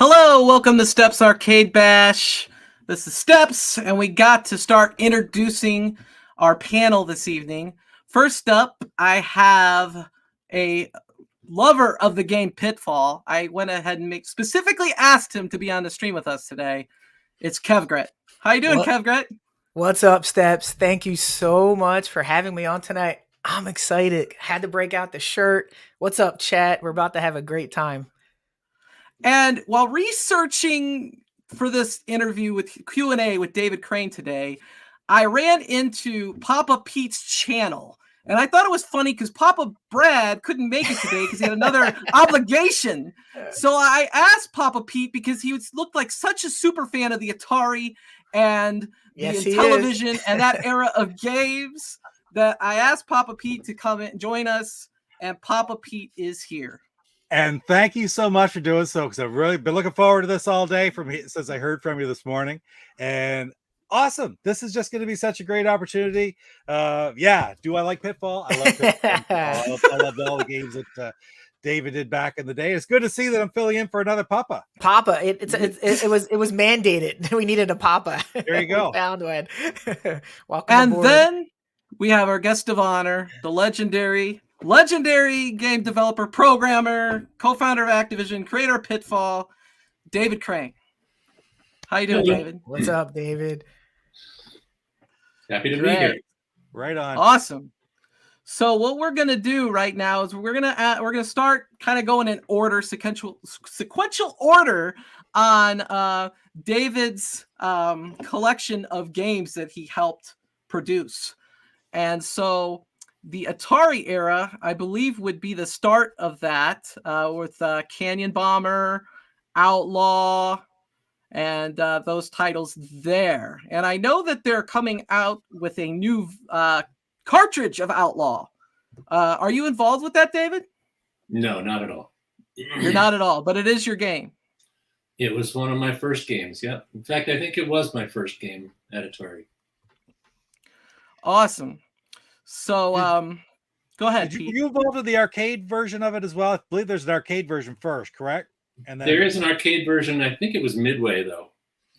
Hello, welcome to Steps Arcade Bash. This is Steps, and we got to start introducing our panel this evening. First up, I have a lover of the game Pitfall. I went ahead and specifically asked him to be on the stream with us today. It's Kevgret. How you doing, Kevgret? What's up, Steps? Thank you so much for having me on tonight. I'm excited. Had to break out the shirt. What's up, chat? We're about to have a great time. And while researching for this interview with Q&A with David Crane today, I ran into Papa Pete's channel. And I thought it was funny because Papa Brad couldn't make it today because he had another obligation. So I asked Papa Pete because he looked like such a super fan of the Atari and the television and that era of games that I asked Papa Pete to come and join us. And Papa Pete is here. And thank you so much for doing so, because I've really been looking forward to this all day since I heard from you this morning. And awesome. This is just going to be such a great opportunity. Yeah. Do I like Pitfall? I love Pitfall. I love all the games that David did back in the day. It's good to see that I'm filling in for another Papa. Papa. It was mandated. We needed a Papa. There you go. We found one. Welcome and aboard. Then we have our guest of honor, the legendary game developer, programmer, co-founder of Activision, creator of Pitfall, David Crane. How you doing, David? What's up, David? Happy to be here. Right on. Awesome. So what we're gonna do right now is we're gonna start kind of going in order, sequential order on David's collection of games that he helped produce, and so. The Atari era, I believe, would be the start of that with Canyon Bomber, Outlaw, and those titles there. And I know that they're coming out with a new cartridge of Outlaw. Are you involved with that, David? No, not at all. You're not at all, but it is your game. It was one of my first games, yeah. In fact, I think it was my first game at Atari. Awesome. So, go ahead, Pete. Were you involved with the arcade version of it as well? I believe there's an arcade version first, correct? And then there is an arcade version. I think it was Midway, though.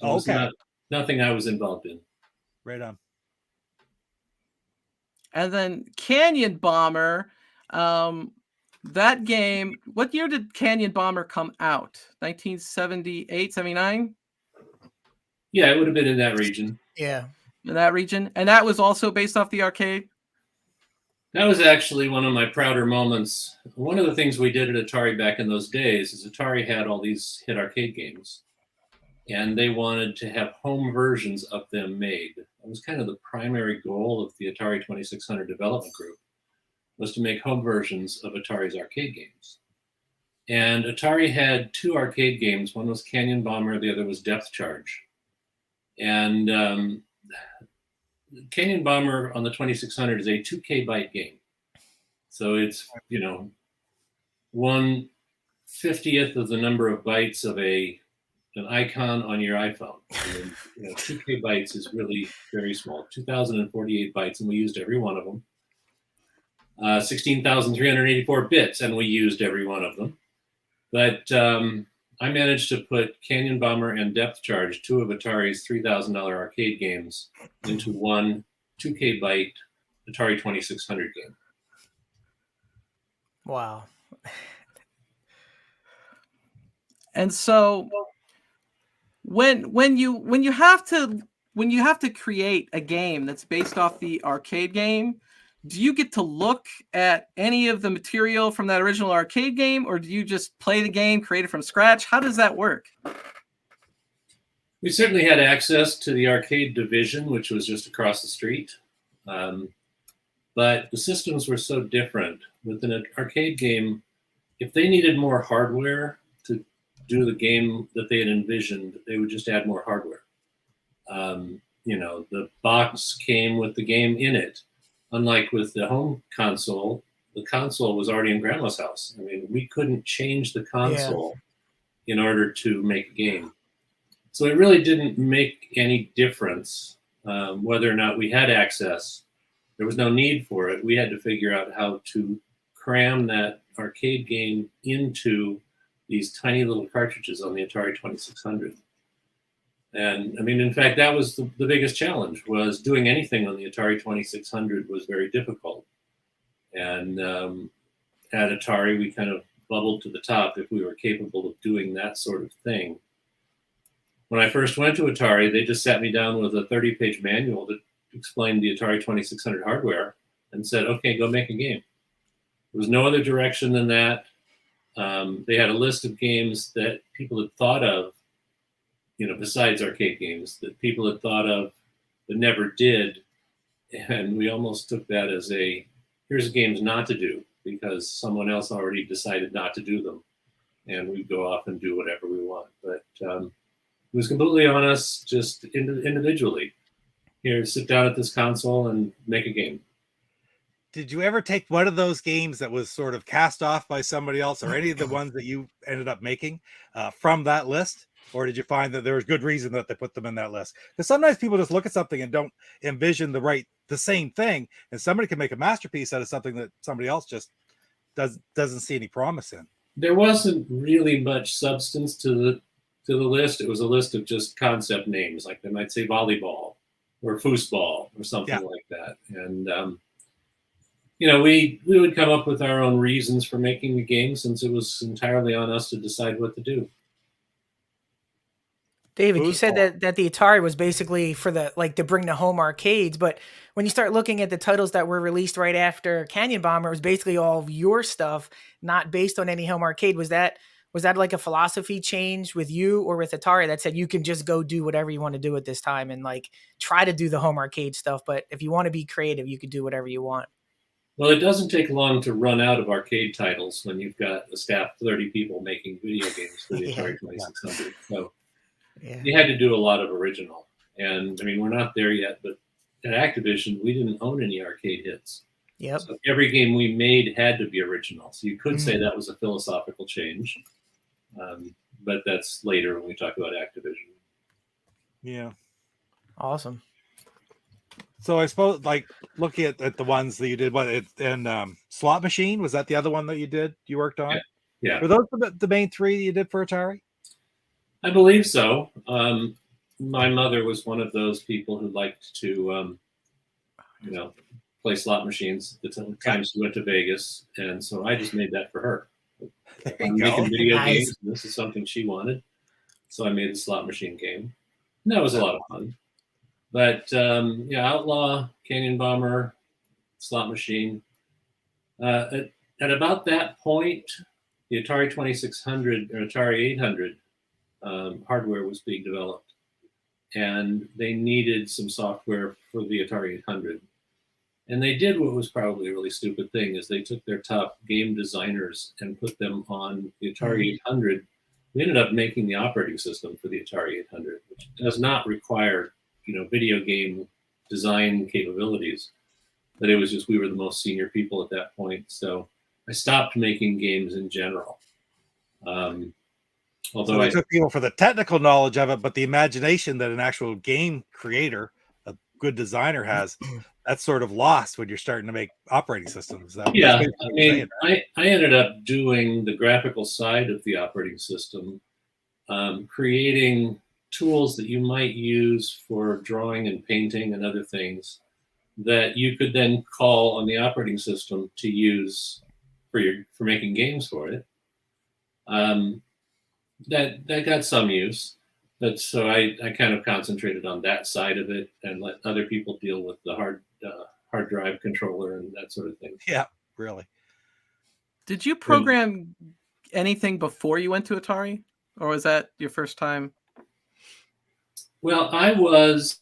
Okay. Nothing I was involved in. Right on. And then Canyon Bomber, that game, what year did Canyon Bomber come out? 1978, 79? Yeah, it would have been in that region. Yeah. In that region? And that was also based off the arcade? That was actually one of my prouder moments. One of the things we did at Atari back in those days is Atari had all these hit arcade games, and they wanted to have home versions of them made. That was kind of the primary goal of the Atari 2600 development group, was to make home versions of Atari's arcade games. And Atari had two arcade games. One was Canyon Bomber, the other was Depth Charge. And Canyon Bomber on the 2600 is a 2K byte game. So it's, 1/50th of the number of bytes of an icon on your iPhone. And then, 2K bytes is really very small, 2,048 bytes, and we used every one of them. 16,384 bits, and we used every one of them. But I managed to put Canyon Bomber and Depth Charge, two of Atari's $3,000 arcade games, into one 2K byte Atari 2600 game. Wow. And so when you have to create a game that's based off the arcade game, do you get to look at any of the material from that original arcade game, or do you just play the game, create it from scratch? How does that work? We certainly had access to the arcade division, which was just across the street. But the systems were so different. With an arcade game, if they needed more hardware to do the game that they had envisioned, they would just add more hardware. The box came with the game in it. Unlike with the home console, the console was already in Grandma's house. I mean, we couldn't change the console in order to make a game. So it really didn't make any difference whether or not we had access. There was no need for it. We had to figure out how to cram that arcade game into these tiny little cartridges on the Atari 2600. And I mean, in fact, that was the biggest challenge, was doing anything on the Atari 2600 was very difficult. And at Atari, we kind of bubbled to the top if we were capable of doing that sort of thing. When I first went to Atari, they just sat me down with a 30-page manual that explained the Atari 2600 hardware and said, okay, go make a game. There was no other direction than that. They had a list of games that people had thought of, besides arcade games, that people had thought of but never did. And we almost took that as here's games not to do, because someone else already decided not to do them. And we'd go off and do whatever we want. But it was completely on us, just individually. Here, sit down at this console and make a game. Did you ever take one of those games that was sort of cast off by somebody else, or any of the ones that you ended up making from that list? Or did you find that there was good reason that they put them in that list? Because sometimes people just look at something and don't envision the same thing, and somebody can make a masterpiece out of something that somebody else just doesn't see any promise in. There wasn't really much substance to the list. It was a list of just concept names, like they might say volleyball or foosball or something like that. And we would come up with our own reasons for making the game, since it was entirely on us to decide what to do. David, you said that the Atari was basically for to bring the home arcades, but when you start looking at the titles that were released right after Canyon Bomber, it was basically all of your stuff, not based on any home arcade. Was that like a philosophy change with you or with Atari that said you can just go do whatever you want to do at this time and try to do the home arcade stuff, but if you want to be creative, you could do whatever you want? Well, it doesn't take long to run out of arcade titles when you've got a staff of 30 people making video games for the Atari 2600. So you had to do a lot of original. And I mean, we're not there yet, but at Activision, we didn't own any arcade hits. Yep. So every game we made had to be original. So you could say that was a philosophical change. But that's later when we talk about Activision. Yeah. Awesome. So I suppose, looking at the ones that you did, Slot Machine, was that the other one that you worked on? Yeah. Were those the main three that you did for Atari? I believe so. My mother was one of those people who liked to, play slot machines the times she went to Vegas. And so I just made that for her. I'm making video games, and this is something she wanted. So I made the slot machine game. And that was a lot of fun. But Outlaw, Canyon Bomber, Slot Machine. At about that point, the Atari 2600 or Atari 800 hardware was being developed, and they needed some software for the Atari 800. And they did what was probably a really stupid thing, is they took their top game designers and put them on the Atari 800. We ended up making the operating system for the Atari 800, which does not require video game design capabilities. But it was just, we were the most senior people at that point. So I stopped making games in general. Although I took people for the technical knowledge of it, but the imagination that an actual game creator, a good designer has, that's sort of lost when you're starting to make operating systems. I ended up doing the graphical side of the operating system, creating tools that you might use for drawing and painting and other things that you could then call on the operating system to use for making games for it. That got some use, but so I kind of concentrated on that side of it and let other people deal with the hard drive controller and that sort of thing. Yeah, really. Did you program anything before you went to Atari, or was that your first time? Well, I was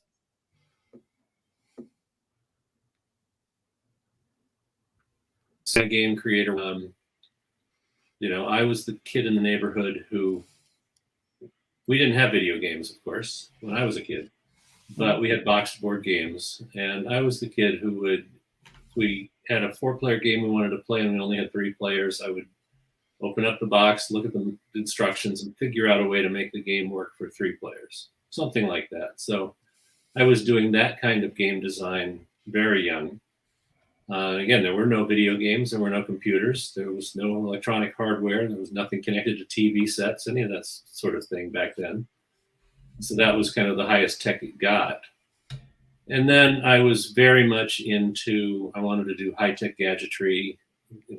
a game creator. I was the kid in the neighborhood who, we didn't have video games, of course, when I was a kid, but we had boxed board games. And I was the kid who if we had a 4-player game we wanted to play and we only had 3 players, I would open up the box, look at the instructions, and figure out a way to make the game work for 3 players, something like that. So I was doing that kind of game design very young. Again, there were no video games, there were no computers, there was no electronic hardware, there was nothing connected to TV sets, any of that sort of thing back then. So that was kind of the highest tech it got. And then I was very much into, I wanted to do high-tech gadgetry,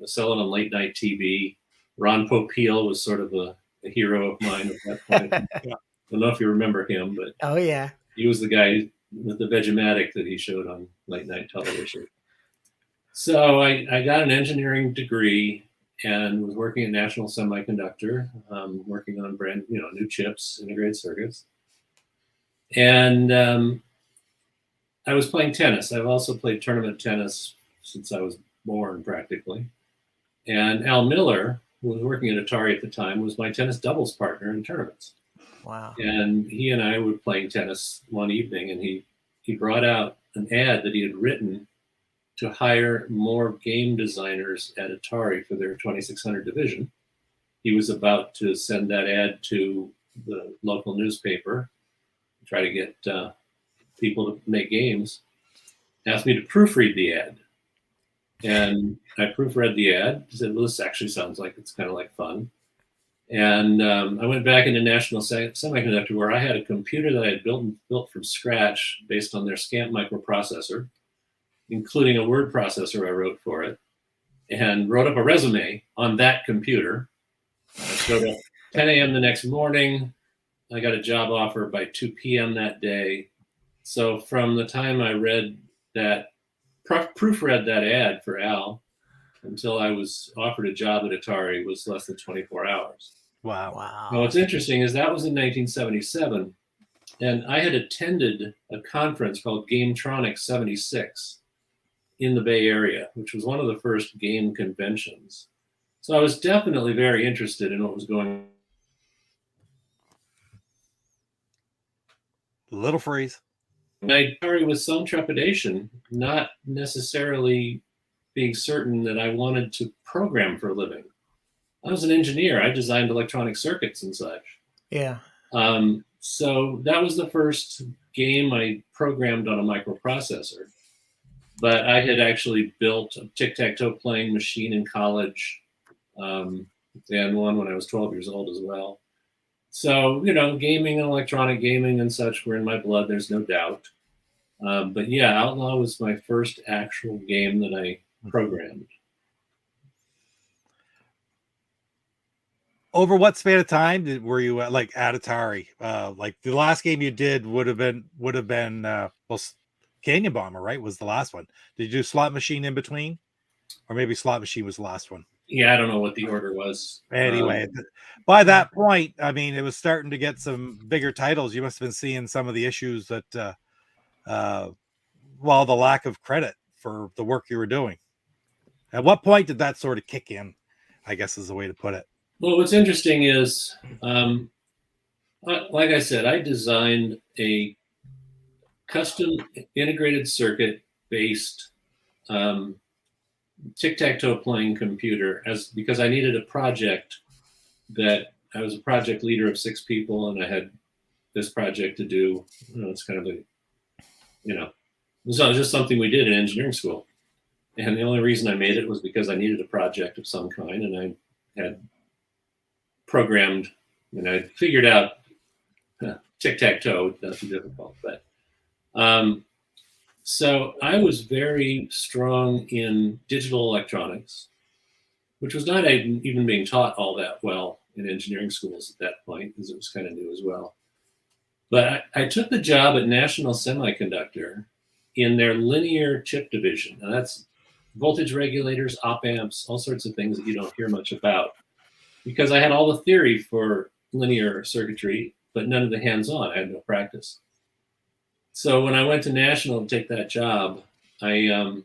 sell it on late night TV. Ron Popeil was sort of a hero of mine at that point. I don't know if you remember him, but Oh yeah. he was the guy with the Vegematic that he showed on late night television. So I got an engineering degree and was working at National Semiconductor, working on brand, new chips, integrated circuits. And I was playing tennis. I've also played tournament tennis since I was born, practically. And Al Miller, who was working at Atari at the time, was my tennis doubles partner in tournaments. Wow. And he and I were playing tennis one evening, and he brought out an ad that he had written to hire more game designers at Atari for their 2600 division. He was about to send that ad to the local newspaper, try to get people to make games, asked me to proofread the ad. And I proofread the ad, said, well, this actually sounds like it's kind of like fun. And I went back into National Semiconductor, where I had a computer that I had built from scratch based on their SCAMP microprocessor, including a word processor I wrote for it, and wrote up a resume on that computer. I showed up 10 a.m. the next morning. I got a job offer by 2 p.m. that day. So from the time I read that, proofread that ad for Al, until I was offered a job at Atari was less than 24 hours. Wow. Now, what's interesting is that was in 1977, and I had attended a conference called Gametronic 76 in the Bay Area, which was one of the first game conventions. So I was definitely very interested in what was going on. Little freeze. I started with some trepidation, not necessarily being certain that I wanted to program for a living. I was an engineer. I designed electronic circuits and such. Yeah. So that was the first game I programmed on a microprocessor. But I had actually built a tic-tac-toe playing machine in college, and one when I was 12 years old as well. So, gaming and electronic gaming and such were in my blood, there's no doubt. But yeah, Outlaw was my first actual game that I programmed. Over what span of time were you at Atari? Like the last game you did would have been Canyon Bomber, right? Was the last one. Did you do Slot Machine in between, or maybe Slot Machine was the last one? Yeah, I don't know what the order was. Anyway, by that point, I mean, it was starting to get some bigger titles. You must have been seeing some of the issues that, the lack of credit for the work you were doing. At what point did that sort of kick in, I guess is the way to put it? Well, what's interesting is, like I said, I designed a custom integrated circuit based tic-tac-toe playing computer because I needed a project that I was a project leader of 6 people, and I had this project to do. It's kind of it was just something we did in engineering school. And the only reason I made it was because I needed a project of some kind, and I had programmed, and I figured out tic-tac-toe, not too difficult. But so I was very strong in digital electronics, which was not even being taught all that well in engineering schools at that point, because it was kind of new as well. But I took the job at National Semiconductor in their linear chip division. Now that's voltage regulators, op amps, all sorts of things that you don't hear much about, because I had all the theory for linear circuitry, but none of the hands-on. I had no practice. So when I went to National to take that job, I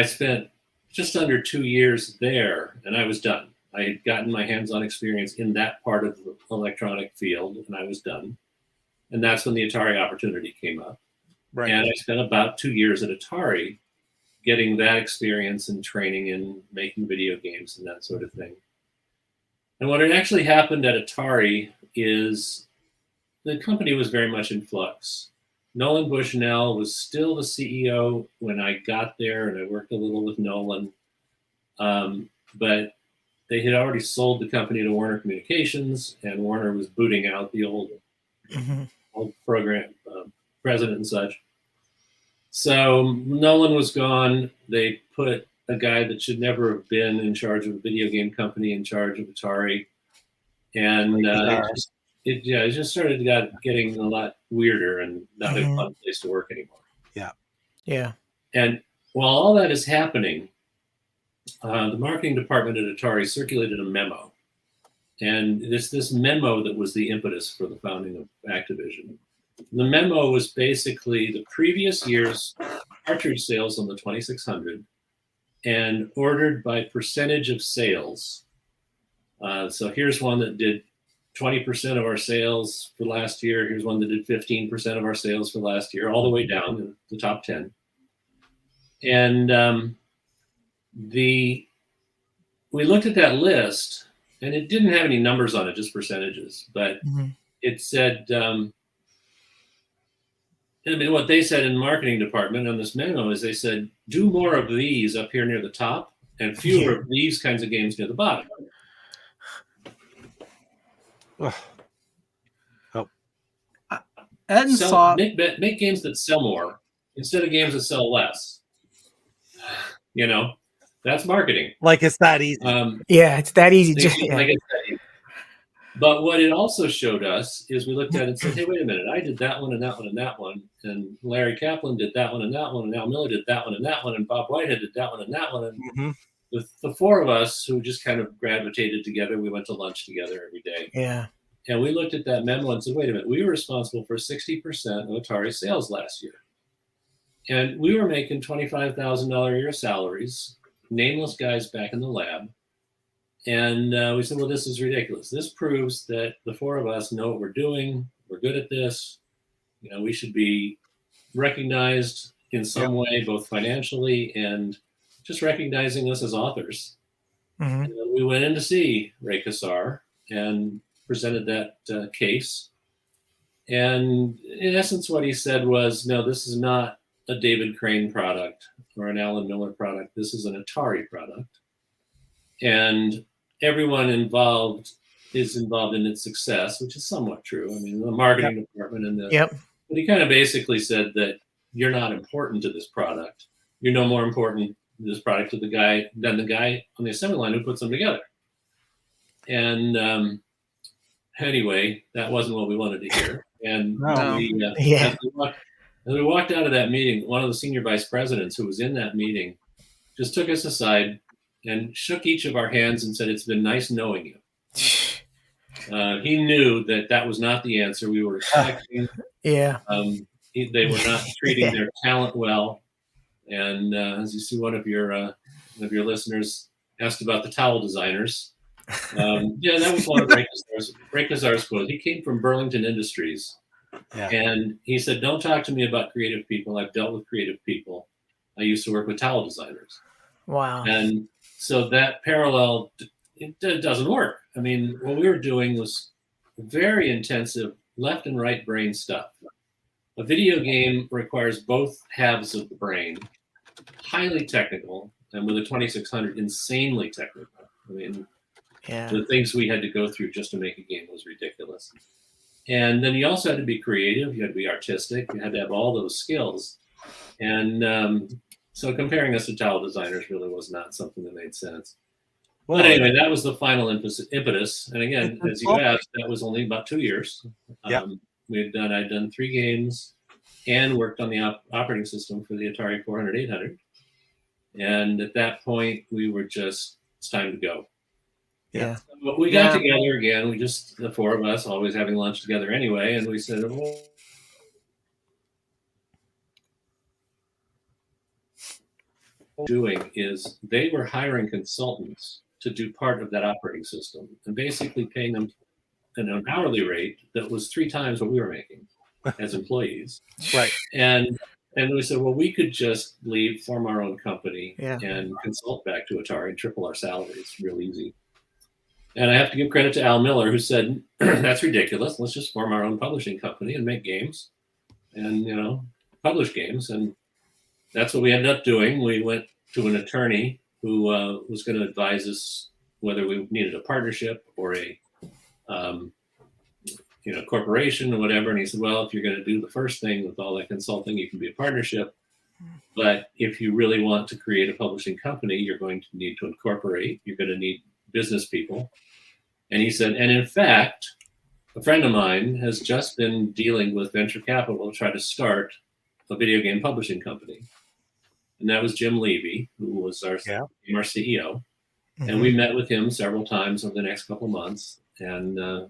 spent just under 2 years there, and I was done. I had gotten my hands-on experience in that part of the electronic field, and I was done. And that's when the Atari opportunity came up. Right. And I spent about 2 years at Atari getting that experience and training in making video games and that sort of thing. And what had actually happened at Atari is the company was very much in flux. Nolan Bushnell was still the CEO when I got there, and I worked a little with Nolan. But they had already sold the company to Warner Communications, and Warner was booting out the old program president and such. So Nolan was gone. They put a guy that should never have been in charge of a video game company in charge of Atari, and it just started getting a lot weirder and not a fun place to work anymore. Yeah. And while all that is happening, the marketing department at Atari circulated a memo, and this memo that was the impetus for the founding of Activision. The memo was basically the previous year's cartridge sales on the 2600 and ordered by percentage of sales. So here's one that did 20% of our sales for last year. Here's one that did 15% of our sales for last year, all the way down to the top 10. And we looked at that list, and it didn't have any numbers on it, just percentages. But it said, what they said in the marketing department on this memo is they said, do more of these up here near the top and fewer of these kinds of games near the bottom. Make games that sell more instead of games that sell less. That's marketing. Like it's that easy. It's that easy. It's that easy. But what it also showed us is we looked at it and said, hey, wait a minute, I did that one and that one and that one, and Larry Kaplan did that one and that one, and Al Miller did that one and that one, and Bob Whitehead did that one and that one. And the four of us who just kind of gravitated together, we went to lunch together every day. Yeah. And we looked at that memo and said, wait a minute, we were responsible for 60% of Atari sales last year. And we were making $25,000 a year salaries, nameless guys back in the lab. And we said, well, this is ridiculous. This proves that the four of us know what we're doing. We're good at this. We should be recognized in some way, both financially and just recognizing us as authors. And we went in to see Ray Kassar and presented that case. And in essence, what he said was, no, this is not a David Crane product or an Alan Miller product. This is an Atari product. And everyone involved is involved in its success, which is somewhat true. I mean, the marketing department and but he kind of basically said that you're not important to this product. You're no more important to this product than the guy on the assembly line who puts them together. And anyway, that wasn't what we wanted to hear. And as we walked out of that meeting, one of the senior vice presidents who was in that meeting just took us aside and shook each of our hands and said, it's been nice knowing you. He knew that was not the answer we were expecting. They were not treating their talent well. And as you see, one of your listeners asked about the towel designers. That was one of Ray Kassar's quotes. He came from Burlington Industries. And he said, don't talk to me about creative people. I've dealt with creative people. I used to work with towel designers. Wow. And so that parallel, it doesn't work. I mean, what we were doing was very intensive left and right brain stuff. A video game requires both halves of the brain, highly technical, and with a 2600, insanely technical. I mean, the things we had to go through just to make a game was ridiculous. And then you also had to be creative. You had to be artistic. You had to have all those skills. And so comparing us to towel designers really was not something that made sense. Well, but anyway, that was the final impetus. And again, as you asked, that was only about 2 years. I'd done 3 games and worked on the operating system for the Atari 400, 800. And at that point, we were just, it's time to go. So we got together again. We just, the four of us, always having lunch together anyway. And we said, well, doing is they were hiring consultants to do part of that operating system and basically paying them an hourly rate that was 3 times what we were making as employees. Right. And we said, well, we could just leave, form our own company and consult back to Atari and triple our salaries real easy. And I have to give credit to Al Miller, who said, that's ridiculous. Let's just form our own publishing company and make games. and publish games. And that's what we ended up doing. We went to an attorney who was going to advise us whether we needed a partnership or a corporation or whatever. And he said, well, if you're going to do the first thing with all that consulting, you can be a partnership. But if you really want to create a publishing company, you're going to need to incorporate. You're going to need business people. And he said, and in fact, a friend of mine has just been dealing with venture capital to try to start a video game publishing company. And that was Jim Levy, who was our CEO. Mm-hmm. And we met with him several times over the next couple of months and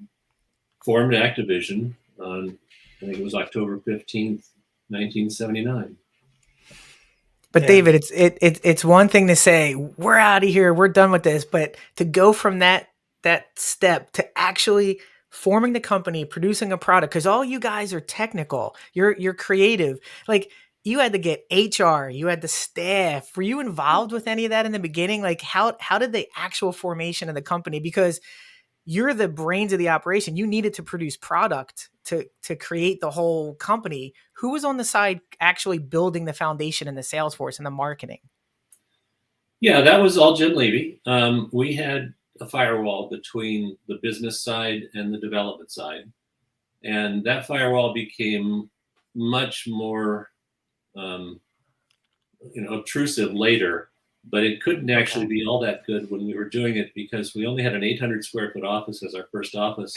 formed Activision on, I think it was October 15th, 1979. But David, it's one thing to say, we're out of here, we're done with this. But to go from that step to actually forming the company, producing a product, because all you guys are technical, you're creative. Like, you had to get HR, you had the staff. Were you involved with any of that in the beginning? Like, how did the actual formation of the company? Because you're the brains of the operation. You needed to produce product to create the whole company. Who was on the side actually building the foundation and the sales force and the marketing? Yeah, that was all Jim Levy. We had a firewall between the business side and the development side. And that firewall became much more obtrusive later, but it couldn't actually be all that good when we were doing it because we only had an 800 square foot office as our first office.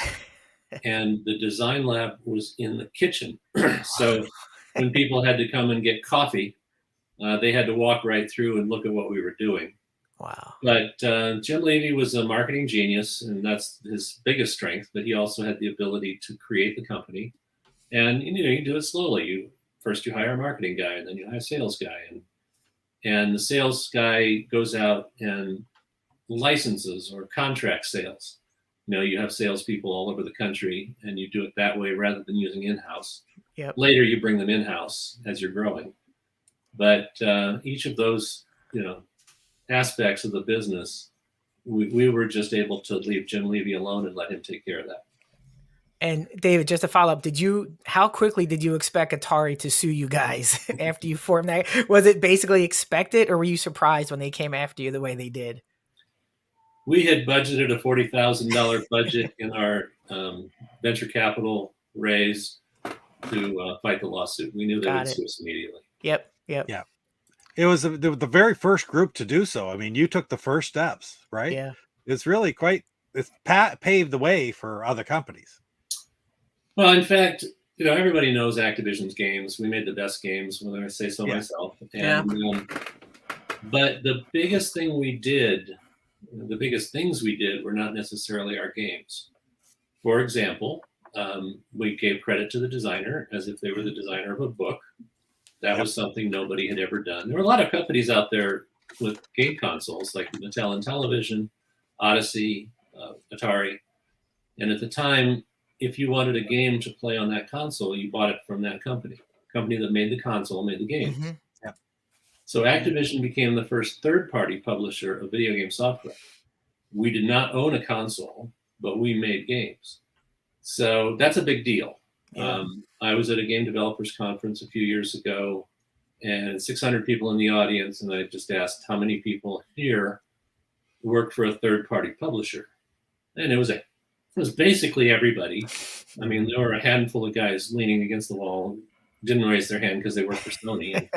And the design lab was in the kitchen. So when people had to come and get coffee, they had to walk right through and look at what we were doing. Wow. But Jim Levy was a marketing genius, and that's his biggest strength, but he also had the ability to create the company. And, you do it slowly. First you hire a marketing guy, and then you hire a sales guy. And the sales guy goes out and licenses or contract sales. You have salespeople all over the country, and you do it that way rather than using in-house. Yep. Later, you bring them in-house as you're growing. But each of those, aspects of the business, we were just able to leave Jim Levy alone and let him take care of that. And David, just to follow up, how quickly did you expect Atari to sue you guys after you formed that? Was it basically expected, or were you surprised when they came after you the way they did? We had budgeted a $40,000 budget in our venture capital raise to fight the lawsuit. We knew they would sue us immediately. Yep. Yeah. It was the very first group to do so. I mean, you took the first steps, right? Yeah. It's really it's paved the way for other companies. Well, in fact, everybody knows Activision's games. We made the best games, when I say so myself. And, but the biggest things we did were not necessarily our games. For example, we gave credit to the designer as if they were the designer of a book. That was something nobody had ever done. There were a lot of companies out there with game consoles like Mattel and Television, Odyssey, Atari. And at the time, if you wanted a game to play on that console, you bought it from that company. The company that made the console made the games. Mm-hmm. Yeah. So Activision became the first third-party publisher of video game software. We did not own a console, but we made games. So that's a big deal. Yeah. I was at a game developers conference a few years ago, and 600 people in the audience, and I just asked how many people here work for a third-party publisher, and it was basically everybody. I mean, there were a handful of guys leaning against the wall, didn't raise their hand because they work for Sony. And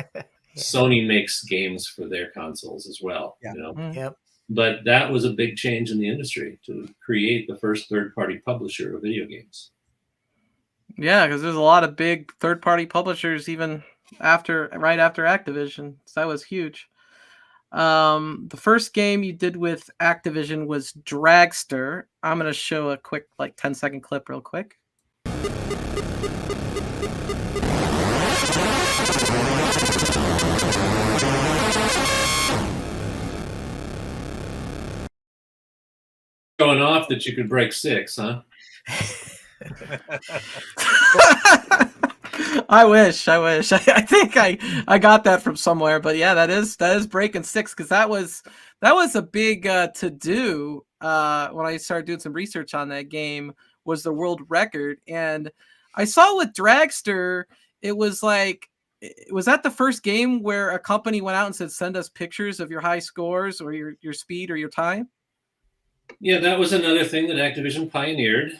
Sony makes games for their consoles as well. Yeah. Yep. But that was a big change in the industry to create the first third-party publisher of video games. Yeah, because there's a lot of big third-party publishers even right after Activision. So that was huge. The first game you did with Activision was Dragster. I'm going to show a quick 10-second clip real quick. Going off that you could break 6, huh? I wish. I think I got that from somewhere, but yeah, that is breaking 6, because that was a big to do when I started doing some research on that game, was the world record. And I saw with Dragster, it was like, was that the first game where a company went out and said, send us pictures of your high scores or your speed or your time? Yeah, that was another thing that Activision pioneered.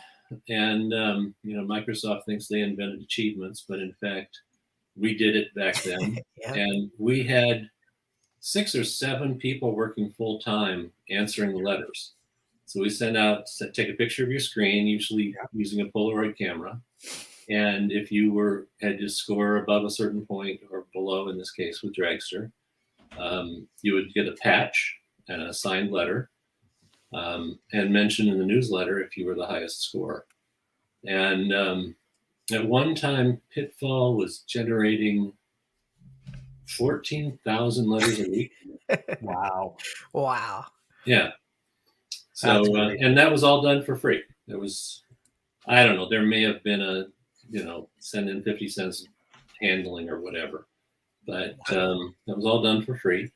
And, Microsoft thinks they invented achievements, but in fact, we did it back then. Yeah. And we had 6 or 7 people working full time answering the letters. So we send out, take a picture of your screen, usually using a Polaroid camera. And if you had to score above a certain point or below, in this case with Dragster, you would get a patch and a signed letter, and mention in the newsletter if you were the highest score. And at one time, Pitfall was generating 14,000 letters a week. Wow. Wow. Yeah. So, and that was all done for free. There was, I don't know, there may have been send in 50 cents handling or whatever, but that was all done for free.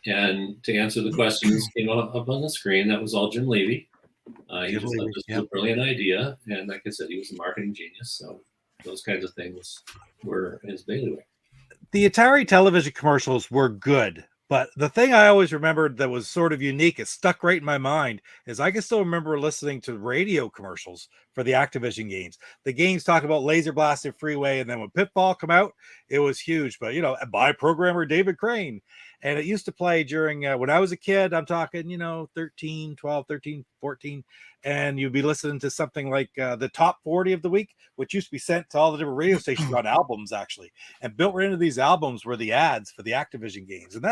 And to answer the questions came up on the screen. That was all Jim Levy. He just thought this was a brilliant idea. And like I said, he was a marketing genius. So those kinds of things were his bailiwick. The Atari television commercials were good. But the thing I always remembered that was sort of unique, it stuck right in my mind, is I can still remember listening to radio commercials for the Activision games. The games talk about Laser Blast and Freeway, and then when Pitfall come out, it was huge. But, by programmer David Crane. And it used to play during, when I was a kid, I'm talking, 13, 14, and you'd be listening to something like the top 40 of the week, which used to be sent to all the different radio stations on albums, actually. And built right into these albums were the ads for the Activision games. And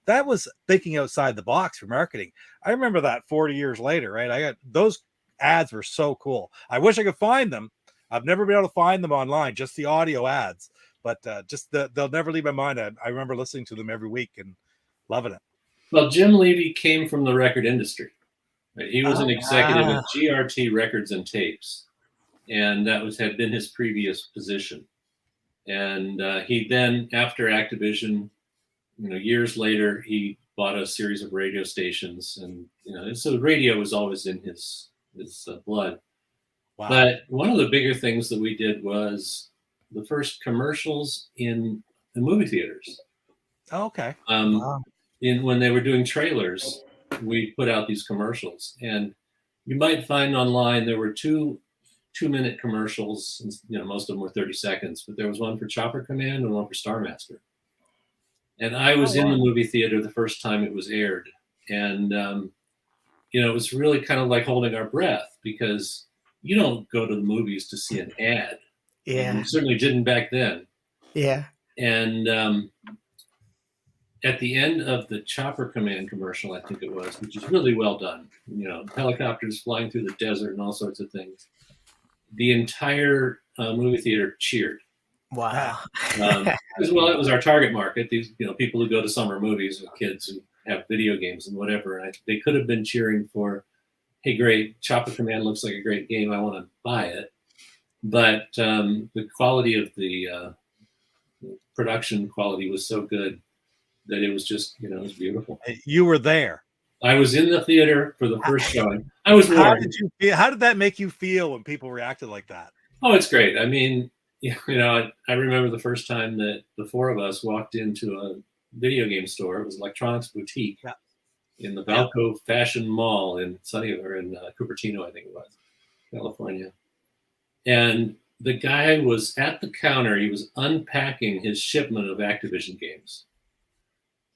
that was thinking outside the box for marketing. I remember that 40 years later, right? I got those ads were so cool. I wish I could find them. I've never been able to find them online, just the audio ads. But they'll never leave my mind. I remember listening to them every week and loving it. Well, Jim Levy came from the record industry. Right? He was an executive at GRT Records and Tapes, and that had been his previous position. And he then, after Activision, years later, he bought a series of radio stations, and so radio was always in his blood. Wow. But one of the bigger things that we did was the first commercials in the movie theaters. Oh, okay. When they were doing trailers, we put out these commercials, and you might find online there were two-minute commercials. Most of them were 30 seconds, but there was one for Chopper Command and one for Star Master. And I was in the movie theater the first time it was aired, and it was really kind of like holding our breath, because you don't go to the movies to see an ad. Yeah. You certainly didn't back then. Yeah. And at the end of the Chopper Command commercial, I think it was, which is really well done, helicopters flying through the desert and all sorts of things, the entire movie theater cheered. Wow. As well, it was our target market, these people who go to summer movies with kids who have video games and whatever. And they could have been cheering for, hey, great, Chopper Command looks like a great game, I want to buy it. But the quality of the production quality was so good that it was just, it was beautiful. You were there. I was in the theater for the first showing. I was warned. How did that make you feel when people reacted like that? Oh, it's great. I mean, I remember the first time that the four of us walked into a video game store. It was Electronics Boutique in the Valco Fashion Mall in Cupertino, I think it was, California. And the guy was at the counter. He was unpacking his shipment of Activision games.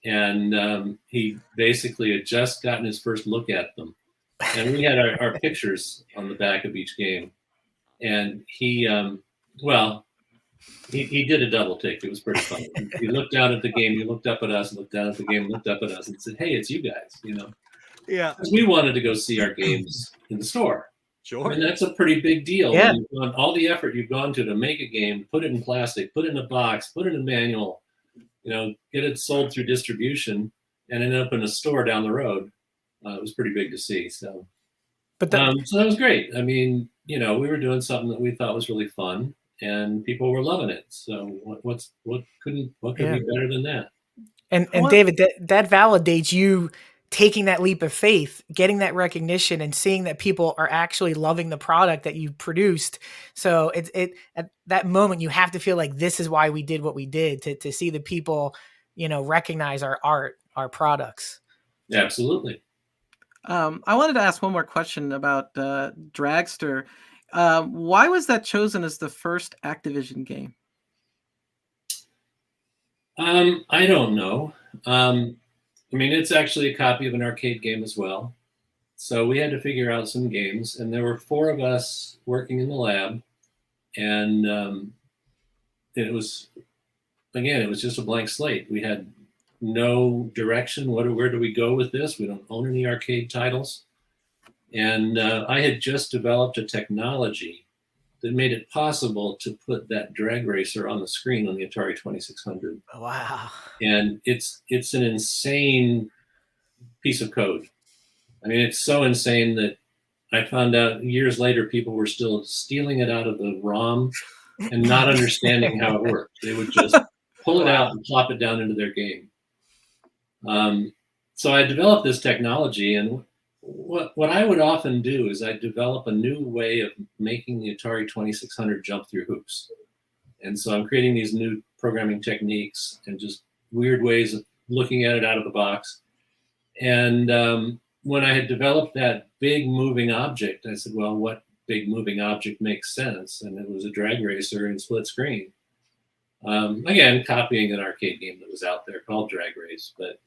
And he basically had just gotten his first look at them. And we had our pictures on the back of each game. And he did a double take. It was pretty funny. He looked down at the game, he looked up at us, looked down at the game, looked up at us, and said, hey, it's you guys, Yeah. Because we wanted to go see our games in the store. Sure. And that's a pretty big deal. Yeah. All the effort you've gone to make a game, put it in plastic, put it in a box, put it in a manual, get it sold through distribution, and end up in a store down the road. It was pretty big to see. So, so that was great. I mean, we were doing something that we thought was really fun, and people were loving it. So what could be better than that? And David, that validates you taking that leap of faith, getting that recognition, and seeing that people are actually loving the product that you produced. So at that moment, you have to feel like this is why we did what we did, to see the people, recognize our art, our products. Absolutely. I wanted to ask one more question about Dragster. Why was that chosen as the first Activision game? I don't know. It's actually a copy of an arcade game as well. So we had to figure out some games, and there were 4 of us working in the lab, and it was just a blank slate. We had no direction. Where do we go with this? We don't own any arcade titles. And I had just developed a technology that made it possible to put that drag racer on the screen on the Atari 2600. Wow. And it's an insane piece of code. I mean, it's so insane that I found out years later people were still stealing it out of the ROM and not understanding how it worked. They would just pull it out and plop it down into their game. So I developed this technology, and what I would often do is I develop a new way of making the Atari 2600 jump through hoops. And so I'm creating these new programming techniques and just weird ways of looking at it out of the box. And when I had developed that big moving object, I said, well, what big moving object makes sense? And it was a drag racer in split screen. Again, copying an arcade game that was out there called Drag Race. But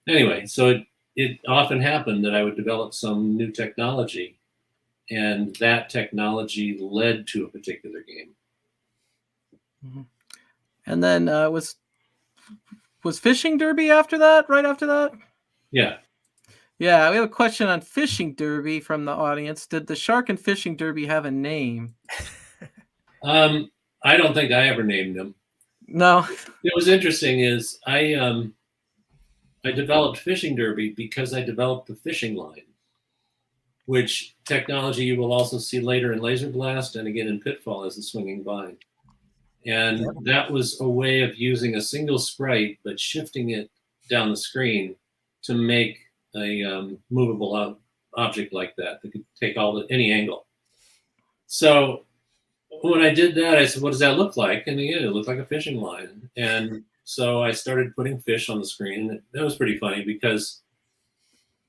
anyway, so it often happened that I would develop some new technology, and that technology led to a particular game. Mm-hmm. And then was Fishing Derby after that? Right after that? Yeah. Yeah, we have a question on Fishing Derby from the audience. Did the Shark and Fishing Derby have a name? I don't think I ever named them. No. What was interesting is I developed Fishing Derby because I developed the fishing line, which technology you will also see later in Laser Blast and again in Pitfall as the swinging vine. And that was a way of using a single sprite but shifting it down the screen to make a movable object like that could take any angle. So when I did that, I said, what does that look like? And again, it looked like a fishing line. And so I started putting fish on the screen. And that was pretty funny because,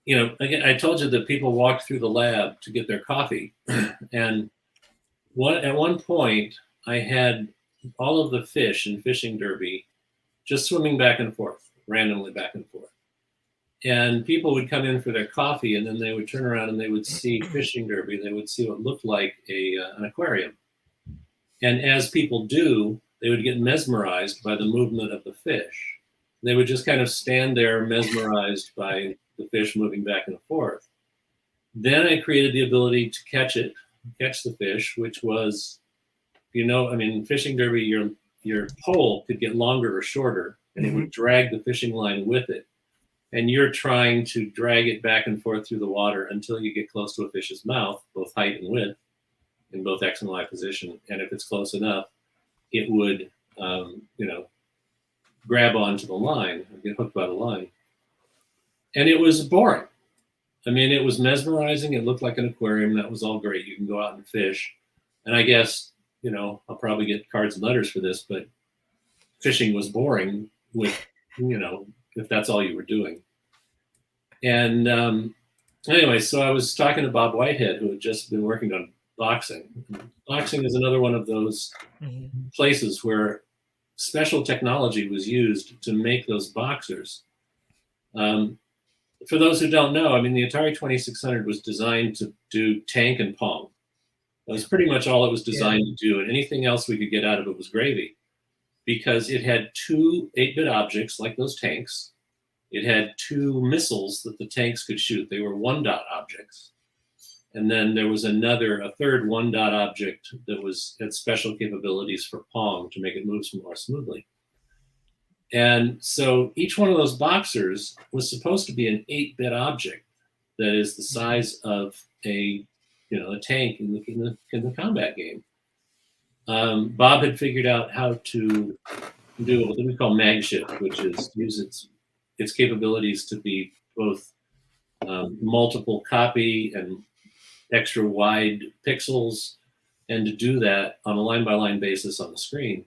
again, I told you that people walked through the lab to get their coffee. And at one point, I had all of the fish in Fishing Derby just swimming back and forth, randomly back and forth. And people would come in for their coffee, and then they would turn around and they would see Fishing Derby. They would see what looked like an aquarium. And as people do, they would get mesmerized by the movement of the fish. They would just kind of stand there mesmerized by the fish moving back and forth. Then I created the ability to catch the fish, which was, Fishing Derby, your pole could get longer or shorter, and it would drag the fishing line with it. And you're trying to drag it back and forth through the water until you get close to a fish's mouth, both height and width, in both X and Y position. And if it's close enough, it would, grab onto the line, or get hooked by the line. And it was boring. It was mesmerizing. It looked like an aquarium. That was all great. You can go out and fish. And I guess, I'll probably get cards and letters for this, but fishing was boring with, if that's all you were doing. And anyway, so I was talking to Bob Whitehead, who had just been working on boxing. Boxing is another one of those places where special technology was used to make those boxers. For those who don't know, the Atari 2600 was designed to do tank and pong. That was pretty much all it was designed to do, and anything else we could get out of it was gravy, because it had 2 8-bit objects like those tanks. It had 2 missiles that the tanks could shoot. They were 1-dot objects. And then there was a third 1-dot object that had special capabilities for Pong to make it move more smoothly. And so each one of those boxers was supposed to be an 8-bit object that is the size of a tank in the combat game. Bob had figured out how to do what we call mag shift, which is use its capabilities to be both multiple copy and extra wide pixels, and to do that on a line-by-line basis on the screen.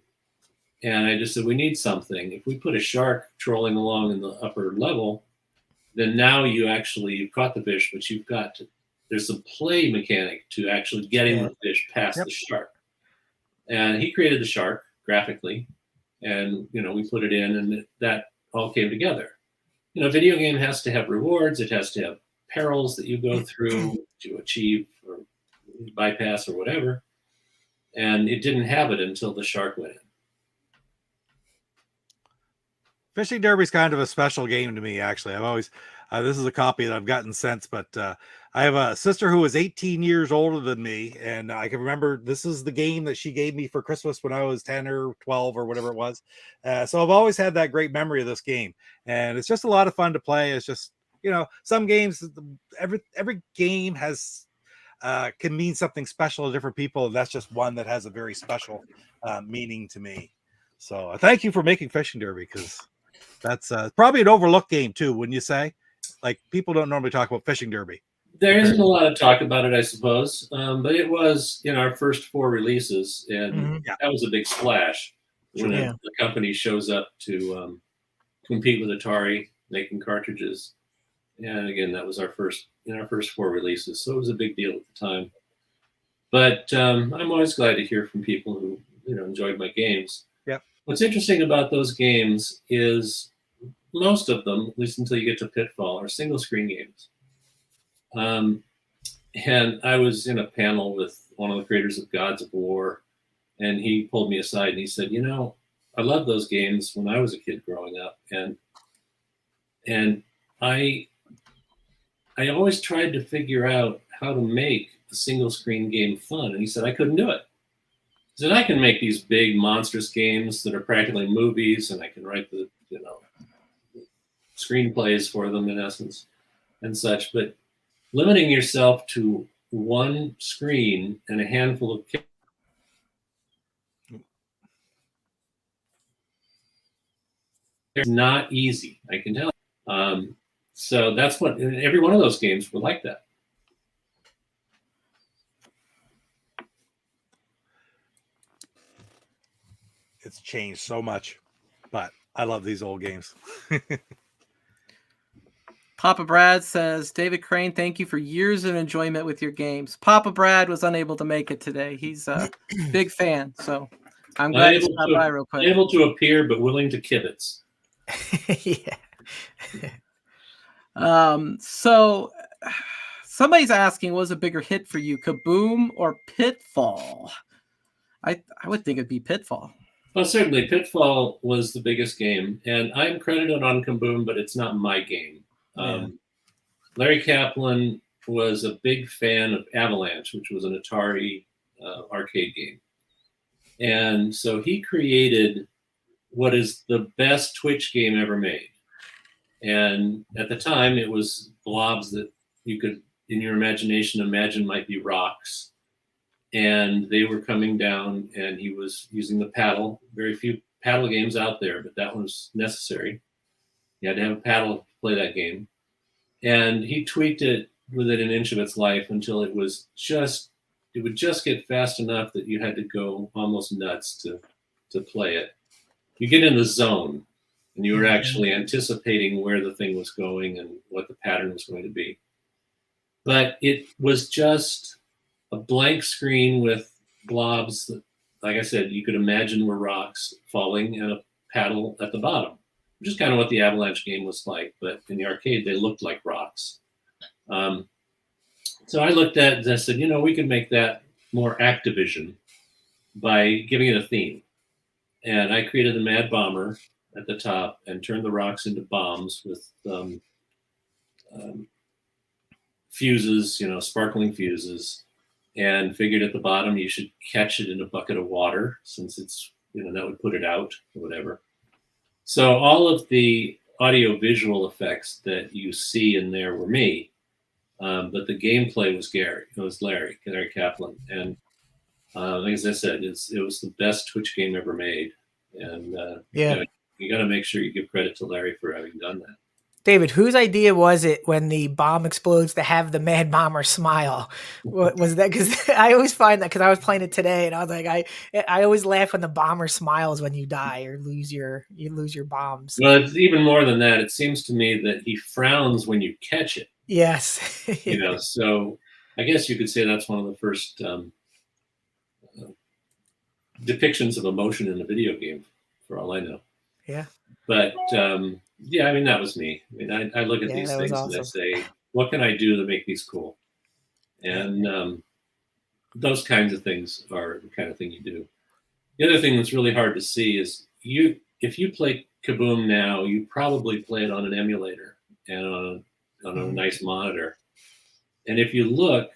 And I just said, we need something. If we put a shark trolling along in the upper level, then now you've caught the fish, but there's some play mechanic to actually getting the fish past the shark. And he created the shark graphically, and we put it in, and that all came together. A video game has to have rewards. It has to have perils that you go through to achieve or bypass or whatever. And it didn't have it until the shark went in. Fishing Derby is kind of a special game to me, actually. I've always, this is a copy that I've gotten since, but I have a sister who is 18 years older than me, and I can remember this is the game that she gave me for Christmas when I was 10 or 12 or whatever it was. So I've always had that great memory of this game, and it's just a lot of fun to play. It's just, some games, every game has can mean something special to different people, and that's just one that has a very special meaning to me. So thank you for making Fishing Derby, because that's probably an overlooked game too, wouldn't you say? Like, people don't normally talk about Fishing Derby. There isn't a lot of talk about it, I suppose, but it was in our first 4 releases, and that was a big splash when the company shows up to compete with Atari making cartridges. And again, that was our first 4 releases, so it was a big deal at the time. But I'm always glad to hear from people who enjoyed my games. What's interesting about those games is most of them, at least until you get to Pitfall, are single screen games. And I was in a panel with one of the creators of Gods of War, and he pulled me aside and he said, I loved those games when I was a kid growing up, and I always tried to figure out how to make a single screen game fun. And he said, I couldn't do it. He said, I can make these big monstrous games that are practically movies, and I can write the screenplays for them in essence and such, but limiting yourself to one screen and a handful of characters is not easy, I can tell you. So that's what every one of those games were like that. It's changed so much, but I love these old games. Papa Brad says, David Crane, thank you for years of enjoyment with your games. Papa Brad was unable to make it today. He's a big fan, so I'm glad he stopped by real quick. Able to appear, but willing to kibitz. So somebody's asking, what was a bigger hit for you, Kaboom or Pitfall? I would think it'd be Pitfall. Well, certainly Pitfall was the biggest game, and I'm credited on Kaboom, but it's not my game. Larry Kaplan was a big fan of Avalanche, which was an Atari arcade game. And so he created what is the best Twitch game ever made. And at the time, it was blobs that you could, in your imagination, imagine might be rocks. And they were coming down, and he was using the paddle. Very few paddle games out there, but that one was necessary. You had to have a paddle to play that game. And he tweaked it within an inch of its life until it would just get fast enough that you had to go almost nuts to play it. You get in the zone, and you were actually anticipating where the thing was going and what the pattern was going to be. But it was just a blank screen with blobs that, like I said, you could imagine were rocks falling and a paddle at the bottom, which is kind of what the Avalanche game was like. But in the arcade, they looked like rocks. So I looked at it and I said, we could make that more Activision by giving it a theme. And I created a Mad Bomber at the top and turned the rocks into bombs with fuses, sparkling fuses, and figured at the bottom you should catch it in a bucket of water, since it's, that would put it out or whatever. So all of the audio visual effects that you see in there were me, but the gameplay was Larry Kaplan. And as I said, it was the best Twitch game ever made. And you got to make sure you give credit to Larry for having done that. David, whose idea was it when the bomb explodes to have the Mad Bomber smile? Was that because I always find that because I was playing it today and I was like, I always laugh when the bomber smiles when you die or lose your bombs. Well, it's even more than that. It seems to me that he frowns when you catch it. Yes. You know, so I guess you could say that's one of the first depictions of emotion in a video game, for all I know. Yeah. But yeah, I mean, that was me. I mean, I look at Yeah, these that was things and I awesome. say, what can I do to make these cool? And those kinds of things are the kind of thing you do. The other thing that's really hard to see is if you play Kaboom now, you probably play it on an emulator and on a nice monitor. And if you look,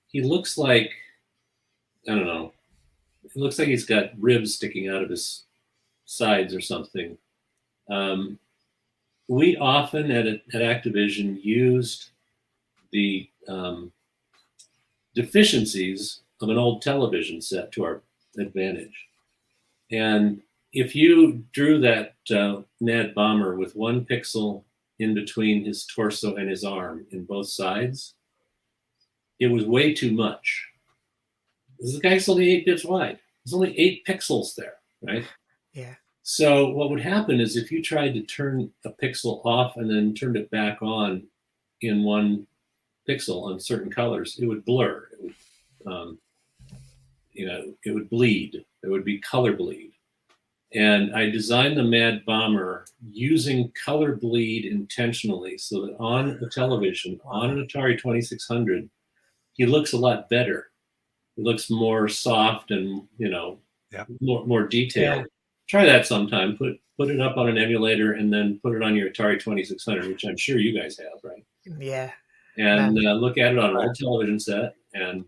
he looks like, I don't know, it looks like he's got ribs sticking out of his sides or something. We often at Activision used the deficiencies of an old television set to our advantage. And if you drew that Mad Bomber with 1 pixel in between his torso and his arm in both sides, it was way too much. This guy's only 8 bits wide. There's only 8 pixels there, right? Yeah. So what would happen is if you tried to turn a pixel off and then turned it back on in 1 pixel on certain colors, it would blur. It would, it would bleed. There would be color bleed. And I designed the Mad Bomber using color bleed intentionally so that on a television, on an Atari 2600, he looks a lot better. He looks more soft and, more detailed. Yeah. Try that sometime. Put it up on an emulator and then put it on your Atari 2600, which I'm sure you guys have, right? Yeah. And look at it on an old television set, and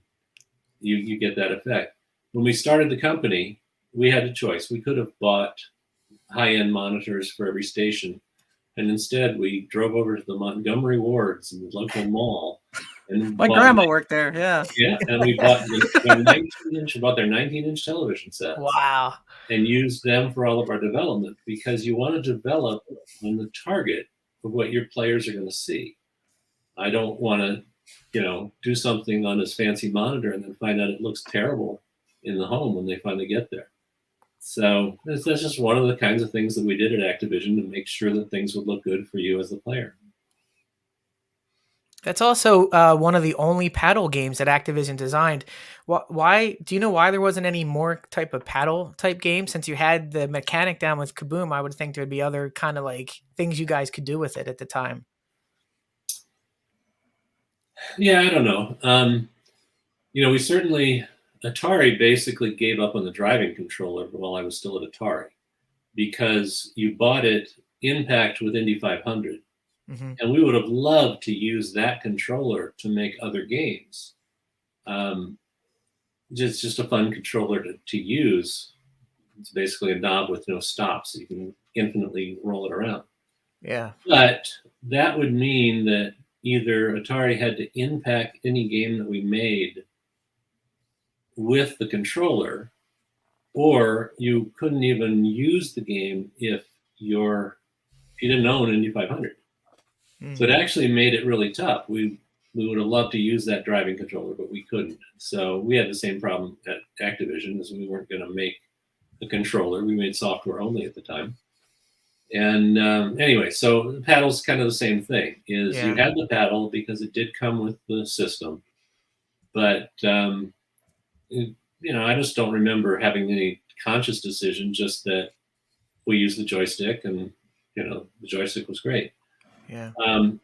you get that effect. When we started the company, we had a choice. We could have bought high-end monitors for every station, and instead we drove over to the Montgomery wards in the local mall. And my grandma worked there. Yeah. Yeah, and we bought their 19-inch, about their 19-inch television sets. Wow. And used them for all of our development because you want to develop on the target of what your players are going to see. I don't want to, do something on this fancy monitor and then find out it looks terrible in the home when they finally get there. So that's just one of the kinds of things that we did at Activision to make sure that things would look good for you as the player. That's also one of the only paddle games that Activision designed. Why do you know why there wasn't any more type of paddle type game? Since you had the mechanic down with Kaboom, I would think there would be other kind of like things you guys could do with it at the time. Yeah, I don't know. We certainly, Atari basically gave up on the driving controller while I was still at Atari because you bought it in-packed with Indy 500. Mm-hmm. And we would have loved to use that controller to make other games. Just a fun controller to use. It's basically a knob with no stop, so you can infinitely roll it around. Yeah. But that would mean that either Atari had to in-pack any game that we made with the controller, or you couldn't even use the game if you didn't own Indy 500. So it actually made it really tough. We would have loved to use that driving controller, but we couldn't. So we had the same problem at Activision, as we weren't going to make a controller. We made software only at the time. And anyway, so the paddle's kind of the same thing. You had the paddle because it did come with the system, but I just don't remember having any conscious decision. Just that we used the joystick, and the joystick was great. Yeah.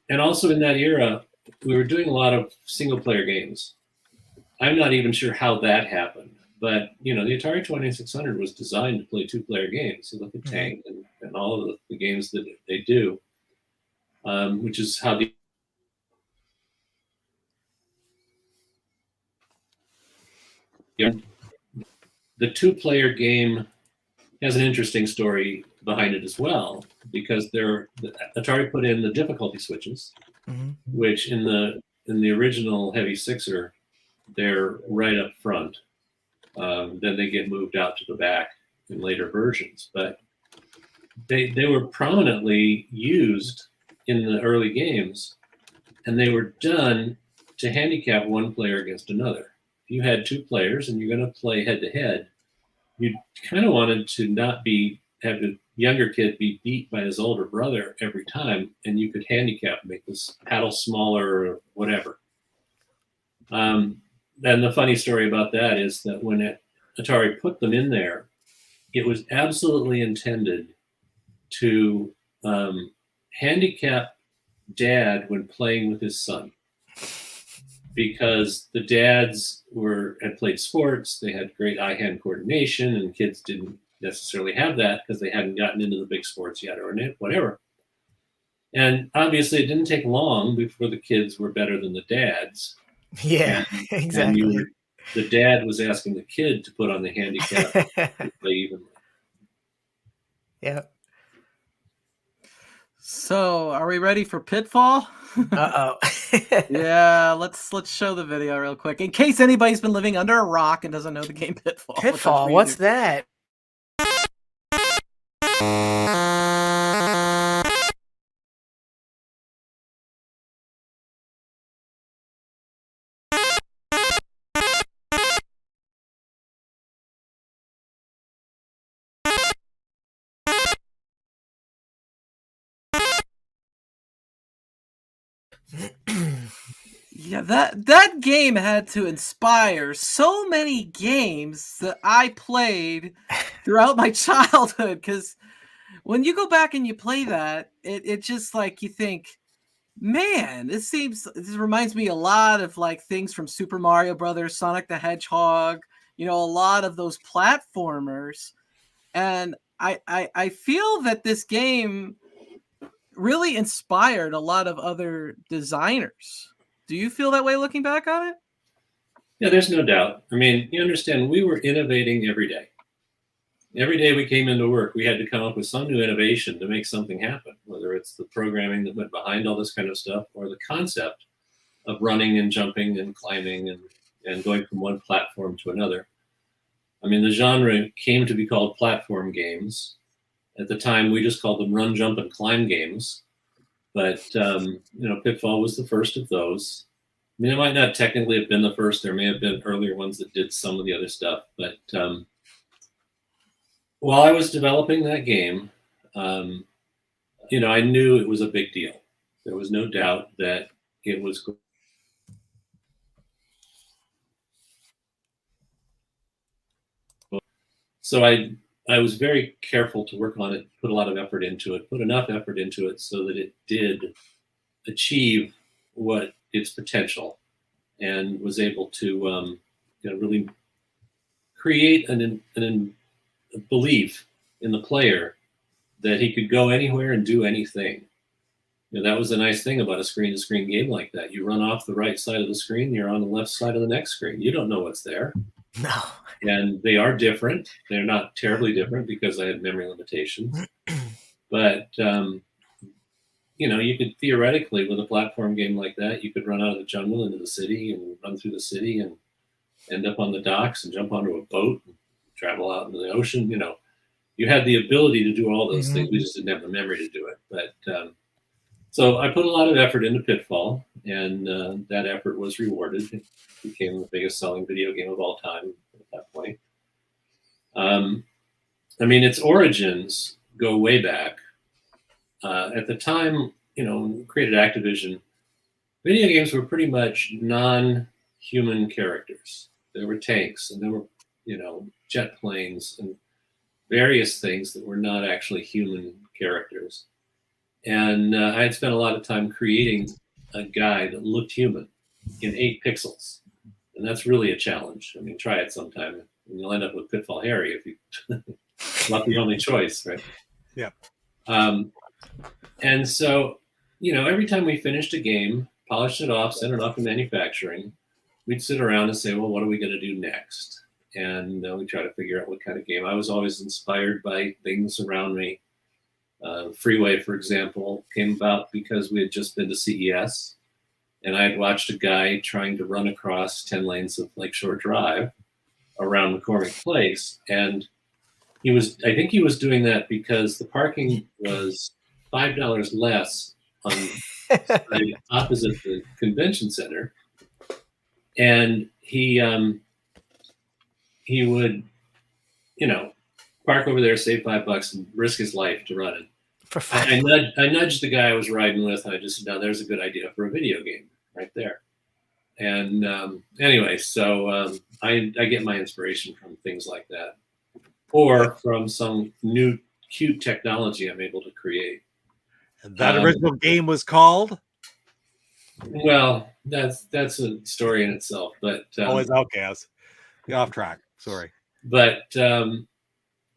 And also in that era, we were doing a lot of single-player games. I'm not even sure how that happened, but the Atari 2600 was designed to play 2-player games. So look at Tank and all of the games that they do, which is how the 2-player game has an interesting story behind it as well, because Atari put in the difficulty switches, which in the original Heavy Sixer, they're right up front. Then they get moved out to the back in later versions, but they were prominently used in the early games, and they were done to handicap one player against another. If you had two players and you're going to play head to head, you kind of wanted to not have the younger kid be beat by his older brother every time, and you could handicap, make this paddle smaller or whatever. And the funny story about that is that when Atari put them in there, it was absolutely intended to handicap dad when playing with his son, because the dads had played sports, they had great eye-hand coordination, and kids didn't necessarily have that because they hadn't gotten into the big sports yet or whatever. And obviously, it didn't take long before the kids were better than the dads. Yeah, exactly. And the dad was asking the kid to put on the handicap to play evenly. Yeah. So, are we ready for Pitfall? Uh-oh. Yeah, let's show the video real quick in case anybody's been living under a rock and doesn't know the game Pitfall. Pitfall, what's that? Yeah, that game had to inspire so many games that I played throughout my childhood, because when you go back and you play that, it just like you think, man, this reminds me a lot of like things from Super Mario Brothers, Sonic the Hedgehog, a lot of those platformers. And I feel that this game really inspired a lot of other designers. Do you feel that way looking back on it? Yeah, there's no doubt. I mean, you understand, we were innovating every day. Every day we came into work, we had to come up with some new innovation to make something happen, whether it's the programming that went behind all this kind of stuff or the concept of running and jumping and climbing and going from one platform to another. I mean, the genre came to be called platform games. At the time, we just called them run, jump, and climb games. But, Pitfall was the first of those. I mean, it might not technically have been the first. There may have been earlier ones that did some of the other stuff. But while I was developing that game, I knew it was a big deal. There was no doubt that it was. So I was very careful to work on it, put a lot of effort into it, put enough effort into it so that it did achieve what its potential, and was able to really create a belief in the player that he could go anywhere and do anything. That was the nice thing about a screen-to-screen game like that. You run off the right side of the screen, you're on the left side of the next screen. You don't know what's there. No. And they are different. They're not terribly different because I had memory limitations. But, you could theoretically, with a platform game like that, you could run out of the jungle into the city and run through the city and end up on the docks and jump onto a boat and travel out into the ocean. You had the ability to do all those things. We just didn't have the memory to do it. But so I put a lot of effort into Pitfall, and that effort was rewarded. It became the biggest selling video game of all time at that point. Its origins go way back. At the time, when we created Activision, video games were pretty much non-human characters. There were tanks, and there were, jet planes, and various things that were not actually human characters. And I had spent a lot of time creating a guy that looked human in 8 pixels. And that's really a challenge. I mean, try it sometime, and you'll end up with Pitfall Harry if you not the only choice, right? Yeah. And so, every time we finished a game, polished it off, sent it off to manufacturing, we'd sit around and say, well, what are we going to do next? And we try to figure out what kind of game. I was always inspired by things around me. Freeway, for example, came about because we had just been to CES, and I had watched a guy trying to run across 10 lanes of Lakeshore Drive around McCormick Place. And I think he was doing that because the parking was $5 less on opposite the convention center, and he would, park over there, save $5, and risk his life to run it. For I fun. nudged the guy I was riding with, and I just said, "No, there's a good idea for a video game right there." And anyway, so I get my inspiration from things like that, or from some new cute technology I'm able to create. That original game was called? Well, that's a story in itself, but Always Outcast. Off track. Sorry. But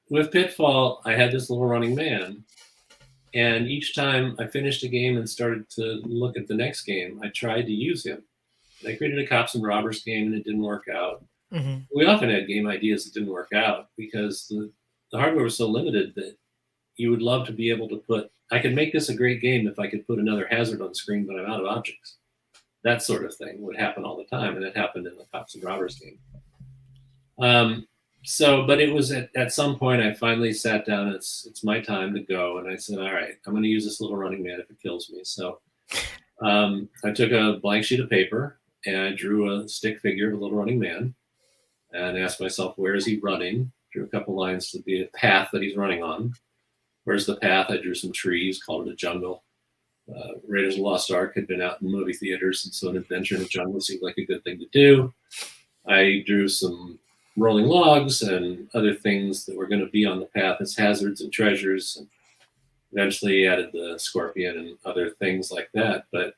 with Pitfall, I had this little running man, and each time I finished a game and started to look at the next game, I tried to use him. And I created a cops and robbers game, and it didn't work out. Mm-hmm. We often had game ideas that didn't work out because the hardware was so limited that you would love to be able to put, I could make this a great game if I could put another hazard on the screen, but I'm out of objects. That sort of thing would happen all the time, and it happened in the cops and robbers game. But it was at some point I finally sat down. It's my time to go, and I said, "All right, I'm going to use this little running man if it kills me." So I took a blank sheet of paper and I drew a stick figure of a little running man, and asked myself, "Where is he running?" Drew a couple lines to be a path that he's running on. Where's the path? I drew some trees, called it a jungle. Raiders of the Lost Ark had been out in movie theaters, and so an adventure in the jungle seemed like a good thing to do. I drew some rolling logs and other things that were going to be on the path as hazards and treasures, and eventually added the scorpion and other things like that. But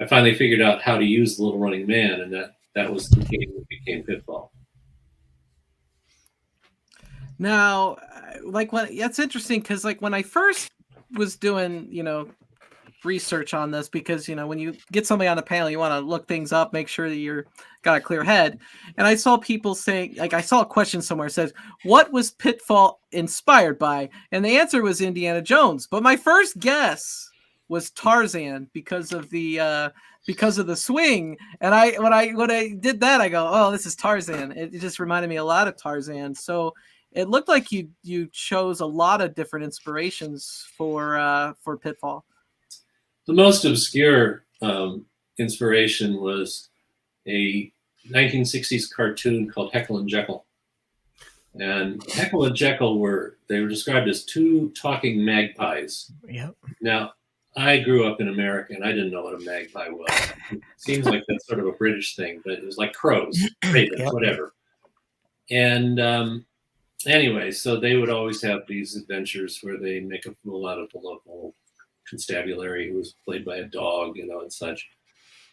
I finally figured out how to use the little running man, and that was the game that became Pitfall. Now, that's interesting because when I first was doing, research on this, because, when you get somebody on the panel, you want to look things up, make sure that you're got a clear head. And I saw people saying, I saw a question somewhere that says, what was Pitfall inspired by? And the answer was Indiana Jones. But my first guess was Tarzan because of the swing. And when I did that, I go, oh, this is Tarzan. It just reminded me a lot of Tarzan. So it looked like you chose a lot of different inspirations for Pitfall. The most obscure inspiration was a 1960s cartoon called Heckle and Jekyll. And Heckle and Jekyll were described as two talking magpies. Yep. Now, I grew up in America, and I didn't know what a magpie was. It seems like that's sort of a British thing, but it was like crows, ravens, Yep. whatever. And anyway, so they would always have these adventures where they make a fool out of the local constabulary who was played by a dog, and such.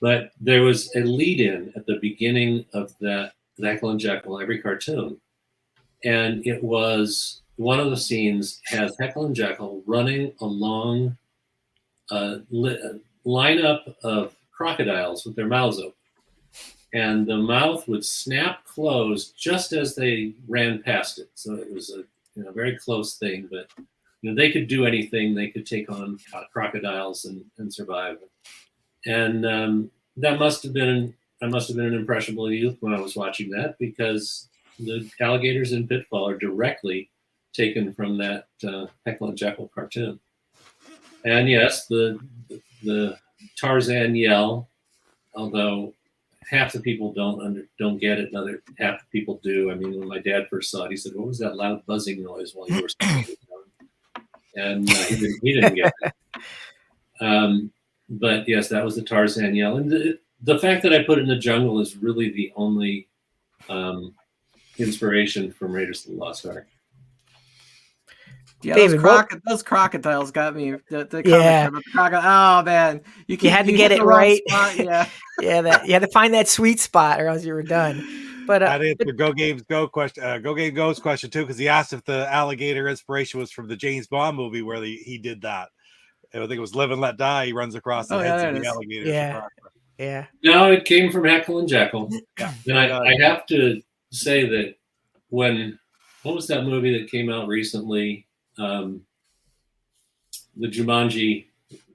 But there was a lead-in at the beginning of that Heckle and Jekyll, every cartoon. And it was, one of the scenes has Heckle and Jekyll running along a lineup of crocodiles with their mouths open. And the mouth would snap closed just as they ran past it. So it was a very close thing, but they could do anything. They could take on crocodiles and survive. And that must have been an impressionable youth when I was watching that, because the alligators in Pitfall are directly taken from that Heckle and Jekyll cartoon. And yes, the Tarzan yell, although half the people don't get it, and half the people do. I mean, when my dad first saw it, he said, "What was that loud buzzing noise while you were speaking?" And he didn't get it. But yes, that was the Tarzan yell. And the fact that I put it in the jungle is really the only inspiration from Raiders of the Lost Ark. Yeah, David, those crocodiles got me. Yeah. Oh man, you had to get it right. Yeah, yeah. You had to find that sweet spot, or else you were done. But that answered Go Games Go question. Go Game Go's question too, because he asked if the alligator inspiration was from the James Bond movie where he did that. I think it was Live and Let Die. He runs across the heads of the alligators. Yeah. No, it came from Heckle and Jekyll. Yeah. And I have to say that what was that movie that came out recently? The Jumanji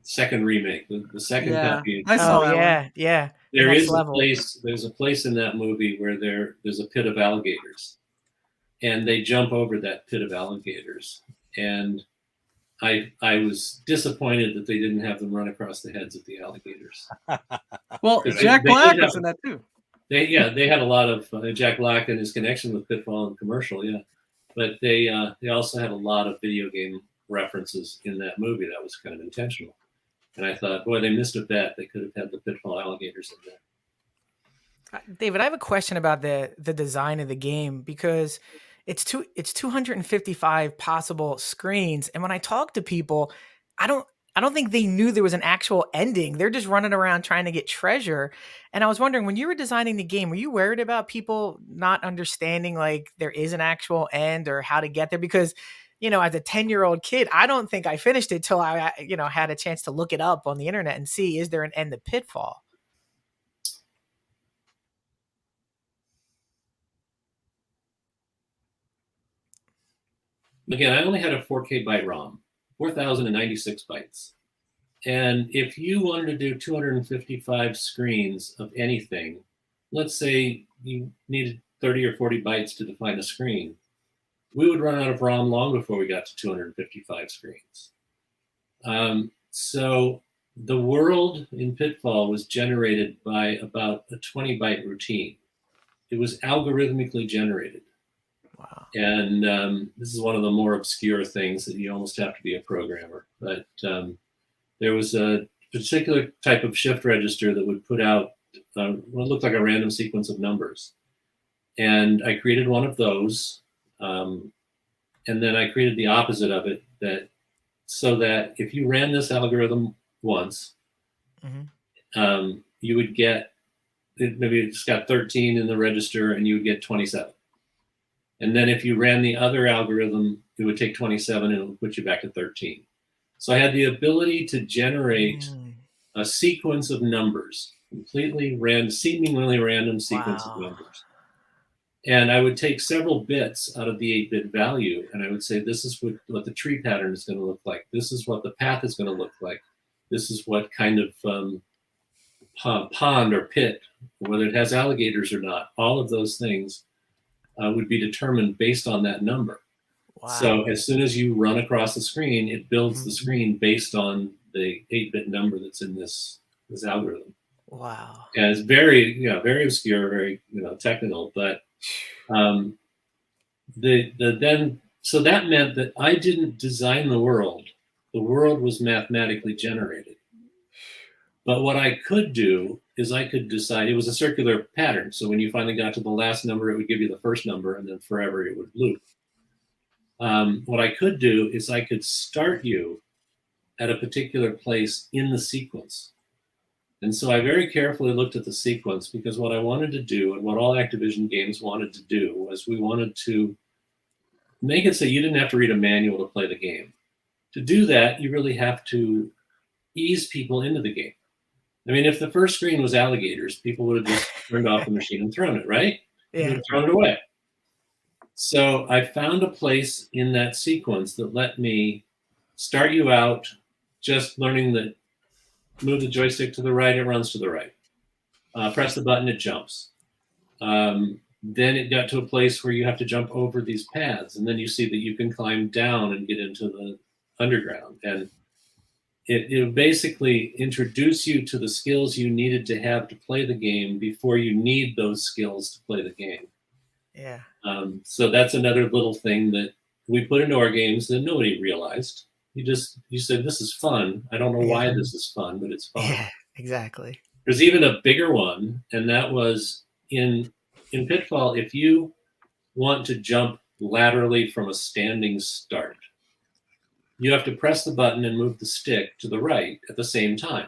second remake, the second copy. I saw that. Yeah. There is a place. There's a place in that movie where there's a pit of alligators, and they jump over that pit of alligators. And I was disappointed that they didn't have them run across the heads of the alligators. Well, Because Jack they Black did was have- in that too. They had a lot of Jack Black and his connection with Pitfall and commercial, yeah. But they also had a lot of video game references in that movie. That was kind of intentional. And I thought, boy, they missed a bet. They could have had the Pitfall alligators in there. David, I have a question about the design of the game, because it's 255 possible screens, and when I talk to people, I don't think they knew there was an actual ending. They're just running around trying to get treasure. And I was wondering, when you were designing the game, were you worried about people not understanding like there is an actual end or how to get there? Because, as a 10-year-old kid, I don't think I finished it till I had a chance to look it up on the internet and see, is there an end to Pitfall? Again, I only had a 4K byte ROM, 4,096 bytes. And if you wanted to do 255 screens of anything, let's say you needed 30 or 40 bytes to define a screen, we would run out of ROM long before we got to 255 screens. So the world in Pitfall was generated by about a 20 byte routine. It was algorithmically generated. Wow. And this is one of the more obscure things that you almost have to be a programmer. But there was a particular type of shift register that would put out what looked like a random sequence of numbers. And I created one of those. And then I created the opposite of it, so that if you ran this algorithm once, you would get, maybe it's got 13 in the register, and you would get 27. And then if you ran the other algorithm, it would take 27 and it would put you back to 13. So I had the ability to generate a sequence of numbers, completely random, seemingly random sequence of numbers. And I would take several bits out of the 8-bit value, and I would say, this is what the tree pattern is going to look like. This is what the path is going to look like. This is what kind of pond or pit, whether it has alligators or not. All of those things would be determined based on that number. Wow. So as soon as you run across the screen, it builds the screen based on the 8-bit number that's in this algorithm. Wow. And it's very, very obscure, very, technical, but so that meant that I didn't design the world. The world was mathematically generated. But what I could do is I could decide, it was a circular pattern. So when you finally got to the last number, it would give you the first number, and then forever it would loop. What I could do is I could start you at a particular place in the sequence. And so I very carefully looked at the sequence, because what I wanted to do, and what all Activision games wanted to do, was we wanted to make it so you didn't have to read a manual to play the game. To do that, you really have to ease people into the game. I mean, if the first screen was alligators, people would have just turned off the machine and thrown it, right? Yeah. Would have thrown it away. So I found a place in that sequence that let me start you out just learning that move the joystick to the right, it runs to the right. Press the button, it jumps. Then it got to a place where you have to jump over these paths, and then you see that you can climb down and get into the underground. And it basically introduce you to the skills you needed to have to play the game before you need those skills to play the game. Yeah. So that's another little thing that we put into our games that nobody realized. You said, this is fun. I don't know why this is fun, but it's fun. Yeah, exactly. There's even a bigger one, and that was in Pitfall, if you want to jump laterally from a standing start, you have to press the button and move the stick to the right at the same time.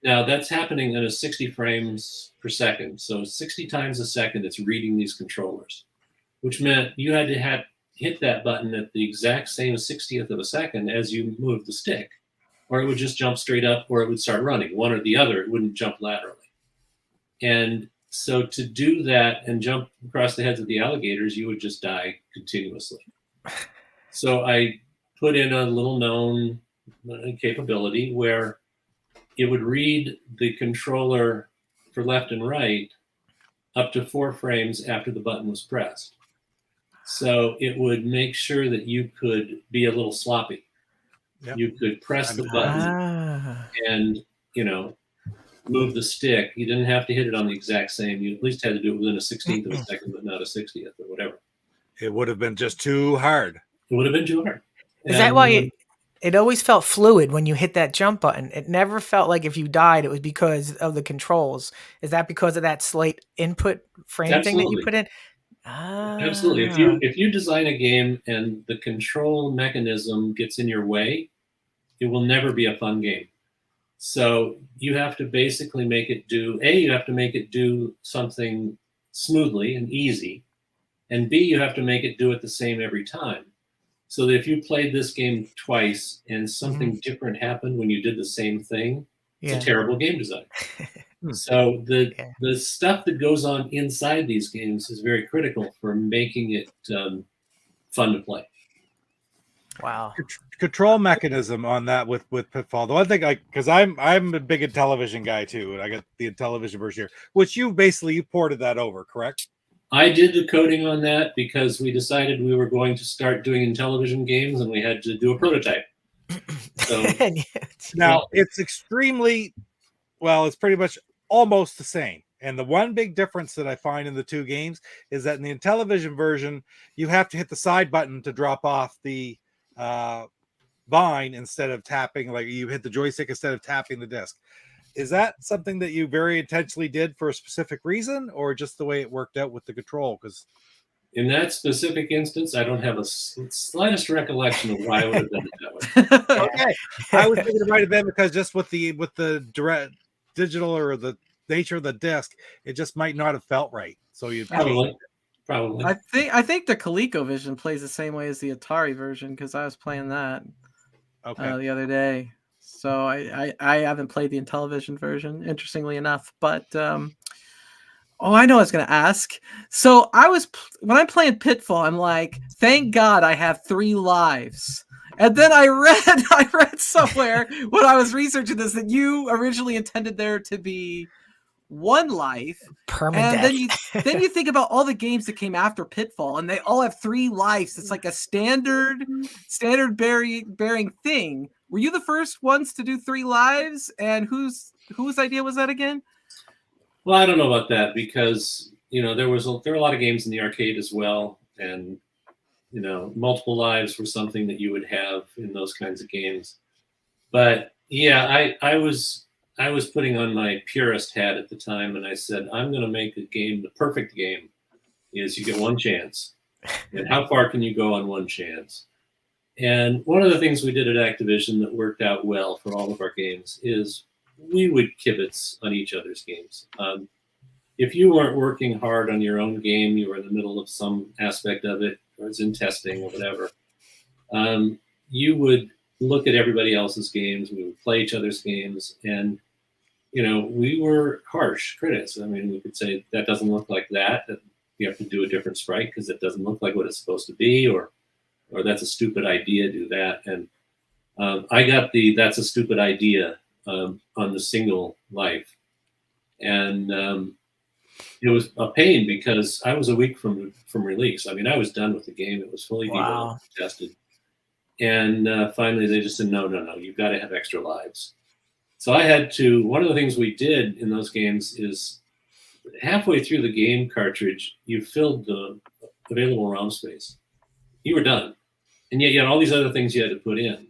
Now, that's happening at a 60 frames per second. So 60 times a second, it's reading these controllers, which meant you had to hit that button at the exact same 60th of a second as you move the stick, or it would just jump straight up, or it would start running. One or the other, it wouldn't jump laterally. And so to do that and jump across the heads of the alligators, you would just die continuously. So I put in a little known capability where it would read the controller for left and right up to 4 frames after the button was pressed. So it would make sure that you could be a little sloppy. Yep. You could press the button and, move the stick. You didn't have to hit it on the exact same. You at least had to do it within a 16th of a second, but not a 60th or whatever. It would have been just too hard. It would have been too hard. Is that why it always felt fluid when you hit that jump button? It never felt like if you died, it was because of the controls. Is that because of that slight input frame thing that you put in? Absolutely. If you design a game and the control mechanism gets in your way, it will never be a fun game. So you have to basically make it do, A, you have to make it do something smoothly and easy, and B, you have to make it do it the same every time. So that if you played this game twice and something different happened when you did the same thing, it's a terrible game design. So the stuff that goes on inside these games is very critical for making it fun to play. Wow. Control mechanism on that with Pitfall. The one thing, because I'm a big Intellivision guy too, and I got the Intellivision version here, which you ported that over, correct? I did the coding on that because we decided we were going to start doing Intellivision games, and we had to do a prototype. So now it's extremely it's pretty much almost the same. And the one big difference that I find in the two games is that in the Intellivision version, you have to hit the side button to drop off the vine instead of tapping, like you hit the joystick instead of tapping the disc. Is that something that you very intentionally did for a specific reason, or just the way it worked out with the control? Because in that specific instance, I don't have a slightest recollection of why I would have done it that way. Okay, I was thinking it might have been because just with the direct digital or the nature of the disc, it just might not have felt right. So you probably. I think the ColecoVision plays the same way as the Atari version because I was playing that the other day. So I haven't played the Intellivision version, interestingly enough. But I know I was going to ask. So when I'm playing Pitfall, I'm like, thank God I have 3 lives. And then I read somewhere when I was researching this that you originally intended there to be 1 life. Permadeath. And then you think about all the games that came after Pitfall, and they all have 3 lives. It's like a standard bearing thing. Were you the first ones to do 3 lives? And whose idea was that again? Well, I don't know about that because there were a lot of games in the arcade as well, and multiple lives were something that you would have in those kinds of games. But yeah, I was putting on my purist hat at the time, and I said, I'm going to make a game. The perfect game is you get 1 chance, and how far can you go on 1 chance? And one of the things we did at Activision that worked out well for all of our games is we would kibitz on each other's games. If you weren't working hard on your own game, you were in the middle of some aspect of it, or it's in testing or whatever, you would look at everybody else's games. We would play each other's games, and we were harsh critics. I mean, we could say that doesn't look like that you have to do a different sprite because it doesn't look like what it's supposed to be, or that's a stupid idea, do that. And I got that's a stupid idea on the single life. And it was a pain because I was a week from release. I mean, I was done with the game. It was fully developed, tested. And finally they just said, no, you've got to have extra lives. So I had to, one of the things we did in those games is halfway through the game cartridge, you filled the available ROM space. You were done. And yet you had all these other things you had to put in.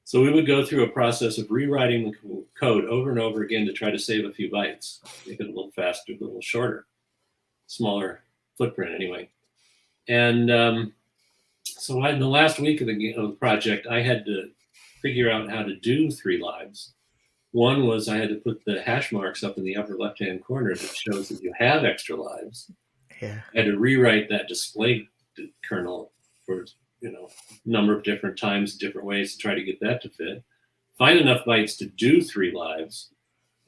So we would go through a process of rewriting the code over and over again to try to save a few bytes, make it a little faster, a little shorter, smaller footprint anyway. And so in the last week of the project, I had to figure out how to do 3 lives. One was I had to put the hash marks up in the upper left-hand corner that shows that you have extra lives. Yeah. I had to rewrite that display kernel for number of different times, different ways to try to get that to fit. Find enough bytes to do 3 lives,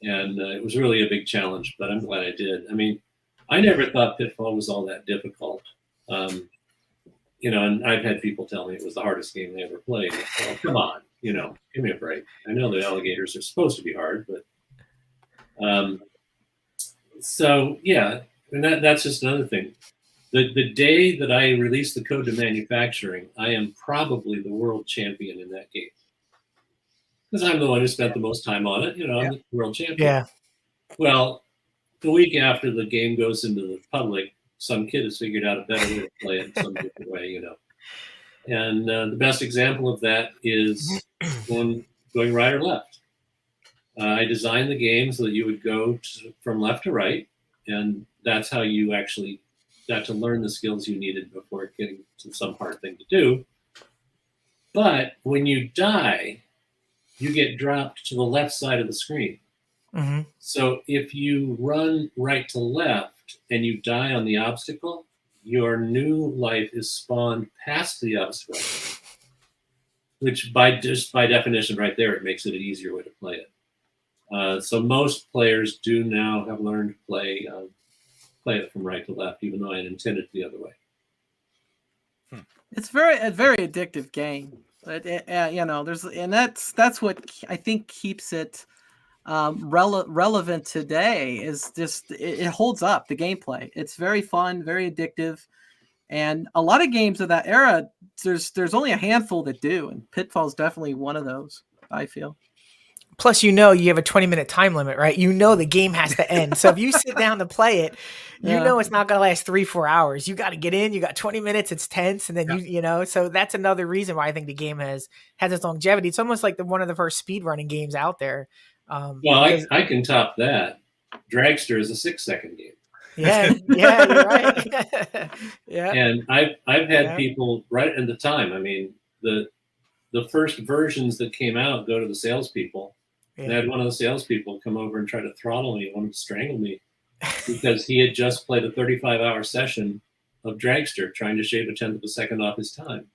and it was really a big challenge. But I'm glad I did. I mean, I never thought Pitfall was all that difficult. And I've had people tell me it was the hardest game they ever played. Well, come on, give me a break. I know the alligators are supposed to be hard, but so yeah, and that's just another thing. The day that I released the code to manufacturing, I am probably the world champion in that game. because I'm the one who spent the most time on it. You know, I'm the world champion. Yeah. Well, the week after the game goes into the public, some kid has figured out a better way to play it in some different way, you know. And the best example of that is going right or left. I designed the game so that you would go from left to right, and that's how you actually got to learn the skills you needed before getting to some hard thing to do. But when you die, you get dropped to the left side of the screen. Mm-hmm. So if you run right to left and you die on the obstacle, your new life is spawned past the obstacle, which by definition right there, it makes it an easier way to play it. So most players do now have learned to play it from right to left, even though I intended it the other way. It's a very addictive game. You know, that's what I think keeps it relevant today. Is just it holds up, the gameplay. It's very fun, very addictive, and a lot of games of that era, there's only a handful that do, and Pitfall is definitely one of those, I feel. Plus, you know, you have a 20-minute time limit, right? You know the game has to end. So if you sit down to play it, you know it's not going to last 3-4 hours. You got to get in. You got 20 minutes. It's tense, and then you know. So that's another reason why I think the game has its longevity. It's almost like one of the first speedrunning games out there. Well, I can top that. Dragster is a 6-second game. Yeah, you're right. Yeah. And I've had people right at the time. I mean, the first versions that came out go to the salespeople. And I had one of the salespeople come over and try to throttle me, wanted to strangle me, because he had just played a 35-hour session of Dragster, trying to shave a tenth of a second off his time.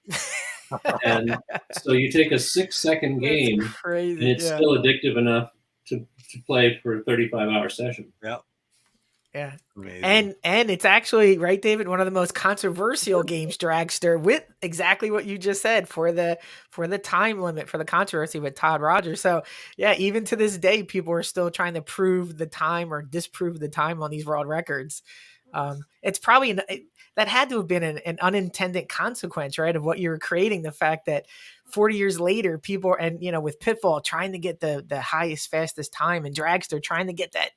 And so you take a 6-second game, and it's still addictive enough to play for a 35-hour session. Yeah. Yeah. Amazing. And it's actually, right, David, one of the most controversial games, Dragster, with exactly what you just said, for the time limit, for the controversy with Todd Rogers. So yeah, even to this day, people are still trying to prove the time or disprove the time on these world records. It's probably that had to have been an unintended consequence, right, of what you were creating. The fact that 40 years later, people, and you know, with Pitfall trying to get the highest, fastest time, and Dragster trying to get that.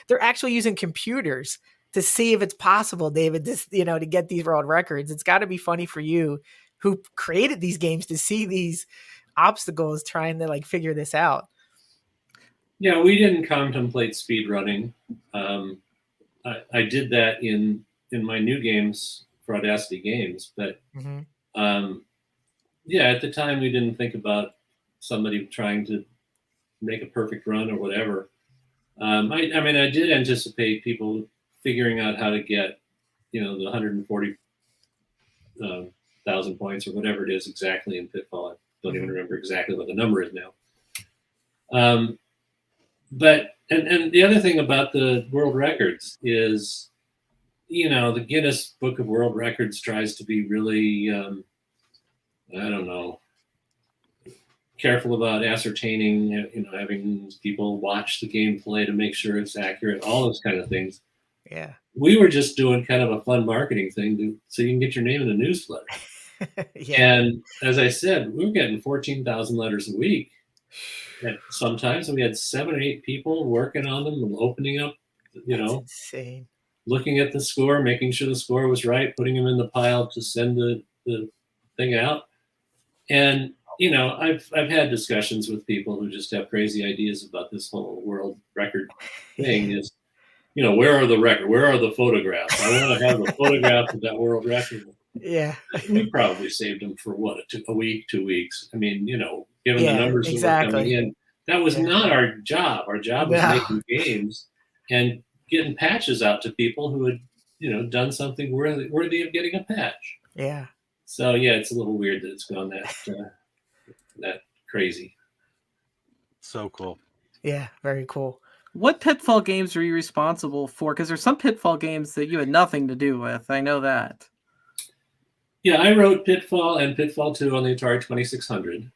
They're actually using computers to see if it's possible, David, to get these world records. It's got to be funny for you, who created these games, to see these obstacles trying to figure this out. Yeah, we didn't contemplate speed running. I did that in my new games for Audacity Games, but yeah, at the time we didn't think about somebody trying to make a perfect run or whatever. I mean, I did anticipate people figuring out how to get, the 140,000 points or whatever it is exactly in Pitfall. I don't even remember exactly what the number is now. But the other thing about the world records is, the Guinness Book of World Records tries to be really, I don't know, careful about ascertaining, having people watch the gameplay to make sure it's accurate, all those kind of things. Yeah. We were just doing kind of a fun marketing thing so you can get your name in a newsletter. Yeah. And as I said, we were getting 14,000 letters a week. And sometimes we had 7 or 8 people working on them and opening up, That's insane. Looking at the score, making sure the score was right, putting them in the pile to send the thing out. And I've had discussions with people who just have crazy ideas about this whole world record thing. Is where are the record? Where are the photographs? I want to have the photograph of that world record. Yeah, we probably saved them for a week, 2 weeks. I mean, given the numbers that were coming in, that was not our job. Our job was making games and getting patches out to people who had done something worthy of getting a patch. Yeah. So yeah, it's a little weird that it's gone that crazy. So cool. Yeah, very cool. What Pitfall games were you responsible for? Because there's some Pitfall games that you had nothing to do with. I know that. Yeah, I wrote Pitfall and Pitfall 2 on the Atari 2600.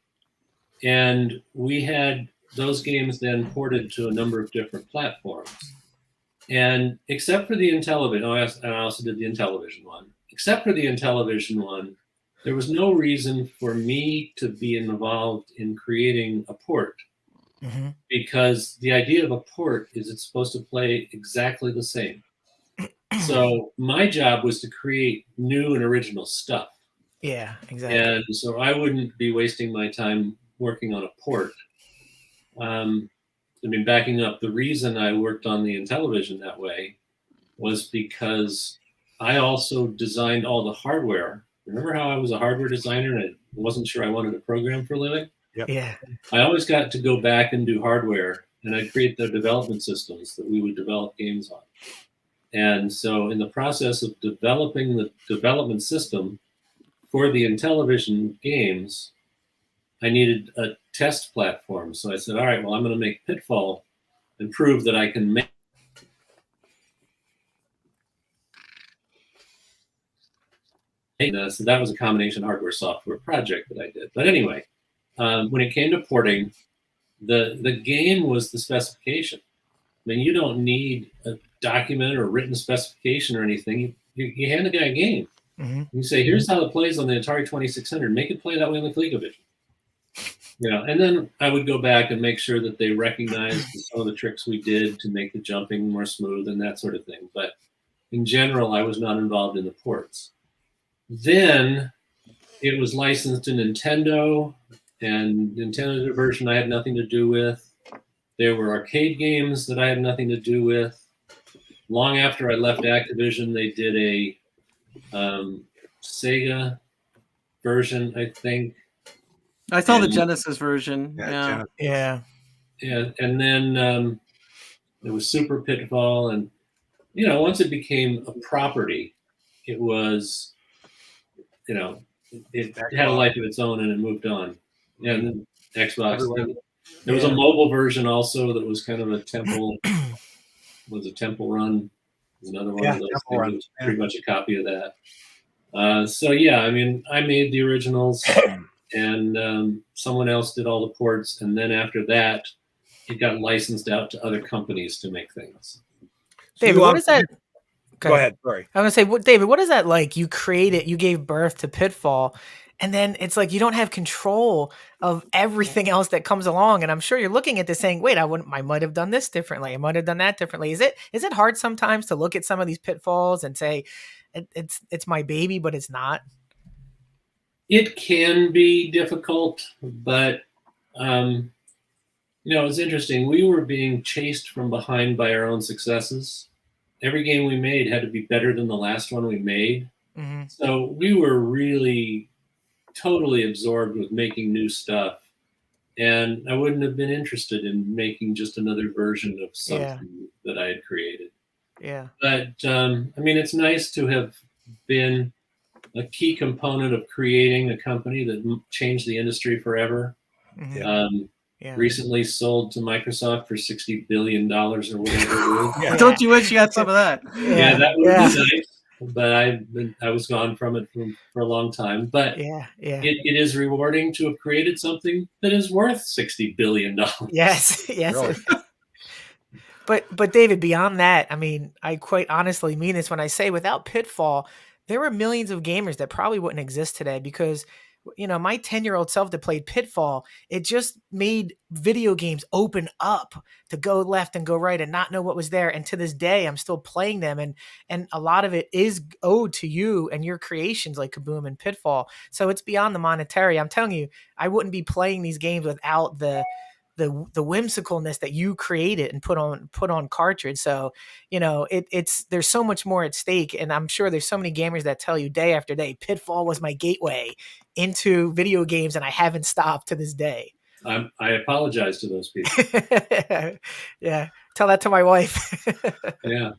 And we had those games then ported to a number of different platforms. And except for the Intellivision, I also did the Intellivision one. Except for the Intellivision one, there was no reason for me to be involved in creating a port, because the idea of a port is it's supposed to play exactly the same. So my job was to create new and original stuff. Yeah, exactly. And so I wouldn't be wasting my time working on a port. I mean, backing up, the reason I worked on the Intellivision that way was because I also designed all the hardware. Remember how I was a hardware designer and I wasn't sure I wanted to program for a living? Yep. Yeah. I always got to go back and do hardware, and I'd create the development systems that we would develop games on. And so in the process of developing the development system for the Intellivision games, I needed a test platform. So I said, all right, well, I'm going to make Pitfall and prove that I can make so that was a combination hardware software project that I did. But anyway, when it came to porting, the game was the specification. I mean, you don't need a document or written specification or anything. You hand the guy a game. You say, here's how it plays on the Atari 2600. Make it play that way on the ColecoVision. You know, and then I would go back and make sure that they recognized some of the tricks we did to make the jumping more smooth and that sort of thing. But in general, I was not involved in the ports. Then it was licensed to Nintendo, and Nintendo version I had nothing to do with. There were arcade games that I had nothing to do with. Long after I left Activision, they did a Sega version, I think. I saw the Genesis version. Yeah. Yeah. Yeah, and then there was Super Pitfall, and you know, once it became a property, it was, you know, it had a life of its own, and it moved on. Yeah, and then Xbox. There was a mobile version also that was kind of a temple. Was a Temple Run. Was another one of those things. It was pretty much a copy of that. So yeah, I mean, I made the originals, and someone else did all the ports, and then after that, it got licensed out to other companies to make things. David, what is that? Go ahead. Sorry. I'm gonna say, David, what is that like? You gave birth to Pitfall, and then it's like you don't have control of everything else that comes along. And I'm sure you're looking at this saying, "Wait, I might have done this differently. I might have done that differently." Is it hard sometimes to look at some of these pitfalls and say, "It's my baby," but it's not? It can be difficult, but you know, it's interesting. We were being chased from behind by our own successes. Every game we made had to be better than the last one we made. So we were really totally absorbed with making new stuff. And I wouldn't have been interested in making just another version of something that I had created. Yeah. But I mean, it's nice to have been a key component of creating a company that changed the industry forever. Recently sold to Microsoft for $60 billion or whatever. Don't you wish you had some of that? Yeah, that would be nice. But I was gone from it for a long time. But it is rewarding to have created something that is worth $60 billion. Yes. Really? But David, beyond that, I mean, I quite honestly mean this when I say without Pitfall, there were millions of gamers that probably wouldn't exist today because, you know, my 10-year-old self that played Pitfall, it just made video games open up to go left and go right and not know what was there. And to this day, I'm still playing them. And a lot of it is owed to you and your creations like Kaboom and Pitfall. So it's beyond the monetary. I'm telling you, I wouldn't be playing these games without the whimsicalness that you created and put on cartridge. So, you know, there's so much more at stake. And I'm sure there's so many gamers that tell you day after day, Pitfall was my gateway into video games. And I haven't stopped to this day. I apologize to those people. Yeah. Tell that to my wife. Yeah.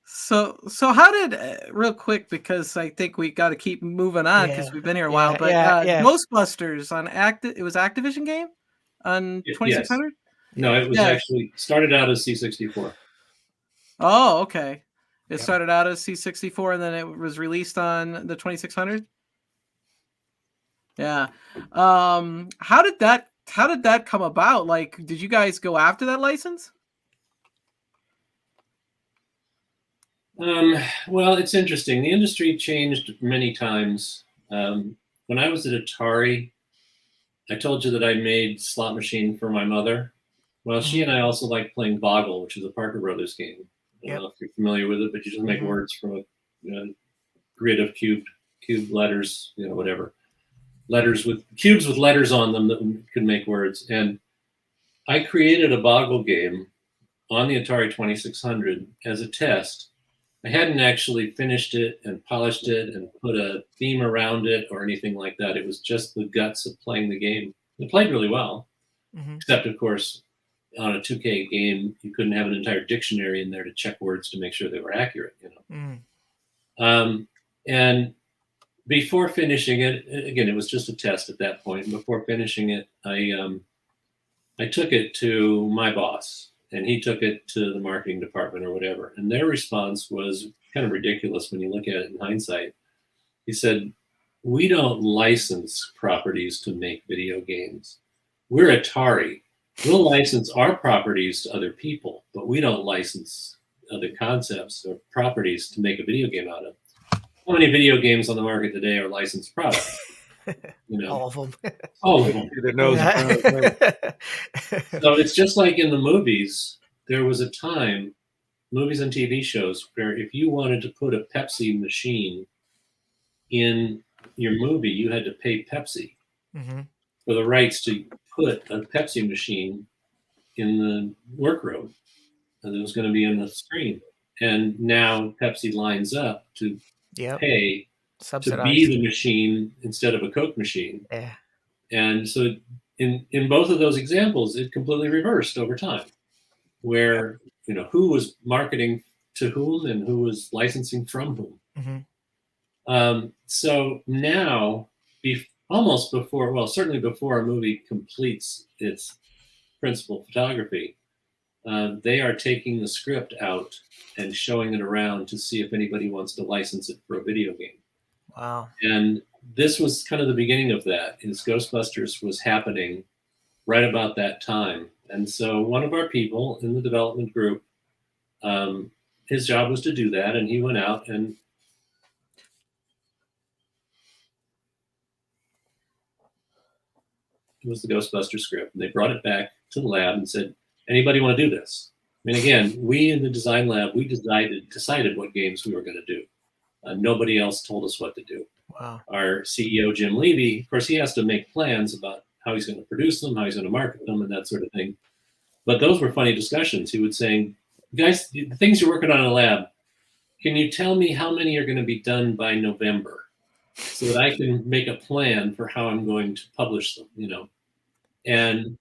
So how did real quick, because I think we got to keep moving on because we've been here a while, but Ghostbusters on it was Activision game on 2600? No, it was actually started out as C64. Oh, okay. It started out as C64 and then it was released on the 2600. Yeah. How did that come about? Like, did you guys go after that license? Well, it's interesting. The industry changed many times. when I was at Atari, I told you that I made Slot Machine for my mother. Well, she and I also like playing Boggle, which is a Parker Brothers game. I don't know if you're familiar with it, but you just make words from a grid of cube letters, whatever. Cubes with letters on them that could make words. And I created a Boggle game on the Atari 2600 as a test. I hadn't actually finished it and polished it and put a theme around it or anything like that. It was just the guts of playing the game. It played really well, except, of course, on a 2K game, you couldn't have an entire dictionary in there to check words to make sure they were accurate, And before finishing it, again, it was just a test at that point. And before finishing it, I took it to my boss, and he took it to the marketing department or whatever. And their response was kind of ridiculous when you look at it in hindsight. He said, "We don't license properties to make video games. We're Atari. We'll license our properties to other people, but we don't license other concepts or properties to make a video game out of." How many video games on the market today are licensed products? All of them. All of them. So it's just like in the movies. There was a time, movies and TV shows, where if you wanted to put a Pepsi machine in your movie, you had to pay Pepsi for the rights to put a Pepsi machine in the workroom, and it was going to be on the screen. And now Pepsi lines up to pay to be the machine instead of a Coke machine. Yeah. And so in both of those examples, it completely reversed over time, where who was marketing to whom and who was licensing from whom. So now, almost before, well, certainly before a movie completes its principal photography, they are taking the script out and showing it around to see if anybody wants to license it for a video game. Wow. And this was kind of the beginning of that. Ghostbusters was happening right about that time. And so one of our people in the development group, his job was to do that. And he went out and it was the Ghostbusters script. And they brought it back to the lab and said, "Anybody want to do this?" I mean, again, we in the design lab, we decided what games we were going to do. Nobody else told us what to do. Wow. Our CEO, Jim Levy, of course, he has to make plans about how he's going to produce them, how he's going to market them, and that sort of thing. But those were funny discussions. He would say, "Guys, the things you're working on in the lab, can you tell me how many are going to be done by November so that I can make a plan for how I'm going to publish them?" And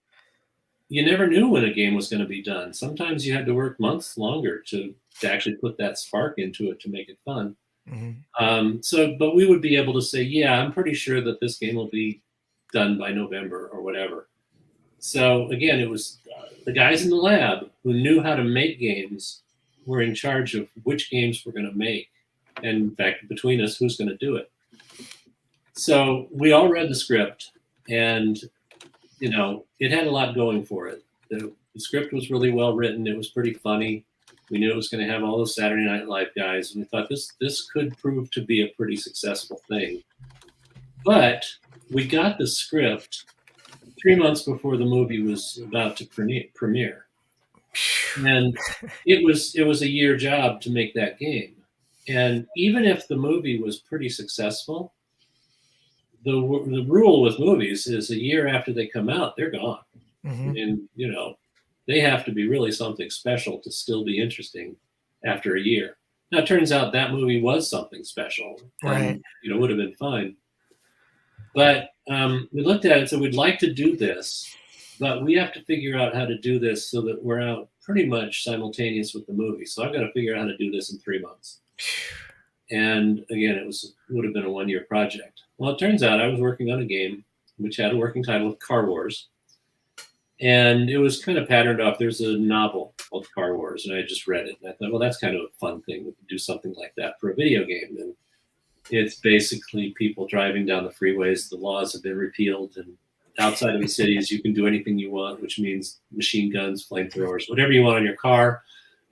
you never knew when a game was going to be done. Sometimes you had to work months longer to actually put that spark into it to make it fun. But we would be able to say, "Yeah, I'm pretty sure that this game will be done by November," or whatever. So again, it was the guys in the lab who knew how to make games were in charge of which games we're going to make. And in fact, between us, who's going to do it. So we all read the script, and it had a lot going for it. The script was really well written. It was pretty funny. We knew it was going to have all those Saturday Night Live guys, and we thought this could prove to be a pretty successful thing. But we got the script 3 months before the movie was about to premiere, and it was a year job to make that game. And even if the movie was pretty successful, the rule with movies is a year after they come out, they're gone. And they have to be really something special to still be interesting after a year. Now, it turns out that movie was something special. Right. And, would have been fine. But we looked at it, so we'd like to do this, but we have to figure out how to do this so that we're out pretty much simultaneous with the movie. So I've got to figure out how to do this in 3 months. And again, it would have been a 1-year project. Well, it turns out I was working on a game which had a working title of Car Wars. And it was kind of patterned off. There's a novel called Car Wars, and I just read it. And I thought, well, that's kind of a fun thing. We could do something like that for a video game. And it's basically people driving down the freeways. The laws have been repealed, and outside of the cities, you can do anything you want, which means machine guns, flamethrowers, whatever you want on your car.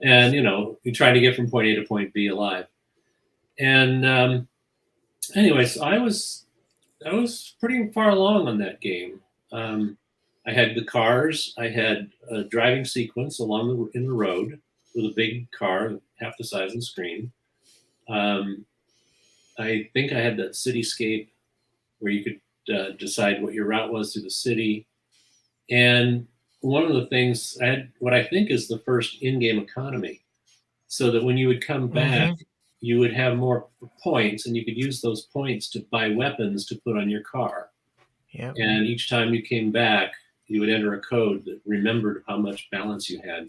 And, you try to get from point A to point B alive. And anyways, I was I was pretty far along on that game. I had the cars. I had a driving sequence in the road with a big car, half the size of the screen. I think I had that cityscape where you could decide what your route was through the city. And one of the things I had, what I think is the first in-game economy, so that when you would come back, you would have more points, and you could use those points to buy weapons to put on your car. Yep. And each time you came back, you would enter a code that remembered how much balance you had.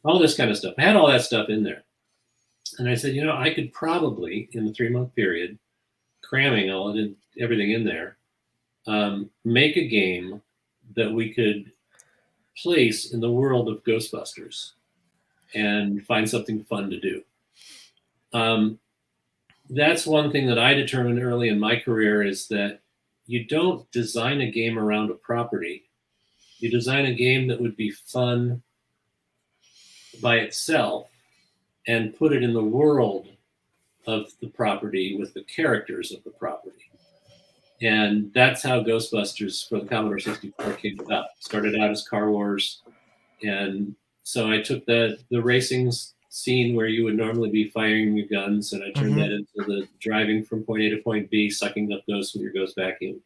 All this kind of stuff. I had all that stuff in there. And I said, you know, I could probably, in the 3-month period, cramming everything in there, make a game that we could place in the world of Ghostbusters and find something fun to do. That's one thing that I determined early in my career, is that you don't design a game around a property. You design a game that would be fun by itself and put it in the world of the property with the characters of the property. And that's how Ghostbusters for the Commodore 64 came about. Started out as Car Wars. And so I took the racing scene where you would normally be firing your guns, and I turned that into the driving from point A to point B, sucking up ghosts with your ghost vacuum.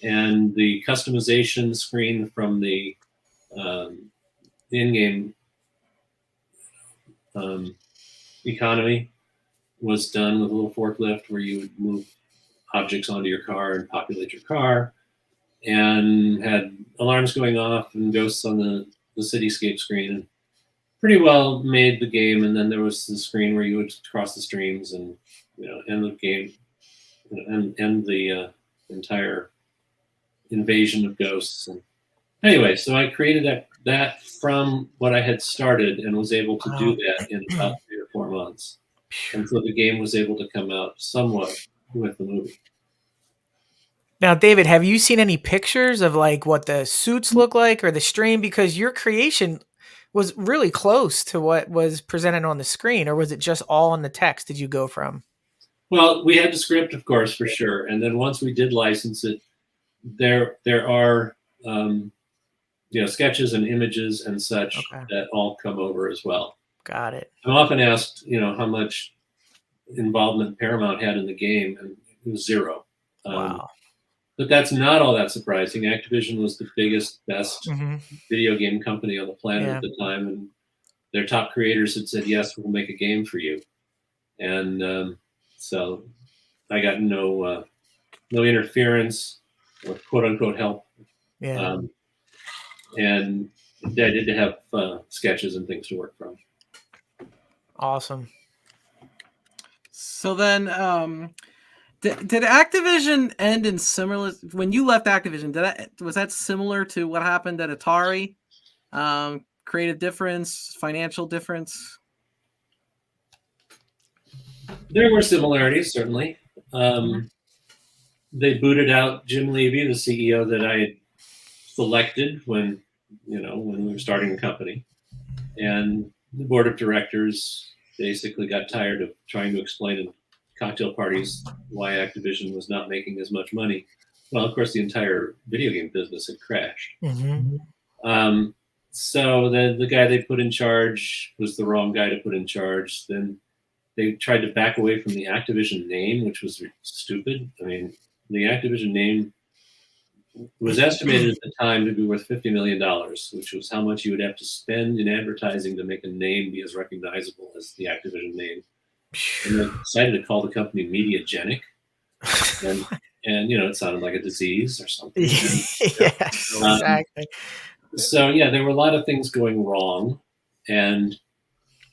And the customization screen from the in-game economy was done with a little forklift where you would move objects onto your car and populate your car, and had alarms going off and ghosts on the cityscape screen, and pretty well made the game. And then there was the screen where you would cross the streams and, you know, end the game, and end the entire invasion of ghosts. And anyway, so I created that from what I had started, and was able to do that in about 3 or 4 months. And so the game was able to come out somewhat with the movie. Now, David, have you seen any pictures of like what the suits look like or the stream? Because your creation was really close to what was presented on the screen, or was it just all in the text did you go from? Well, we had the script, of course, for sure. And then once we did license it, there are sketches and images and such that all come over as well. Got it. I'm often asked, how much involvement Paramount had in the game, and it was 0. Wow. But that's not all that surprising. Activision was the biggest, best video game company on the planet at the time, and their top creators had said, yes, we'll make a game for you. And so I got no interference or quote-unquote help. Yeah. And I did have sketches and things to work from. Awesome. So then, did Activision end in similar? When you left Activision, was that similar to what happened at Atari? Creative difference, financial difference? There were similarities, certainly. They booted out Jim Levy, the CEO that I had selected when we were starting the company, and the board of directors basically got tired of trying to explain in cocktail parties why Activision was not making as much money. Well, of course, the entire video game business had crashed. So the guy they put in charge was the wrong guy to put in charge. Then they tried to back away from the Activision name, which was stupid. I mean, the Activision name was estimated at the time to be worth $50 million, which was how much you would have to spend in advertising to make a name be as recognizable as the Activision name. And they decided to call the company Mediagenic. And it sounded like a disease or something. Exactly. So yeah, there were a lot of things going wrong. And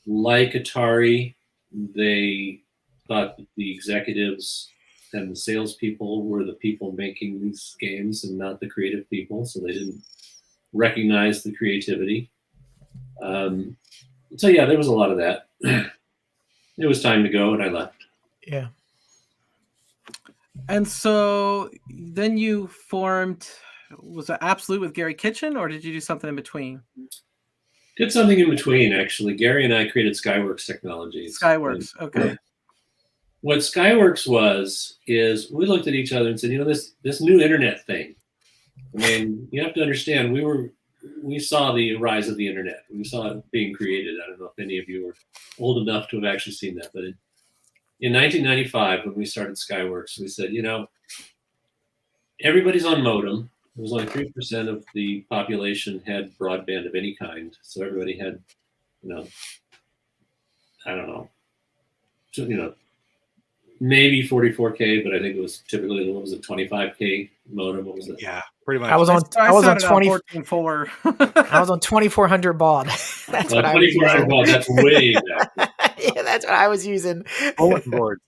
like Atari, they thought that the executives and the salespeople were the people making these games and not the creative people, so they didn't recognize the creativity. So yeah, there was a lot of that. It was time to go, and I left. Yeah. And so then you formed, was it Absolute with Gary Kitchen, or did you do something in between? Did something in between, actually. Gary and I created Skyworks Technologies. Skyworks, okay. what Skyworks is we looked at each other and said, this new internet thing. I mean, you have to understand, we saw the rise of the internet. We saw it being created. I don't know if any of you were old enough to have actually seen that, but in 1995, when we started Skyworks, we said, everybody's on modem. There was only 3% of the population had broadband of any kind. So everybody had, I don't know, maybe 44K, but I think it was typically, what was it, 25K modem? What was it? Yeah, pretty much. I was on 20. 14.4. I was on 2400 baud. That's what I was 2400 baud. That's way back. Yeah, that's what I was using. Bulletin board.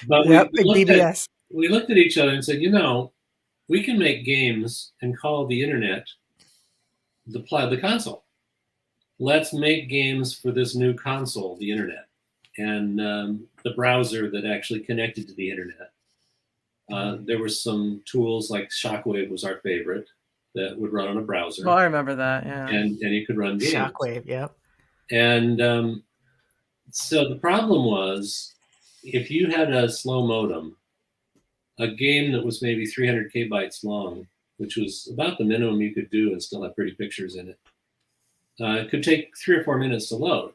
But big BBS. We looked at each other and said, we can make games and call the internet the console. Let's make games for this new console, the internet, and the browser that actually connected to the internet. There were some tools like Shockwave was our favorite that would run on a browser. Well, I remember that, yeah. And you could run games. Shockwave, yeah. And so the problem was, if you had a slow modem, a game that was maybe 300 kbytes long, which was about the minimum you could do and still have pretty pictures in it, it could take 3 or 4 minutes to load.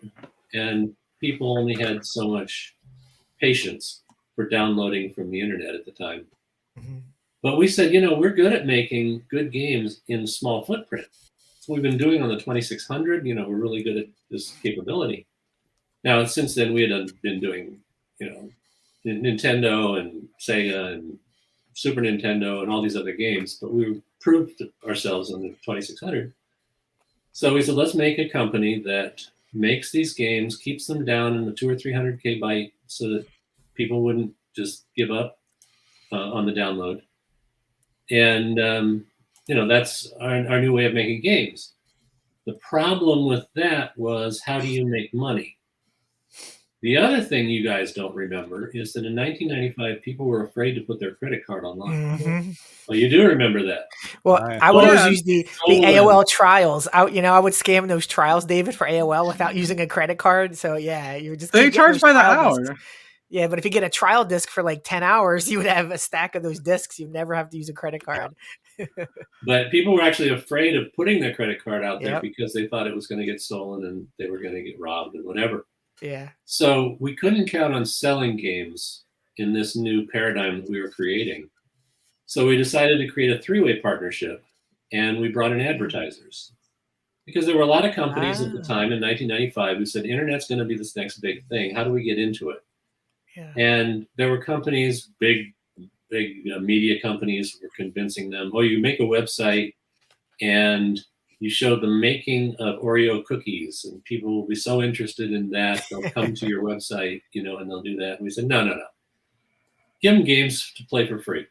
And people only had so much patience for downloading from the internet at the time. Mm-hmm. But we said, we're good at making good games in small footprint. So we've been doing on the 2600, we're really good at this capability. Now, since then, we had been doing, Nintendo and Sega and Super Nintendo and all these other games, but we proved ourselves on the 2600. So we said, let's make a company that makes these games, keeps them down in the 200 or 300 kbyte so that people wouldn't just give up on the download. And, that's our new way of making games. The problem with that was, how do you make money? The other thing you guys don't remember is that in 1995, people were afraid to put their credit card online. Mm-hmm. Well, you do remember that. Well, I would always use the AOL trials. I would scam those trials, David, for AOL without using a credit card. So yeah, you would just they charge by the hour. Discs. Yeah, but if you get a trial disc for like 10 hours, you would have a stack of those discs. You'd never have to use a credit card. But people were actually afraid of putting their credit card out there because they thought it was going to get stolen and they were going to get robbed and whatever. Yeah. So we couldn't count on selling games in this new paradigm that we were creating. So we decided to create a 3-way partnership, and we brought in advertisers. Because there were a lot of companies at the time in 1995 who said, internet's going to be this next big thing. How do we get into it? Yeah. And there were companies, big media companies were convincing them, you make a website and you show the making of Oreo cookies, and people will be so interested in that, they'll come to your website, and they'll do that. And we said, no. Give them games to play for free.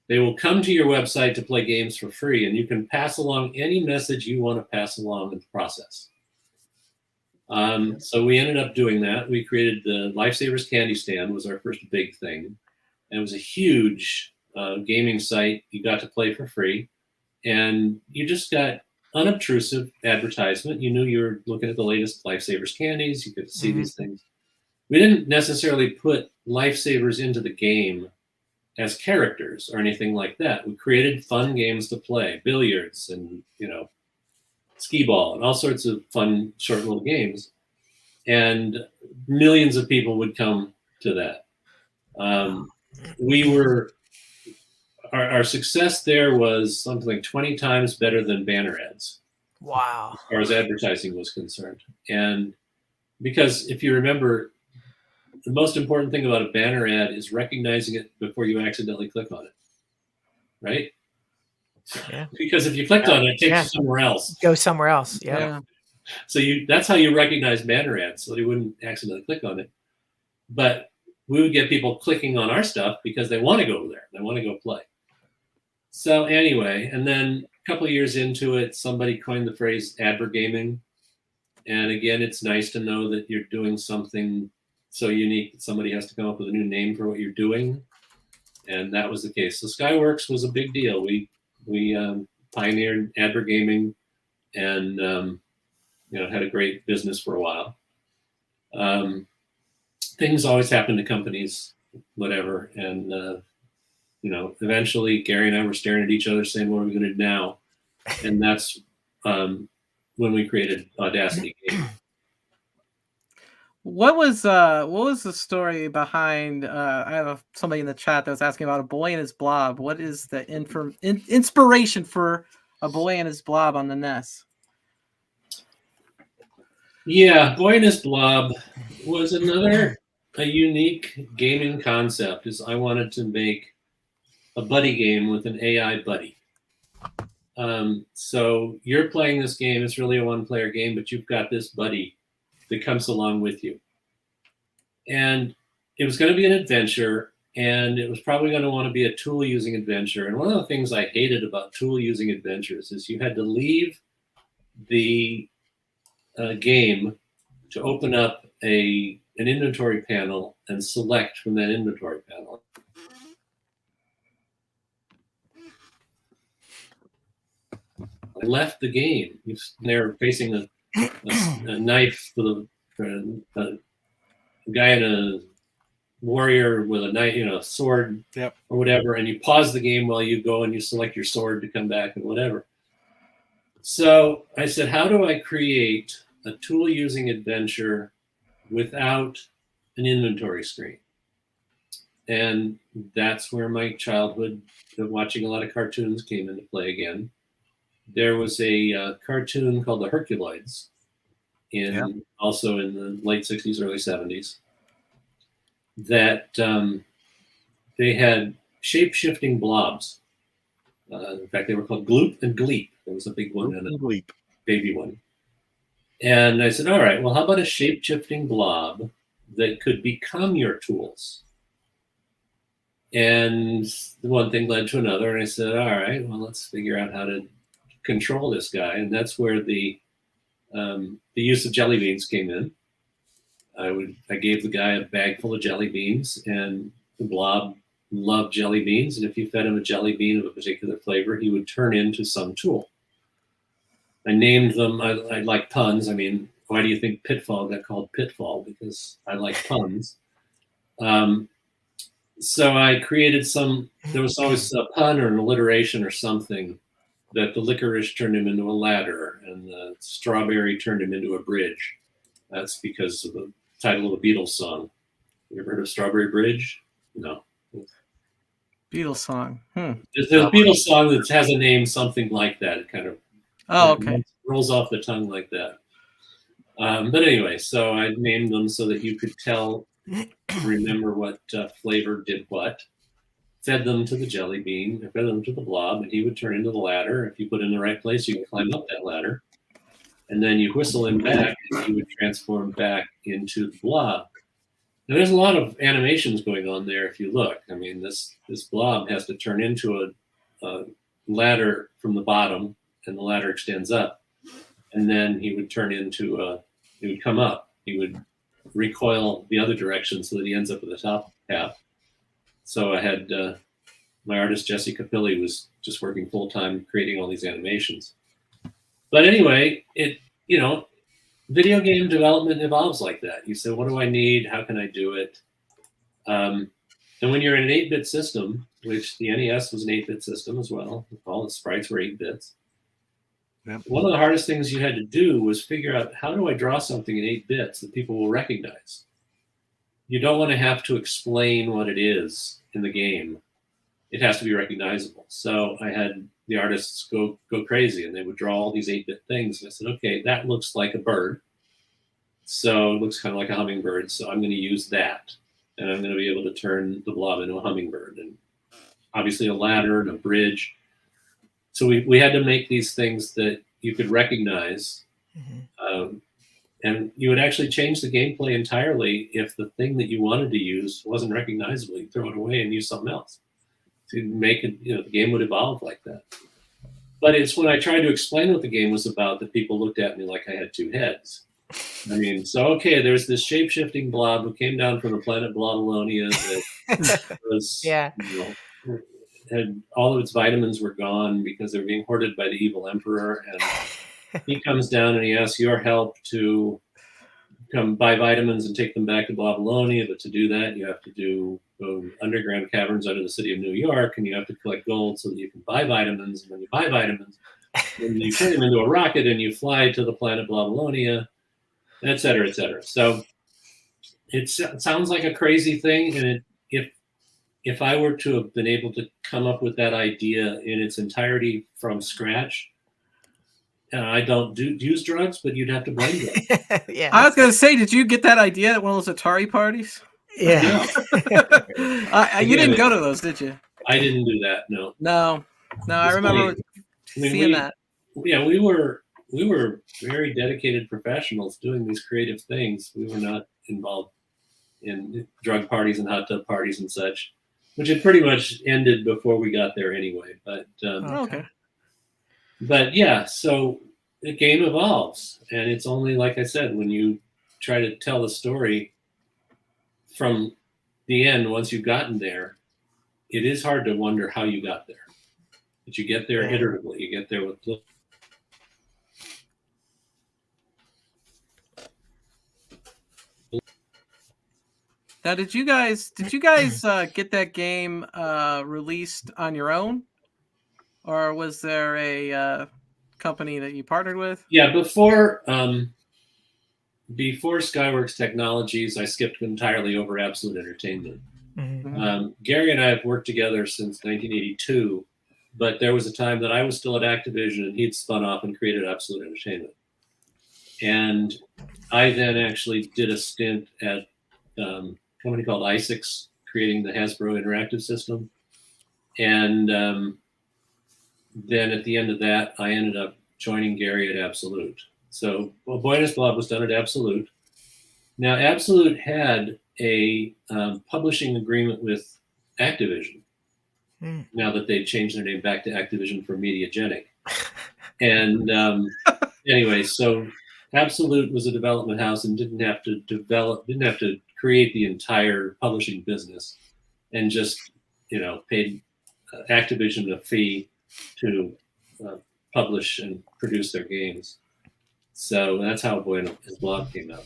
They will come to your website to play games for free, and you can pass along any message you want to pass along in the process. So we ended up doing that. We created the Lifesavers Candy Stand, was our first big thing. And it was a huge gaming site. You got to play for free, and you just got unobtrusive advertisement. You knew you were looking at the latest Lifesavers candies. You could see these things. We didn't necessarily put Lifesavers into the game as characters or anything like that. We created fun games to play, billiards and, skee ball and all sorts of fun, short little games. And millions of people would come to that. Our success there was something like 20 times better than banner ads. Wow. As far as advertising was concerned. And because if you remember, the most important thing about a banner ad is recognizing it before you accidentally click on it. Right? Yeah. Because if you clicked on it, it takes you somewhere else. Go somewhere else. Yeah. So that's how you recognize banner ads, so you wouldn't accidentally click on it. But we would get people clicking on our stuff because they want to go there. They want to go play. So anyway, and then a couple of years into it, somebody coined the phrase advergaming. And again, it's nice to know that you're doing something so unique that somebody has to come up with a new name for what you're doing. And that was the case. So Skyworks was a big deal. We pioneered advergaming and had a great business for a while. Things always happen to companies whatever. And, eventually Gary and I were staring at each other saying, what are we going to do now? And that's when we created Audacity Game. What was the story behind? I have somebody in the chat that was asking about A Boy and His Blob. What is the inspiration for A Boy and His Blob on the NES? Yeah, Boy and His Blob was a unique gaming concept. Is I wanted to make a buddy game with an AI buddy. So you're playing this game. It's really a one-player game, but you've got this buddy that comes along with you. And it was going to be an adventure, and it was probably going to want to be a tool-using adventure. And one of the things I hated about tool-using adventures is you had to leave the game to open up an inventory panel and select from that inventory panel. I left the game. They're facing a knife with a guy in a warrior with a knife, sword, Yep. or whatever, and you pause the game while you go and you select your sword to come back and whatever. So I said, how do I create a tool-using adventure without an inventory screen? And that's where my childhood of watching a lot of cartoons came into play again. There was a cartoon called the Herculoids, also in the late 60s, early 70s, that they had shape-shifting blobs. In fact, they were called Gloop and Gleep. There was a big one and a Gleep. baby one. And I said, all right, well, how about a shape-shifting blob that could become your tools? And the one thing led to another, and I said, all right, well, let's figure out how to control this guy. And that's where the use of jelly beans came in. I gave the guy a bag full of jelly beans, and the blob loved jelly beans. And if you fed him a jelly bean of a particular flavor, he would turn into some tool. I named them. I like puns. I mean, why do you think Pitfall got called Pitfall? Because I like puns. So I created there was always a pun or an alliteration or something, that the licorice turned him into a ladder and the strawberry turned him into a bridge. That's because of the title of a Beatles song. You ever heard of Strawberry Bridge? No. Beatles song. There's a Beatles song that has a name something like that. It kind of rolls off the tongue like that. But anyway, so I named them so that you could remember what flavor did what. Fed them to the jelly bean, fed them to the blob, and he would turn into the ladder. If you put it in the right place, you can climb up that ladder. And then you whistle him back, and he would transform back into the blob. Now, there's a lot of animations going on there if you look. I mean, this blob has to turn into a ladder from the bottom, and the ladder extends up. And then he would he would come up. He would recoil the other direction so that he ends up at the top half. So I had my artist, Jesse Capilli, was just working full-time creating all these animations. But anyway, video game development evolves like that. You say, what do I need? How can I do it? And when you're in an 8-bit system, which the NES was an 8-bit system as well, all the sprites were 8 bits. Yep. One of the hardest things you had to do was figure out, how do I draw something in 8 bits that people will recognize? You don't want to have to explain what it is in the game. It has to be recognizable. So I had the artists go crazy, and they would draw all these 8-bit things. And I said, okay, that looks like a bird. So it looks kind of like a hummingbird. So I'm going to use that. And I'm going to be able to turn the blob into a hummingbird. And obviously a ladder and a bridge. So we had to make these things that you could recognize. Mm-hmm. And you would actually change the gameplay entirely if the thing that you wanted to use wasn't recognizable. You throw it away and use something else. To make it, the game would evolve like that. But it's when I tried to explain what the game was about that people looked at me like I had two heads. I mean, so okay, there's this shape-shifting blob who came down from the planet Blobolonia that was, had all of its vitamins were gone because they were being hoarded by the evil emperor, and he comes down and he asks your help to come buy vitamins and take them back to Blobolonia. But to do that, you have to do go underground caverns under the city of New York, and you have to collect gold so that you can buy vitamins. And when you buy vitamins, then you turn them into a rocket and you fly to the planet Blabalonia, et cetera, et cetera. So it sounds like a crazy thing, and if I were to have been able to come up with that idea in its entirety from scratch, and I don't use drugs, but you'd have to blame them. Yeah. I was gonna say, did you get that idea at one of those Atari parties? Yeah. You didn't go to those, did you? I didn't do that. No. No. I remember seeing that. Yeah, we were very dedicated professionals doing these creative things. We were not involved in drug parties and hot tub parties and such, which had pretty much ended before we got there anyway. But Okay. But yeah, so the game evolves, and it's only, like I said, when you try to tell the story from the end, once you've gotten there, it is hard to wonder how you got there. But you get there iteratively. You get there with Now, did you guys get that game released on your own, or was there a company that you partnered with? Yeah, before Skyworks Technologies, I skipped entirely over Absolute Entertainment. Mhm. Gary and I have worked together since 1982, but there was a time that I was still at Activision and he'd spun off and created Absolute Entertainment. And I then actually did a stint at a company called i6, creating the Hasbro Interactive System. And then at the end of that, I ended up joining Gary at Absolute. So Boy and His Blob was done at Absolute. Now, Absolute had a publishing agreement with Activision, now that they've changed their name back to Activision for Mediagenic. And anyway, so Absolute was a development house and didn't have to create the entire publishing business, and just, paid Activision a fee to publish and produce their games. So that's how Boy and His Blob came out.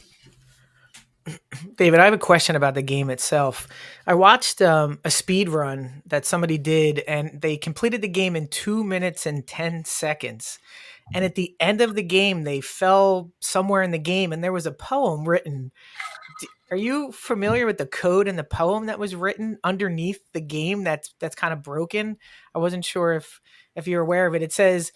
David, I have a question about the game itself. I watched a speed run that somebody did, and they completed the game in 2 minutes and 10 seconds. And at the end of the game, they fell somewhere in the game, and there was a poem written. Are you familiar with the code and the poem that was written underneath the game that's kind of broken? I wasn't sure if you're aware of it. It says,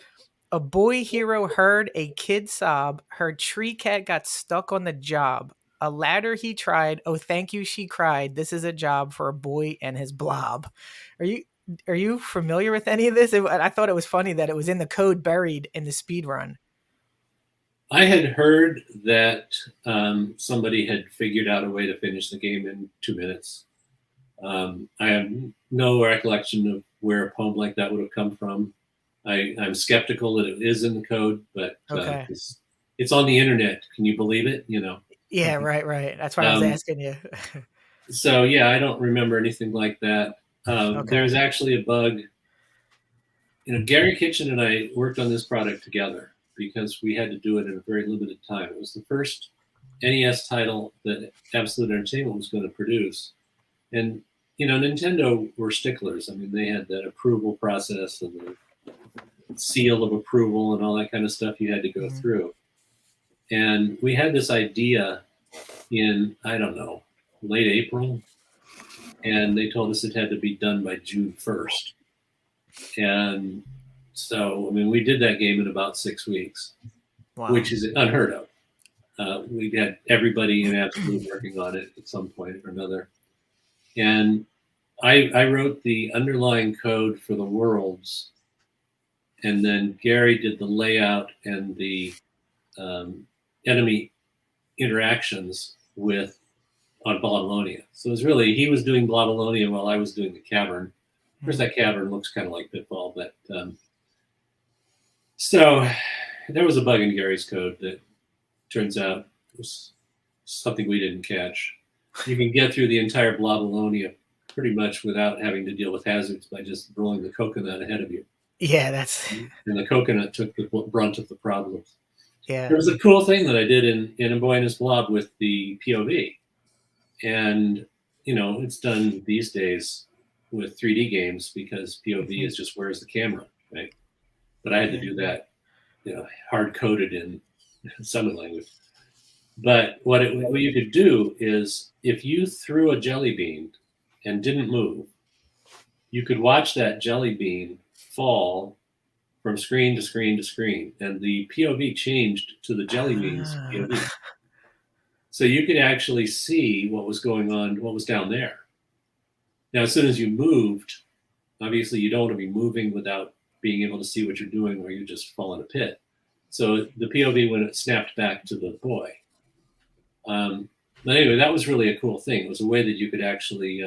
"A boy hero heard a kid sob. Her tree cat got stuck on the job. A ladder he tried. Oh, thank you, she cried. This is a job for a boy and his blob." Are you familiar with any of this? I thought it was funny that it was in the code buried in the speed run. I had heard that somebody had figured out a way to finish the game in 2 minutes. I have no recollection of where a poem like that would have come from. I'm skeptical that it is in the code, but Okay. it's on the internet. Can you believe it? Yeah, right. That's why I was asking you. So yeah, I don't remember anything like that. Okay. There's actually a bug. Gary Kitchen and I worked on this product together because we had to do it in a very limited time. It was the first NES title that Absolute Entertainment was going to produce. And, Nintendo were sticklers. I mean, they had that approval process and the seal of approval and all that kind of stuff you had to go through. And we had this idea in, I don't know, late April. And they told us it had to be done by June 1st. And so, we did that game in about 6 weeks, Wow. which is unheard of. We had everybody in Absolute working on it at some point or another. And I wrote the underlying code for the worlds, and then Gary did the layout and the enemy interactions on Blabalonia. So it was really, he was doing Blabalonia while I was doing the cavern. Of course, that cavern looks kind of like Pitfall, but so there was a bug in Gary's code that turns out was something we didn't catch. You can get through the entire Blabalonia pretty much without having to deal with hazards by just rolling the coconut ahead of you. Yeah, that's. And the coconut took the brunt of the problems. Yeah. There was a cool thing that I did in A Boy and His Blob with the POV. And it's done these days with 3D games because POV is just where's the camera, right? But I had to do that, hard coded in some language. But what you could do is if you threw a jelly bean and didn't move, you could watch that jelly bean fall from screen to screen to screen, and the POV changed to the jelly bean's POV. So you could actually see what was going on, what was down there. Now, as soon as you moved, obviously you don't want to be moving without being able to see what you're doing, or you just fall in a pit. So the POV, when it snapped back to the boy. But anyway, that was really a cool thing. It was a way that you could actually,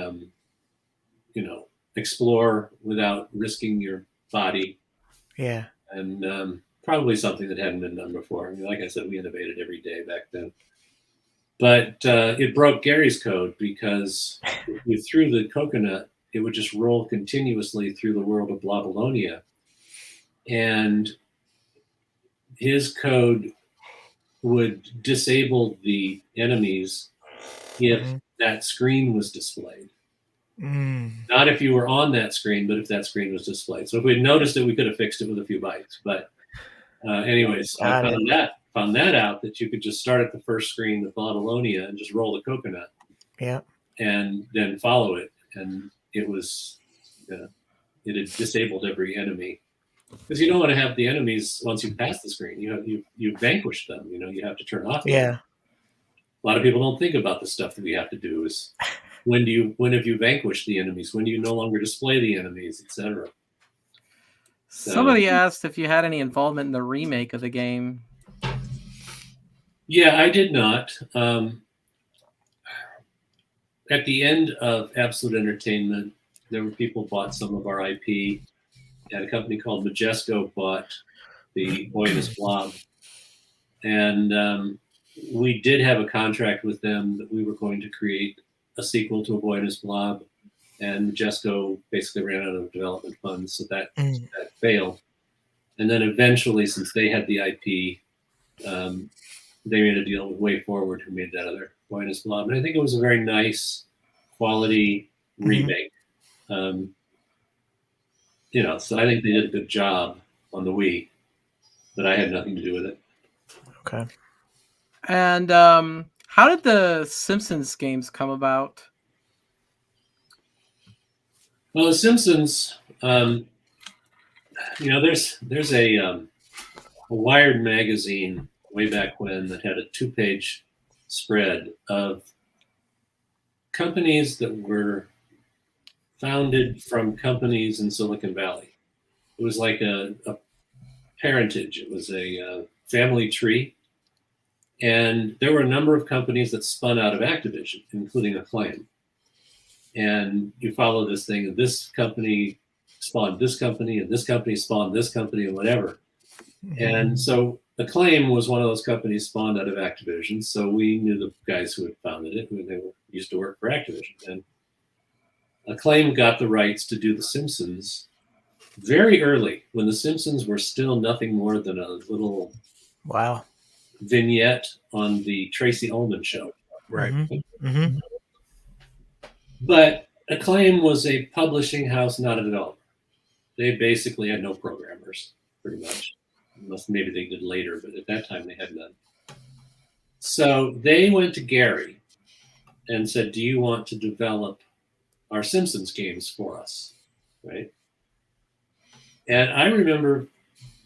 explore without risking your body. Yeah. And probably something that hadn't been done before. I mean, like I said, we innovated every day back then. But it broke Gary's code because if you threw the coconut, it would just roll continuously through the world of Blobolonia. And his code would disable the enemies if that screen was displayed. Not if you were on that screen, but if that screen was displayed. So if we'd noticed it, we could have fixed it with a few bytes. But anyways, I found that out, that you could just start at the first screen with Blobolonia and just roll the coconut. Yeah. And then follow it. And it was, it had disabled every enemy. Because you don't want to have the enemies once you pass the screen. You vanquish them. You have to turn off. Yeah. A lot of people don't think about the stuff that we have to do. Is when have you vanquished the enemies? When do you no longer display the enemies, etc. Somebody asked if you had any involvement in the remake of the game. Yeah, I did not. At the end of Absolute Entertainment, there were people bought some of our IP. And a company called Majesco bought the Boy and His Blob. And we did have a contract with them that we were going to create a sequel to A Boy and His Blob. And Majesco basically ran out of development funds, so that failed. And then eventually, since they had the IP, they made a deal with Way Forward, who made that other Boy and His Blob. And I think it was a very nice, quality remake. So I think they did a good job on the Wii, but I had nothing to do with it. Okay. And how did the Simpsons games come about? Well, the Simpsons, there's a Wired magazine way back when that had a 2-page spread of companies that were founded from companies in Silicon Valley. It was like a parentage. It was a family tree. And there were a number of companies that spun out of Activision, including Acclaim. And you follow this thing, and this company spawned this company, and this company spawned this company, and whatever. And so Acclaim was one of those companies spawned out of Activision. So we knew the guys who had founded it, who used to work for Activision. And Acclaim got the rights to do The Simpsons very early, when The Simpsons were still nothing more than a little vignette on the Tracy Ullman show. Right. But Acclaim was a publishing house, not a developer. They basically had no programmers, pretty much. Unless maybe they did later, but at that time they had none. So they went to Gary and said, do you want to develop our Simpsons games for us, right? And I remember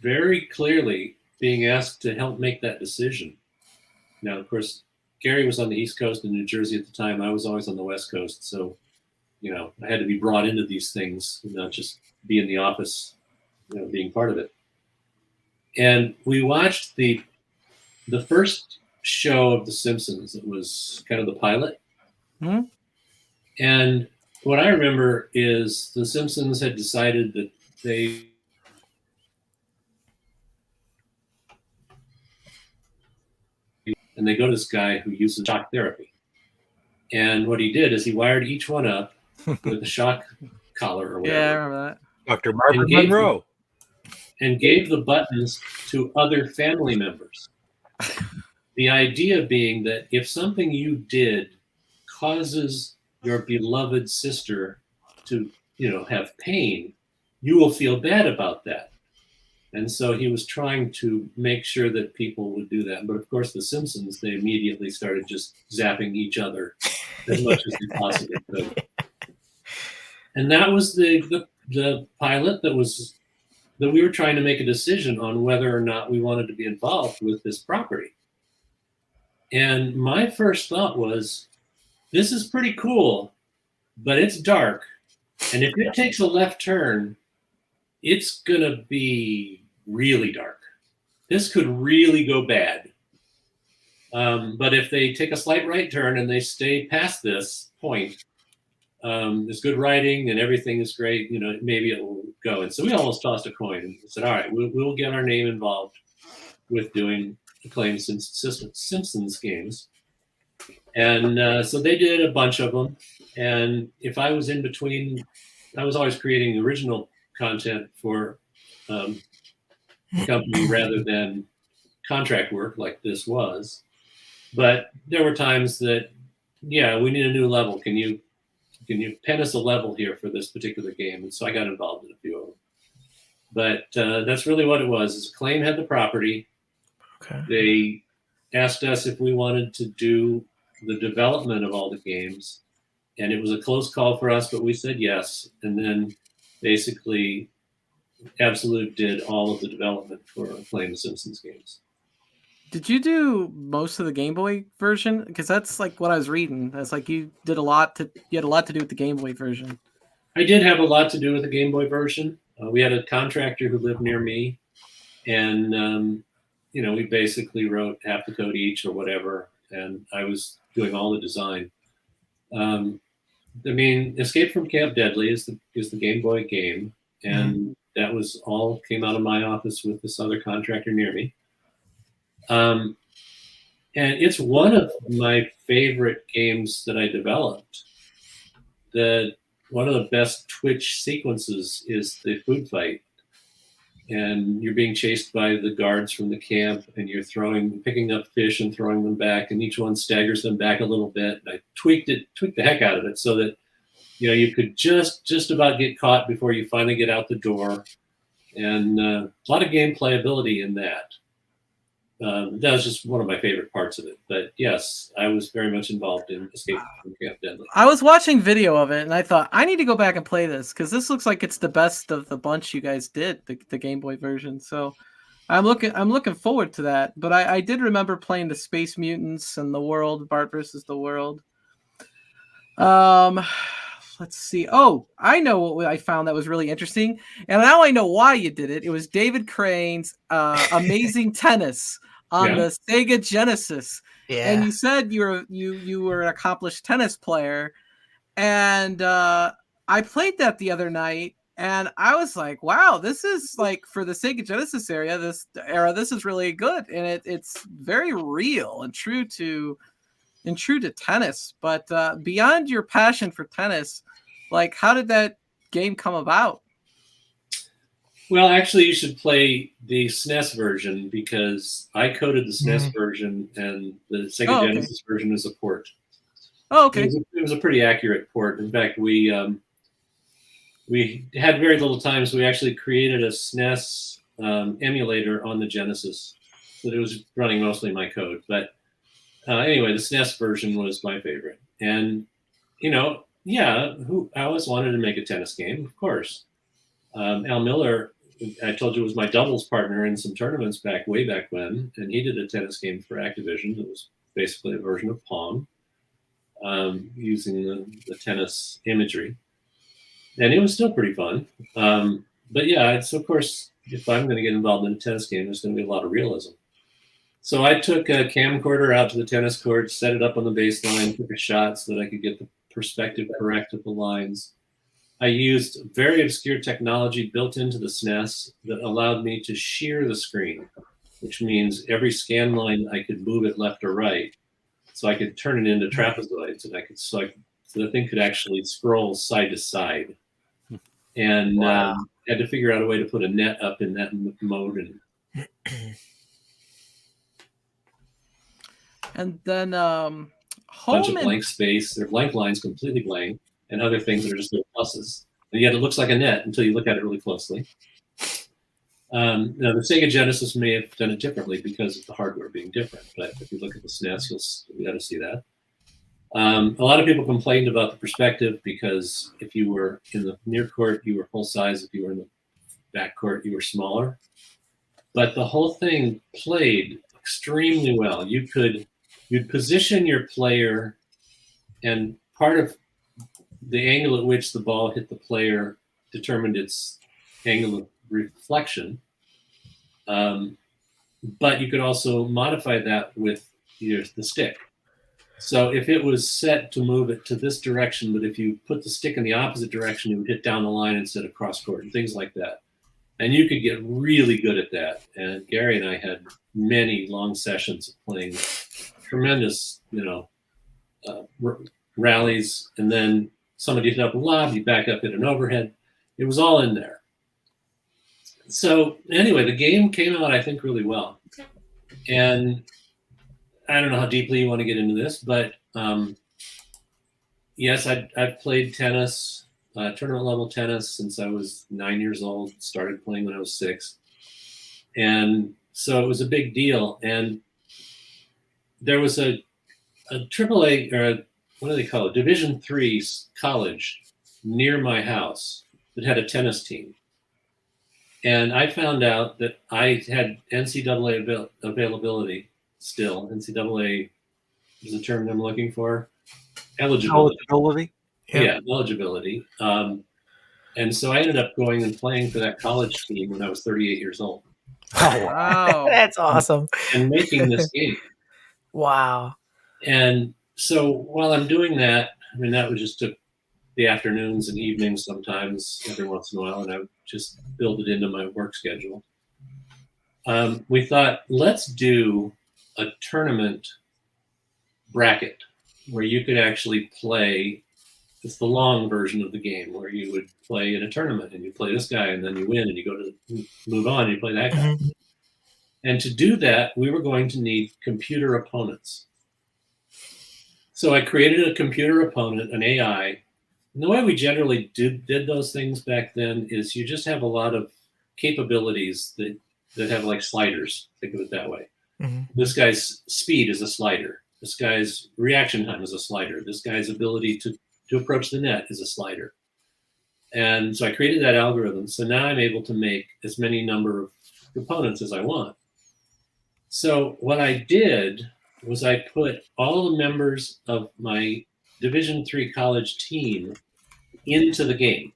very clearly being asked to help make that decision. Now, of course, Gary was on the East Coast in New Jersey at the time. I was always on the West Coast. So, I had to be brought into these things, not just be in the office, being part of it. And we watched the first show of The Simpsons. It was kind of the pilot. And what I remember is The Simpsons had decided that they go to this guy who uses shock therapy. And what he did is he wired each one up with a shock collar or whatever. Yeah, I remember that. Dr. Margaret Monroe. And gave the buttons to other family members. The idea being that if something you did causes your beloved sister to, have pain, you will feel bad about that. And so he was trying to make sure that people would do that. But of course, the Simpsons, they immediately started just zapping each other as much as they possibly could. And that was the pilot that we were trying to make a decision on whether or not we wanted to be involved with this property. And my first thought was, this is pretty cool, but it's dark. And if it takes a left turn, it's going to be really dark. This could really go bad. But if they take a slight right turn and they stay past this point, there's good writing and everything is great, maybe it will go. And so we almost tossed a coin and said, all right, we'll get our name involved with doing Acclaimed Simpsons games. And so they did a bunch of them. And if I was in between, I was always creating original content for the company rather than contract work like this was. But there were times that, we need a new level. Can you pen us a level here for this particular game? And so I got involved in a few of them. But that's really what it was. Is Acclaim had the property. Okay. They asked us if we wanted to do the development of all the games. And it was a close call for us, but we said yes. And then basically Absolute did all of the development for Acclaim the Simpsons games. Did you do most of the Game Boy version? Because that's like what I was reading. That's like you had a lot to do with the Game Boy version. I did have a lot to do with the Game Boy version. We had a contractor who lived near me, and we basically wrote half the code each or whatever, and I was doing all the design. Escape from Camp Deadly is the Game Boy game, and that was all came out of my office with this other contractor near me. And it's one of my favorite games that I developed. One of the best Twitch sequences is the food fight. And you're being chased by the guards from the camp, and you're picking up fish and throwing them back, and each one staggers them back a little bit. And I tweaked the heck out of it so that, you could just about get caught before you finally get out the door. And a lot of game playability in that. That was just one of my favorite parts of it. But yes, I was very much involved in Escape from Camp Deadly. I was watching video of it, and I thought, I need to go back and play this, because this looks like it's the best of the bunch you guys did, the Game Boy version. So I'm looking forward to that. But I did remember playing the Space Mutants and the World, Bart versus the World. Let's see. Oh, I know what I found that was really interesting. And now I know why you did it. It was David Crane's Amazing Tennis on the Sega Genesis. Yeah. And you said you were an accomplished tennis player. And I played that the other night, and I was like, wow, this is like, for the Sega Genesis this is really good. And it's very real and true to tennis. But beyond your passion for tennis, like, how did that game come about? Well, actually, you should play the SNES version, because I coded the SNES version, and the Sega Genesis version is a port. Oh, okay. It was a pretty accurate port. In fact, we had very little time, so we actually created a SNES emulator on the Genesis, so it was running mostly my code. But anyway, the SNES version was my favorite. And, I always wanted to make a tennis game, of course. Al Miller, I told you, was my doubles partner in some tournaments way back when, and he did a tennis game for Activision. It was basically a version of Pong, using the tennis imagery. And it was still pretty fun. But yeah, it's, of course, if I'm going to get involved in a tennis game, there's going to be a lot of realism. So I took a camcorder out to the tennis court, set it up on the baseline, took a shot so that I could get the perspective correct of the lines. I used very obscure technology built into the SNES that allowed me to shear the screen, which means every scan line I could move it left or right. So I could turn it into trapezoids, and so the thing could actually scroll side to side. And had to figure out a way to put a net up in that mode. And then bunch of blank space. There are blank lines, completely blank, and other things that are just little pluses. And yet it looks like a net until you look at it really closely. Now, the Sega Genesis may have done it differently because of the hardware being different. But if you look at the SNES, you'll be able to see that. A lot of people complained about the perspective because if you were in the near court, you were full size. If you were in the back court, you were smaller. But the whole thing played extremely well. You'd position your player, and part of the angle at which the ball hit the player determined its angle of reflection. But you could also modify that with the stick. So if it was set to move it to this direction, but if you put the stick in the opposite direction, it would hit down the line instead of cross court and things like that. And you could get really good at that. And Gary and I had many long sessions of playing tremendous, rallies. And then somebody hit up a lob, you back up, hit an overhead. It was all in there. So anyway, the game came out, I think, really well. And I don't know how deeply you want to get into this, but yes, I've played tennis, tournament level tennis since I was 9 years old. Started playing when I was 6. And so it was a big deal. And there was a AAA, or what do they call it, Division III college near my house that had a tennis team. And I found out that I had NCAA availability still. NCAA is the term I'm looking for. Eligibility. Yeah, eligibility. And so I ended up going and playing for that college team when I was 38 years old. Oh, wow. That's awesome. And making this game. Wow. And so while I'm doing that, I mean, that was just took the afternoons and evenings sometimes, every once in a while, and I would just build it into my work schedule. We thought, let's do a tournament bracket where you could actually play. It's the long version of the game where you would play in a tournament and you play this guy and then you win and you go to move on and you play that guy. Mm-hmm. And to do that, we were going to need computer opponents. So I created a computer opponent, an AI. And the way we generally did those things back then is you just have a lot of capabilities that have like sliders. Think of it that way. Mm-hmm. This guy's speed is a slider. This guy's reaction time is a slider. This guy's ability to approach the net is a slider. And so I created that algorithm. So now I'm able to make as many number of components as I want. So what I did was I put all the members of my Division III college team into the game.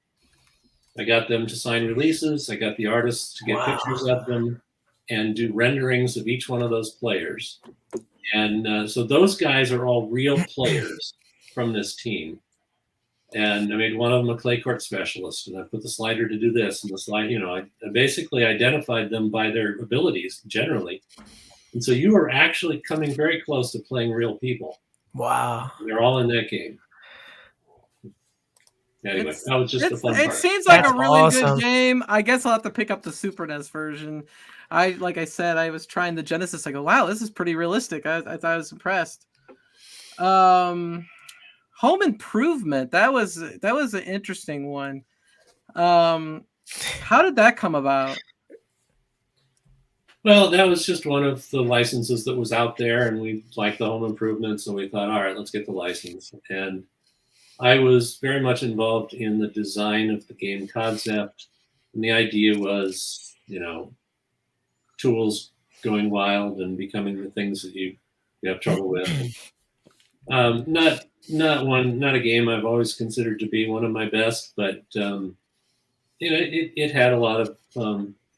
I got them to sign releases. I got the artists to get pictures of them and do renderings of each one of those players. And so those guys are all real players from this team. And I made one of them a clay court specialist, and I put the slider to do this and the slide. I basically identified them by their abilities generally. And so you are actually coming very close to playing real people. Wow. They're all in that game. Anyway, that was just the fun part. It seems like That's a really awesome. good game. I guess I'll have to pick up the Super NES version. Like I said, I was trying the Genesis. I go, wow, this is pretty realistic. I thought I was impressed. Home Improvement. That was an interesting one. How did that come about? Well, that was just one of the licenses that was out there, and we liked the Home Improvement, so we thought, all right, let's get the license. And I was very much involved in the design of the game concept, and the idea was, tools going wild and becoming the things that you have trouble with. Not a game I've always considered to be one of my best, but it had a lot of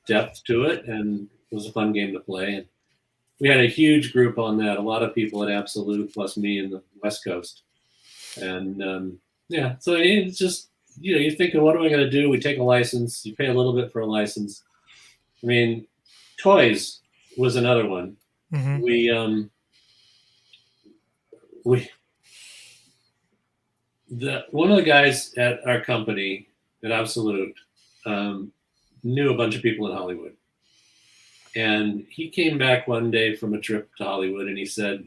depth to it, and it was a fun game to play. And we had a huge group on that, a lot of people at Absolute plus me in the West Coast. And so it's just, you think of what am I going to do? We take a license, you pay a little bit for a license. I mean, toys was another one. Mm-hmm. One of the guys at our company at Absolute knew a bunch of people in Hollywood. And he came back one day from a trip to Hollywood and he said,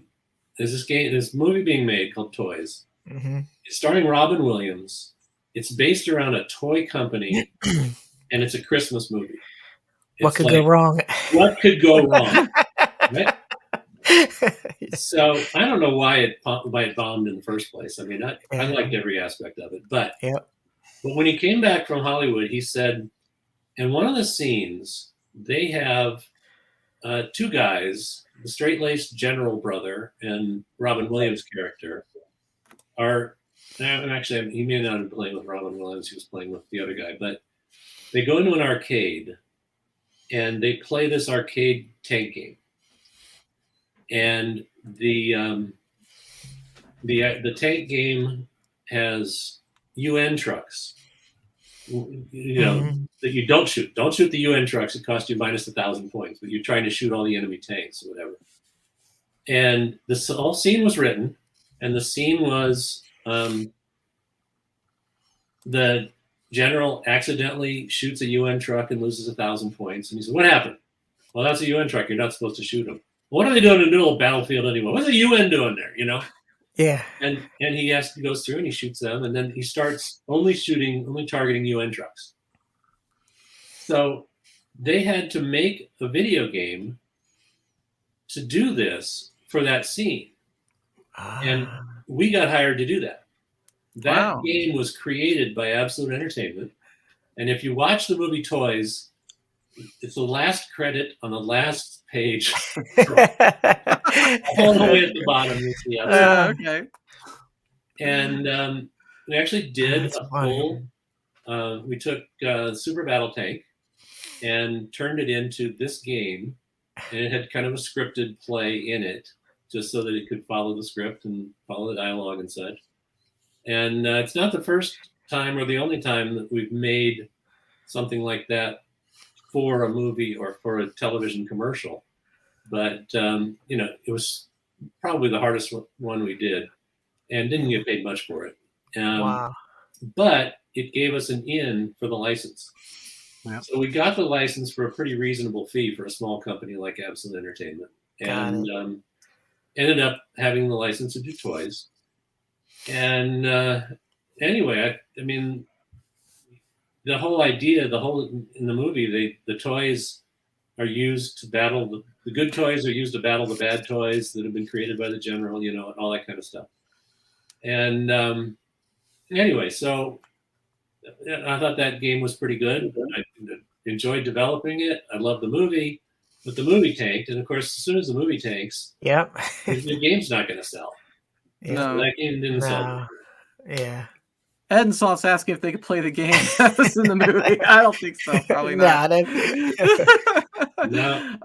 this movie being made called Toys. Mm-hmm. It's starring Robin Williams. It's based around a toy company, and it's a Christmas movie. What could go wrong? What could go wrong? Right? So I don't know why it bombed in the first place. I mean, I liked every aspect of it, but when he came back from Hollywood, he said, in one of the scenes, they have two guys, the straight-laced general brother and Robin Williams' character, are actually, he may not have been playing with Robin Williams, he was playing with the other guy, but they go into an arcade and they play this arcade tank game. And the tank game has UN trucks, that you don't shoot. Don't shoot the UN trucks. It costs you minus 1,000 points, but you're trying to shoot all the enemy tanks or whatever. And this whole scene was written, and the scene was the general accidentally shoots a UN truck and loses 1,000 points. And he said, "What happened?" "Well, that's a UN truck. You're not supposed to shoot them." "What are they doing in the middle of the battlefield anyway? What's the UN doing there?" Yeah. And he goes through and he shoots them, and then he starts only targeting UN trucks. So they had to make a video game to do this for that scene. And we got hired to do that. That game was created by Absolute Entertainment. And if you watch the movie Toys, it's the last credit on the last page. All the way at the bottom, you see. Okay. And we actually did a full. We took Super Battle Tank and turned it into this game, and it had kind of a scripted play in it, just so that it could follow the script and follow the dialogue and such. And it's not the first time or the only time that we've made something like that for a movie or for a television commercial. But, it was probably the hardest one we did and didn't get paid much for it. But it gave us an in for the license. Yep. So we got the license for a pretty reasonable fee for a small company like Absolute Entertainment. And ended up having the license to do Toys. And anyway, I mean, the whole idea, in the movie, the toys are used to battle the good toys are used to battle the bad toys that have been created by the general, and all that kind of stuff. And anyway, so I thought that game was pretty good. I enjoyed developing it. I loved the movie, but the movie tanked, and of course, as soon as the movie tanks, the game's not going to sell. No. So that game didn't sell. Yeah. Ed and Soft's asking if they could play the game that was in the movie. I don't think so. Probably not. No.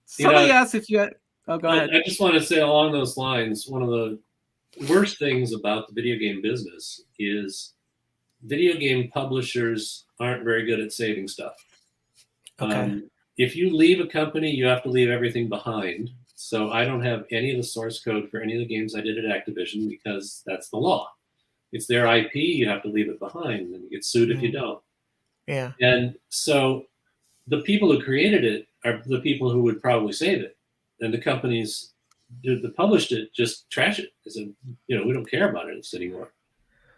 Somebody asked if you had... Oh, go ahead. I just want to say along those lines, one of the worst things about the video game business is video game publishers aren't very good at saving stuff. Okay. If you leave a company, you have to leave everything behind. So I don't have any of the source code for any of the games I did at Activision because that's the law. It's their IP, you have to leave it behind, and you get sued if you don't. Yeah. And so the people who created it are the people who would probably save it. And the companies that published it just trash it. They said, we don't care about it anymore.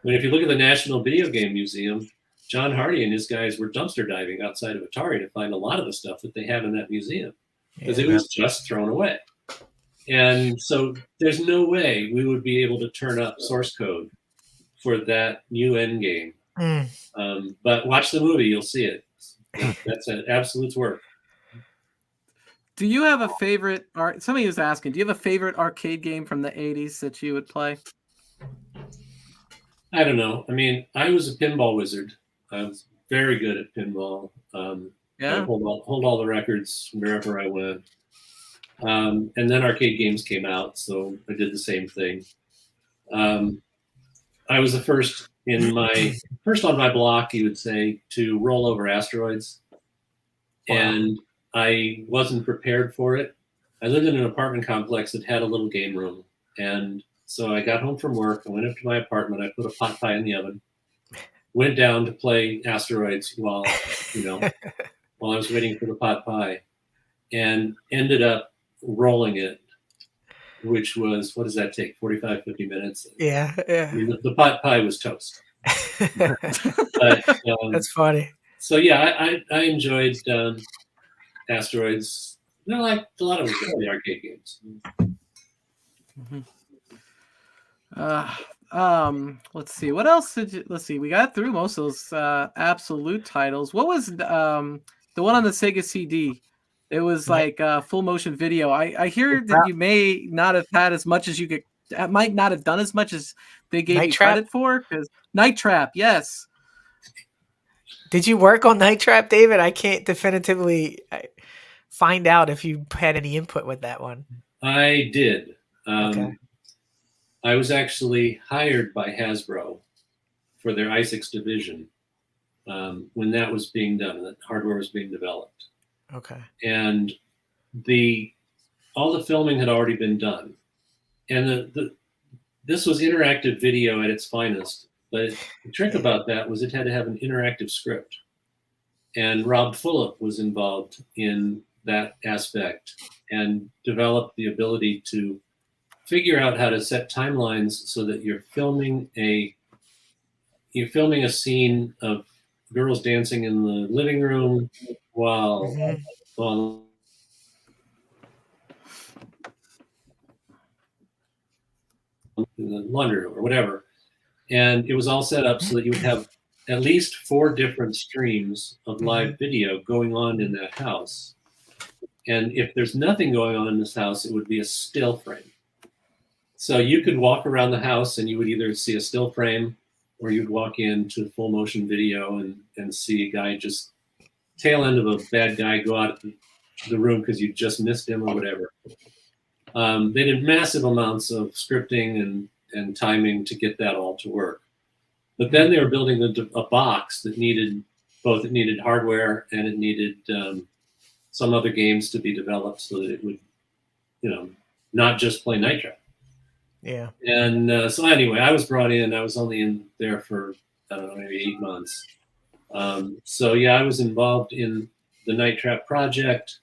I mean, if you look at the National Video Game Museum, John Hardy and his guys were dumpster diving outside of Atari to find a lot of the stuff that they have in that museum because it was just thrown away. And so there's no way we would be able to turn up source code for that new end game. But watch the movie, you'll see it. That's an absolute work. Do you have a favorite somebody was asking, do you have a favorite arcade game from the 80s that you would play? I don't know. I mean, I was a pinball wizard. I was very good at pinball. I hold all the records wherever I went. And then arcade games came out, so I did the same thing. I was the first on my block, you would say, to roll over asteroids. Wow. And I wasn't prepared for it. I lived in an apartment complex that had a little game room. And so I got home from work, I went up to my apartment, I put a pot pie in the oven, went down to play asteroids while I was waiting for the pot pie, and ended up rolling it which was, what does that take? 45, 50 minutes. Yeah. I mean, the pot pie was toast. But, That's funny. so yeah, I enjoyed Asteroids. No, like a lot of the arcade games. Let's see. What else did you? Let's see. We got through most of those absolute titles. What was the one on the Sega CD? It was like full motion video. I hear that you may not have had as much as you could. Might not have done as much as they gave Night you Trap? credit for. Because Night Trap, yes. Did you work on Night Trap, David? I can't definitively find out if you had any input with that one. I did. Okay. I was actually hired by Hasbro for their i6 division when that was being done, that hardware was being developed. Okay. And all the filming had already been done. And this was interactive video at its finest. But the trick about that was it had to have an interactive script. And Rob Fulop was involved in that aspect and developed the ability to figure out how to set timelines so that you're filming a scene of girls dancing in the living room while on in the laundry room or whatever. And it was all set up so that you would have at least 4 different streams of live video going on in that house. And if there's nothing going on in this house, it would be a still frame. So you could walk around the house and you would either see a still frame or you'd walk into full motion video and see a guy just tail end of a bad guy go out of the room because you just missed him or whatever. They did massive amounts of scripting and timing to get that all to work. But then they were building a box that needed hardware and it needed some other games to be developed so that it would, not just play Night Trap. Yeah. And so anyway, I was brought in. I was only in there for, I don't know, maybe 8 months. So yeah, I was involved in the Night Trap project.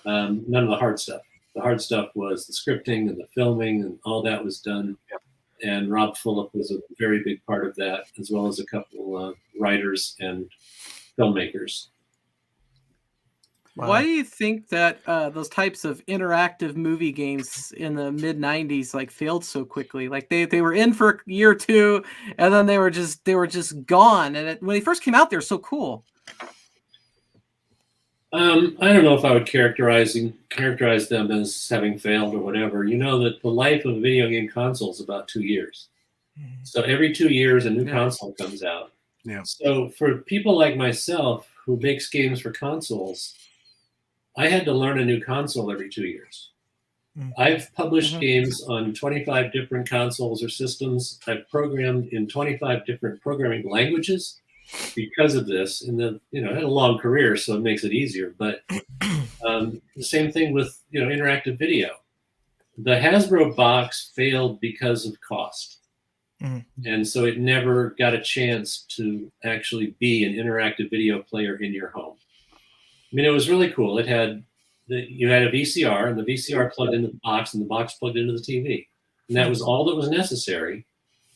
None of the hard stuff. The hard stuff was the scripting and the filming, and all that was done. Yep. And Rob Fulop was a very big part of that, as well as a couple writers and filmmakers. Wow. Why do you think that those types of interactive movie games in the mid '90s like failed so quickly? Like they were in for a year or two, and then they were just gone. And when they first came out, they were so cool. I don't know if I would characterize them as having failed or whatever. You know that the life of a video game console is about 2 years. So every 2 years, a new console comes out. Yeah. So for people like myself who makes games for consoles, I had to learn a new console every 2 years. I've published games on 25 different consoles or systems. I've programmed in 25 different programming languages because of this. And I had a long career, so it makes it easier. But the same thing with interactive video. The Hasbro box failed because of cost. And so it never got a chance to actually be an interactive video player in your home. I mean, it was really cool. It had you had a VCR, and the VCR plugged into the box, and the box plugged into the TV. And that was all that was necessary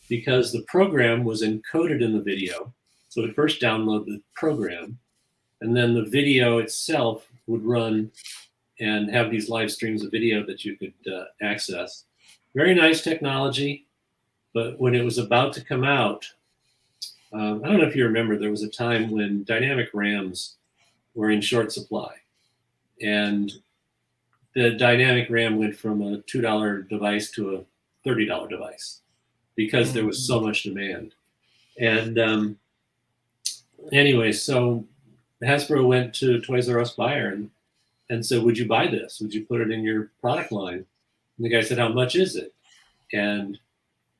because the program was encoded in the video. So it would first download the program, and then the video itself would run and have these live streams of video that you could access. Very nice technology, but when it was about to come out, I don't know if you remember, there was a time when dynamic RAMs were in short supply. And the dynamic RAM went from a $2 device to a $30 device because there was so much demand. And anyway, so Hasbro went to Toys R Us buyer and said, would you buy this? Would you put it in your product line? And the guy said, how much is it? And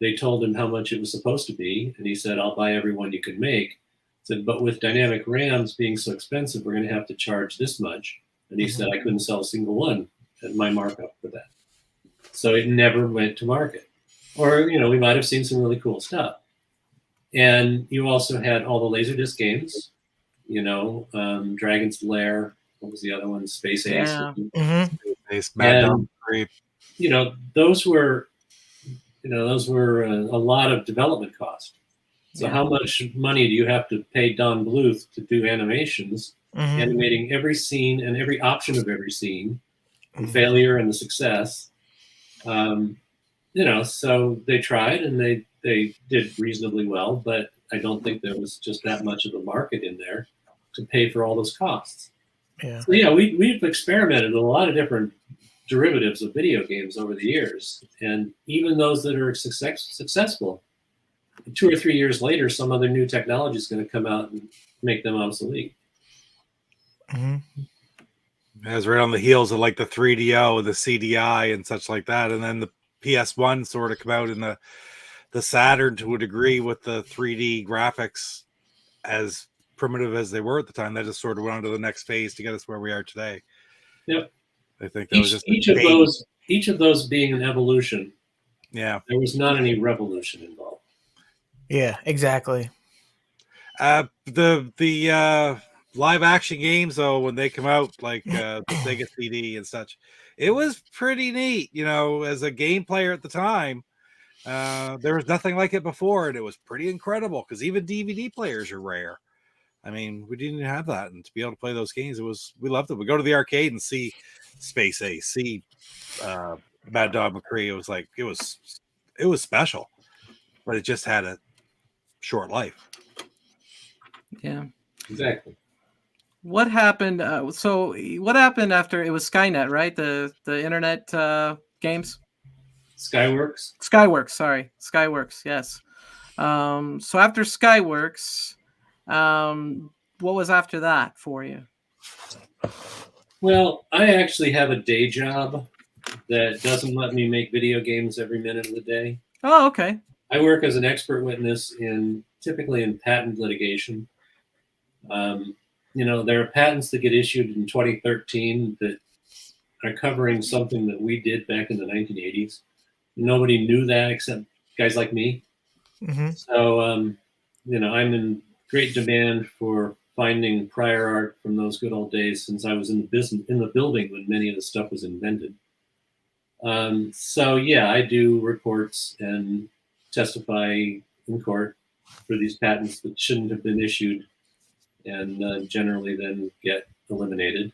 they told him how much it was supposed to be. And he said, I'll buy every one you can make. Said, but with dynamic RAMs being so expensive, we're going to have to charge this much. And he said, I couldn't sell a single one at my markup for that. So it never went to market. Or, we might have seen some really cool stuff. And you also had all the Laserdisc games, Dragon's Lair. What was the other one? Space Ace. Yeah. Space Mad Dog 3. those were a lot of development cost. So how much money do you have to pay Don Bluth to do animations, animating every scene and every option of every scene, the failure and the success? So they tried and they did reasonably well, but I don't think there was just that much of a market in there to pay for all those costs. Yeah. So yeah, we've experimented with a lot of different derivatives of video games over the years, and even those that are successful, 2 or 3 years later, some other new technology is going to come out and make them obsolete. As right on the heels of like the 3DO, the CDI, and such like that, and then the PS1 sort of come out in the Saturn to a degree with the 3D graphics, as primitive as they were at the time. That just sort of went on to the next phase to get us where we are today. Yep. I think that was just each of those being an evolution. Yeah. There was not any revolution involved. Yeah, exactly. The live action games, though, when they come out, like the Sega CD and such, it was pretty neat. As a game player at the time, there was nothing like it before, and it was pretty incredible because even DVD players are rare. I mean, we didn't have that, and to be able to play those games, we loved it. We go to the arcade and see Space Ace, see Mad Dog McCree. It was special, but it just had a short life. Yeah, exactly. What happened? So what happened after it was Skynet, right? The internet games. Skyworks. Sorry, Skyworks. Yes. So after Skyworks, what was after that for you? Well, I actually have a day job that doesn't let me make video games every minute of the day. Oh, okay. I work as an expert witness typically in patent litigation. There are patents that get issued in 2013 that are covering something that we did back in the 1980s. Nobody knew that except guys like me. So, I'm in great demand for finding prior art from those good old days, since I was in the building when many of the stuff was invented. So yeah, I do reports and testify in court for these patents that shouldn't have been issued, and generally then get eliminated.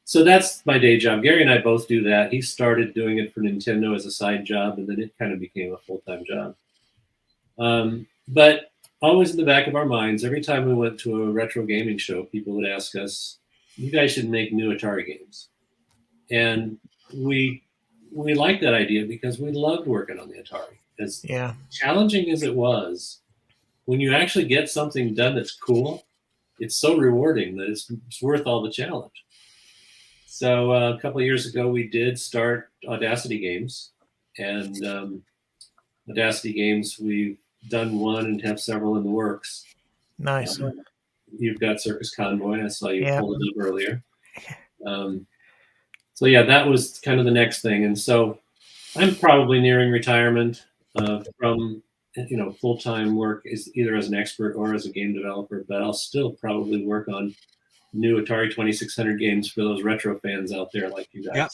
So that's my day job. Gary and I both do that. He started doing it for Nintendo as a side job, and then it kind of became a full-time job. But always in the back of our minds, every time we went to a retro gaming show, people would ask us, "You guys should make new Atari games." And we liked that idea because we loved working on the Atari. As challenging as it was, when you actually get something done that's cool, it's so rewarding that it's worth all the challenge. So a couple of years ago, we did start Audacity Games, and Audacity Games, we've done one and have several in the works. Nice. You've got Circus Convoy. I saw you pull it up earlier. So yeah, that was kind of the next thing. And so I'm probably nearing retirement from full-time work, is either as an expert or as a game developer, but I'll still probably work on new Atari 2600 games for those retro fans out there like you guys. Yep.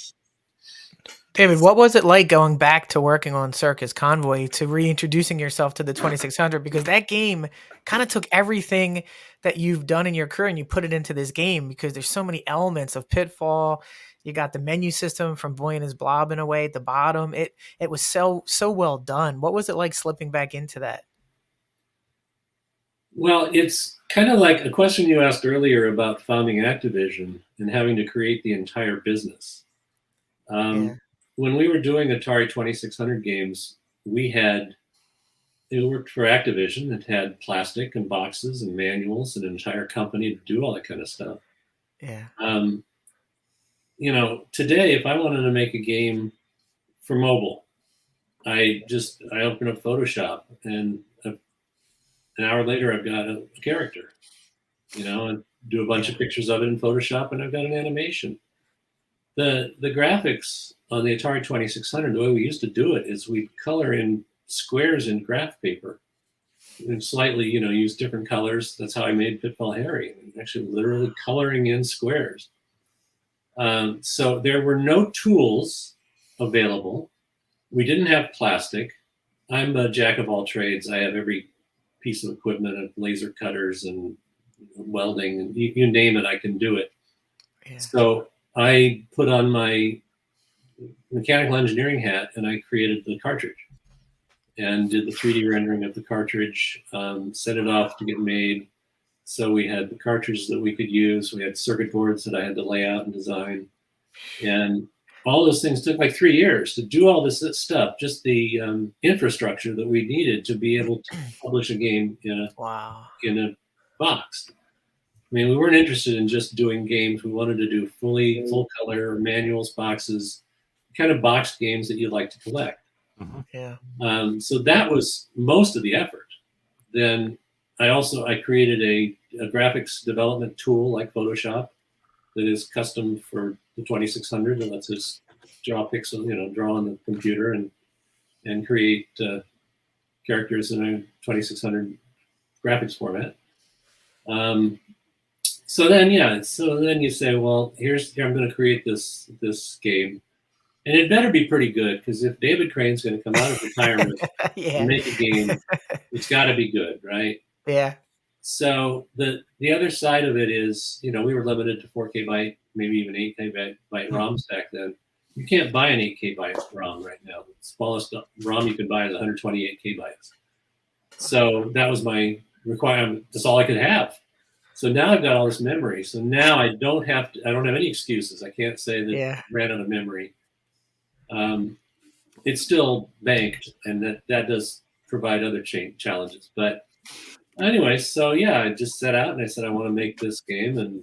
David, what was it like going back to working on Circus Convoy, to reintroducing yourself to the 2600? Because that game kind of took everything that you've done in your career and you put it into this game, because there's so many elements of Pitfall. You got the menu system from Boy and His Blob in a way at the bottom. It was so well done. What was it like slipping back into that? Well, it's kind of like a question you asked earlier about founding Activision and having to create the entire business. When we were doing Atari 2600 games, it worked for Activision. It had plastic and boxes and manuals and an entire company to do all that kind of stuff. Yeah. Today, if I wanted to make a game for mobile, I open up Photoshop, and an hour later, I've got a character, and do a bunch of pictures of it in Photoshop, and I've got an animation. The graphics on the Atari 2600, the way we used to do it is we'd color in squares in graph paper and slightly, use different colors. That's how I made Pitfall Harry, actually literally coloring in squares. So there were no tools available. We didn't have plastic. I'm a jack of all trades. I have every piece of equipment, and laser cutters and welding, and you name it, I can do it. Yeah. So I put on my mechanical engineering hat and I created the cartridge and did the 3D rendering of the cartridge, set it off to get made. So we had the cartridges that we could use. We had circuit boards that I had to lay out and design. And all those things took like 3 years to do all this stuff, just the infrastructure that we needed to be able to publish a game in a box. I mean, we weren't interested in just doing games. We wanted to do full color manuals, boxes, kind of boxed games that you like to collect. Yeah. So that was most of the effort. Then I created a graphics development tool like Photoshop that is custom for the 2600 that lets us draw pixel, draw on the computer and create characters in a 2600 graphics format. So then you say, well, here I'm going to create this game, and it better be pretty good, because if David Crane's going to come out of retirement and make a game, it's got to be good, right? Yeah. So the other side of it is, we were limited to 4K byte, maybe even 8K byte ROMs back then. You can't buy an 8K byte ROM right now. The smallest ROM you can buy is 128K bytes. So that was my requirement. That's all I could have. So now I've got all this memory. So now I don't have any excuses. I can't say that I ran out of memory. It's still banked, and that does provide other challenges. But anyway, so I just set out and I said, I want to make this game, and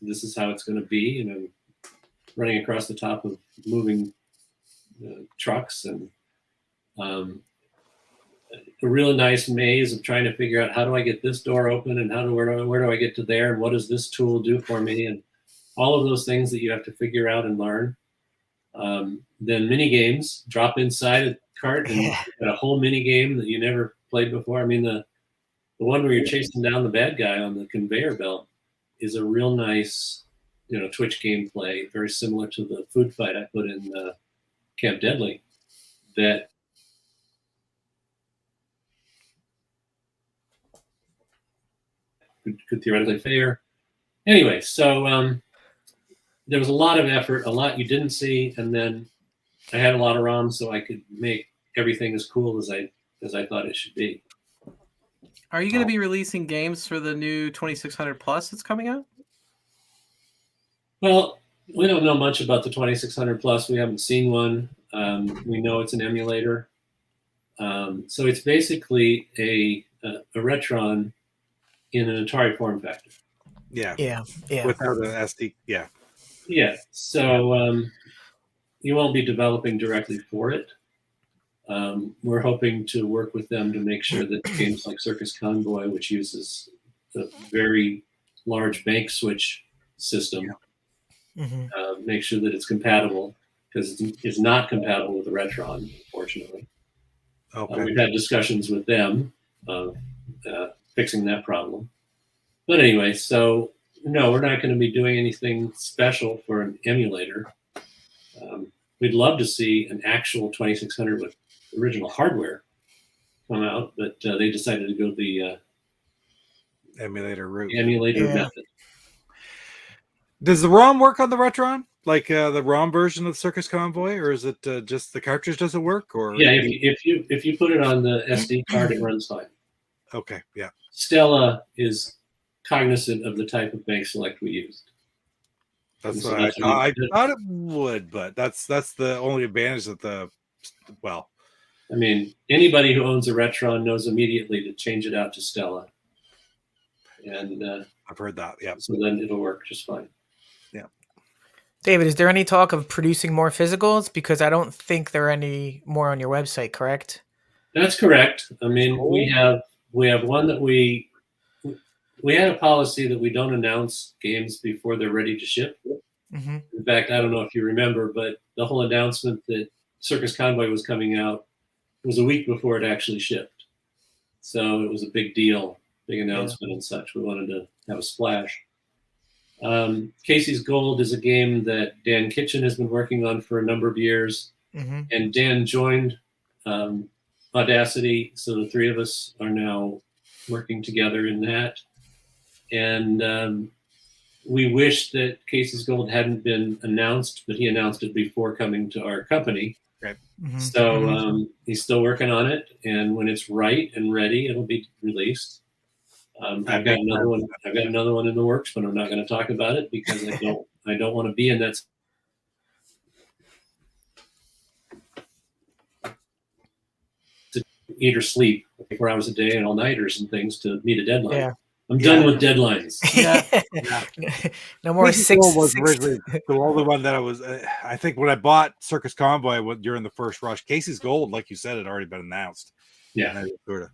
this is how it's going to be. And I'm running across the top of moving trucks, and a real nice maze of trying to figure out, how do I get this door open, and where do I get to there, and what does this tool do for me, and all of those things that you have to figure out and learn. Then mini games drop inside a cart, and you got a whole mini game that you never played before. I mean, the one where you're chasing down the bad guy on the conveyor belt is a real nice, Twitch gameplay, very similar to the food fight I put in Camp Deadly. That could theoretically fair. Anyway, so there was a lot of effort, a lot you didn't see, and then I had a lot of ROMs, so I could make everything as cool as I thought it should be. Are you going to be releasing games for the new 2600 Plus that's coming out? Well, we don't know much about the 2600 Plus. We haven't seen one. We know it's an emulator. So it's basically a Retron in an Atari form factor. Yeah. Yeah. Without an SD. Yeah. Yeah. So you won't be developing directly for it. We're hoping to work with them to make sure that games like Circus Convoy, which uses a very large bank switch system, make sure that it's compatible, because it's not compatible with the Retron, unfortunately. Okay. We've had discussions with them of fixing that problem. But anyway, so no, we're not going to be doing anything special for an emulator. We'd love to see an actual 2600 with original hardware come out, but they decided to go the emulator route. Method. Does the ROM work on the Retron, like the ROM version of Circus Convoy, or is it just the cartridge doesn't work? Or if you put it on the SD card, it runs fine. Okay, yeah. Stella is cognizant of the type of bank select we used. That's what I thought it would, but that's the only advantage that I mean, anybody who owns a Retron knows immediately to change it out to Stella. And I've heard that, yeah. So then it'll work just fine. Yeah. David, is there any talk of producing more physicals? Because I don't think there are any more on your website, correct? That's correct. I mean, cool. we have one that we had a policy that we don't announce games before they're ready to ship. Mm-hmm. In fact, I don't know if you remember, but the whole announcement that Circus Convoy was coming out was a week before it actually shipped. So it was a big deal, big announcement and such. We wanted to have a splash. Casey's Gold is a game that Dan Kitchen has been working on for a number of years. Mhm. and Dan joined Audacity, so the three of us are now working together in that. And we wish that Casey's Gold hadn't been announced, but he announced it before coming to our company. Mhm. So he's still working on it, and when it's right and ready, it'll be released. I've got another one. I've got another one in the works, but I'm not going to talk about it because I don't want to be in that. To eat or sleep 4 hours a day and all nighters and things to meet a deadline. Yeah. I'm done with deadlines. No more Casey's six. Gold was originally the only one that I was. I think when I bought Circus Convoy during the first rush, Casey's Gold, like you said, had already been announced. Yeah. And I sort of,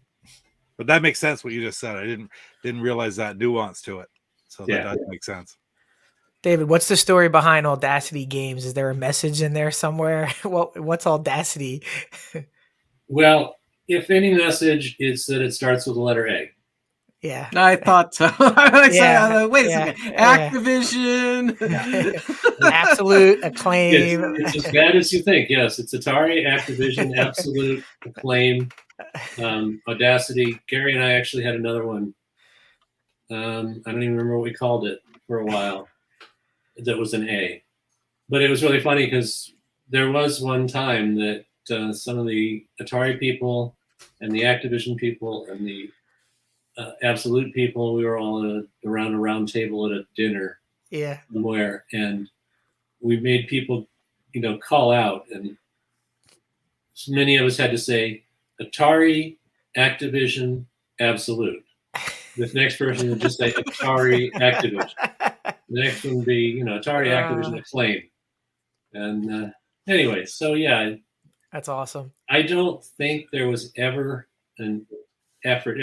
but that makes sense what you just said. I didn't realize that nuance to it, so that does make sense. David, what's the story behind Audacity Games? Is there a message in there somewhere? What's Audacity? Well, if any message, it's that it starts with the letter A. Yeah, I thought so. Wait a second. Activision. Absolute acclaim. It's as bad as you think. Yes, it's Atari, Activision, absolute acclaim, Audacity. Gary and I actually had another one. I don't even remember what we called it for a while. That was an A. But it was really funny because there was one time that some of the Atari people and the Activision people and the Absolute people, we were all around a round table at a dinner somewhere, and we made people, call out, and many of us had to say Atari, Activision, Absolute. This next person would just say Atari, Activision. The next one would be, Atari, Activision, Acclaim. And anyway, so yeah. That's awesome. I don't think there was ever an effort.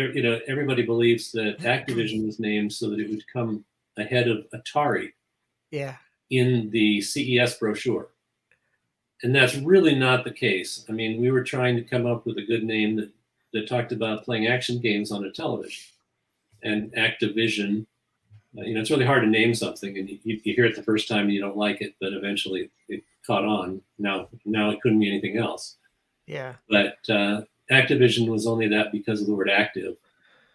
Everybody believes that Activision was named so that it would come ahead of Atari in the CES brochure. And that's really not the case. I mean, we were trying to come up with a good name that talked about playing action games on a television. And Activision, it's really hard to name something, and you hear it the first time and you don't like it, but eventually it caught on. Now it couldn't be anything else. Yeah. But Activision was only that because of the word active.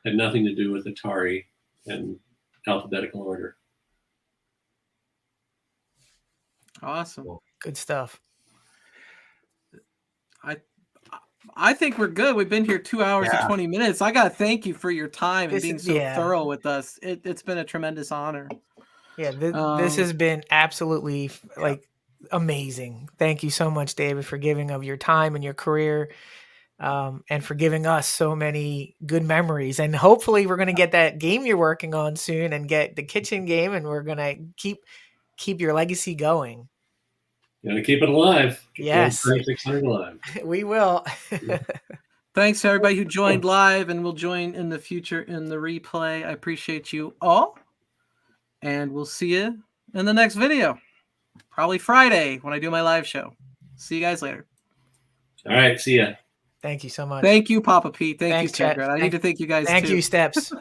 Had nothing to do with Atari and alphabetical order. Awesome. Good stuff. I think we're good. We've been here 2 hours and 20 minutes. I got to thank you for your time and being so thorough with us. It's been a tremendous honor. Yeah, this has been absolutely amazing. Thank you so much, David, for giving of your time and your career, and for giving us so many good memories. And hopefully we're going to get that game you're working on soon and get the kitchen game, and we're going to keep your legacy going. You gotta keep it alive. Yes. 600 alive. We will. Thanks to everybody who joined live and will join in the future in the replay. I appreciate you all. And we'll see you in the next video. Probably Friday when I do my live show. See you guys later. All right. See ya. Thank you so much. Thank you, Papa Pete. Thank Thanks, you, Chat. I need to thank you guys Thank too. you, Steps.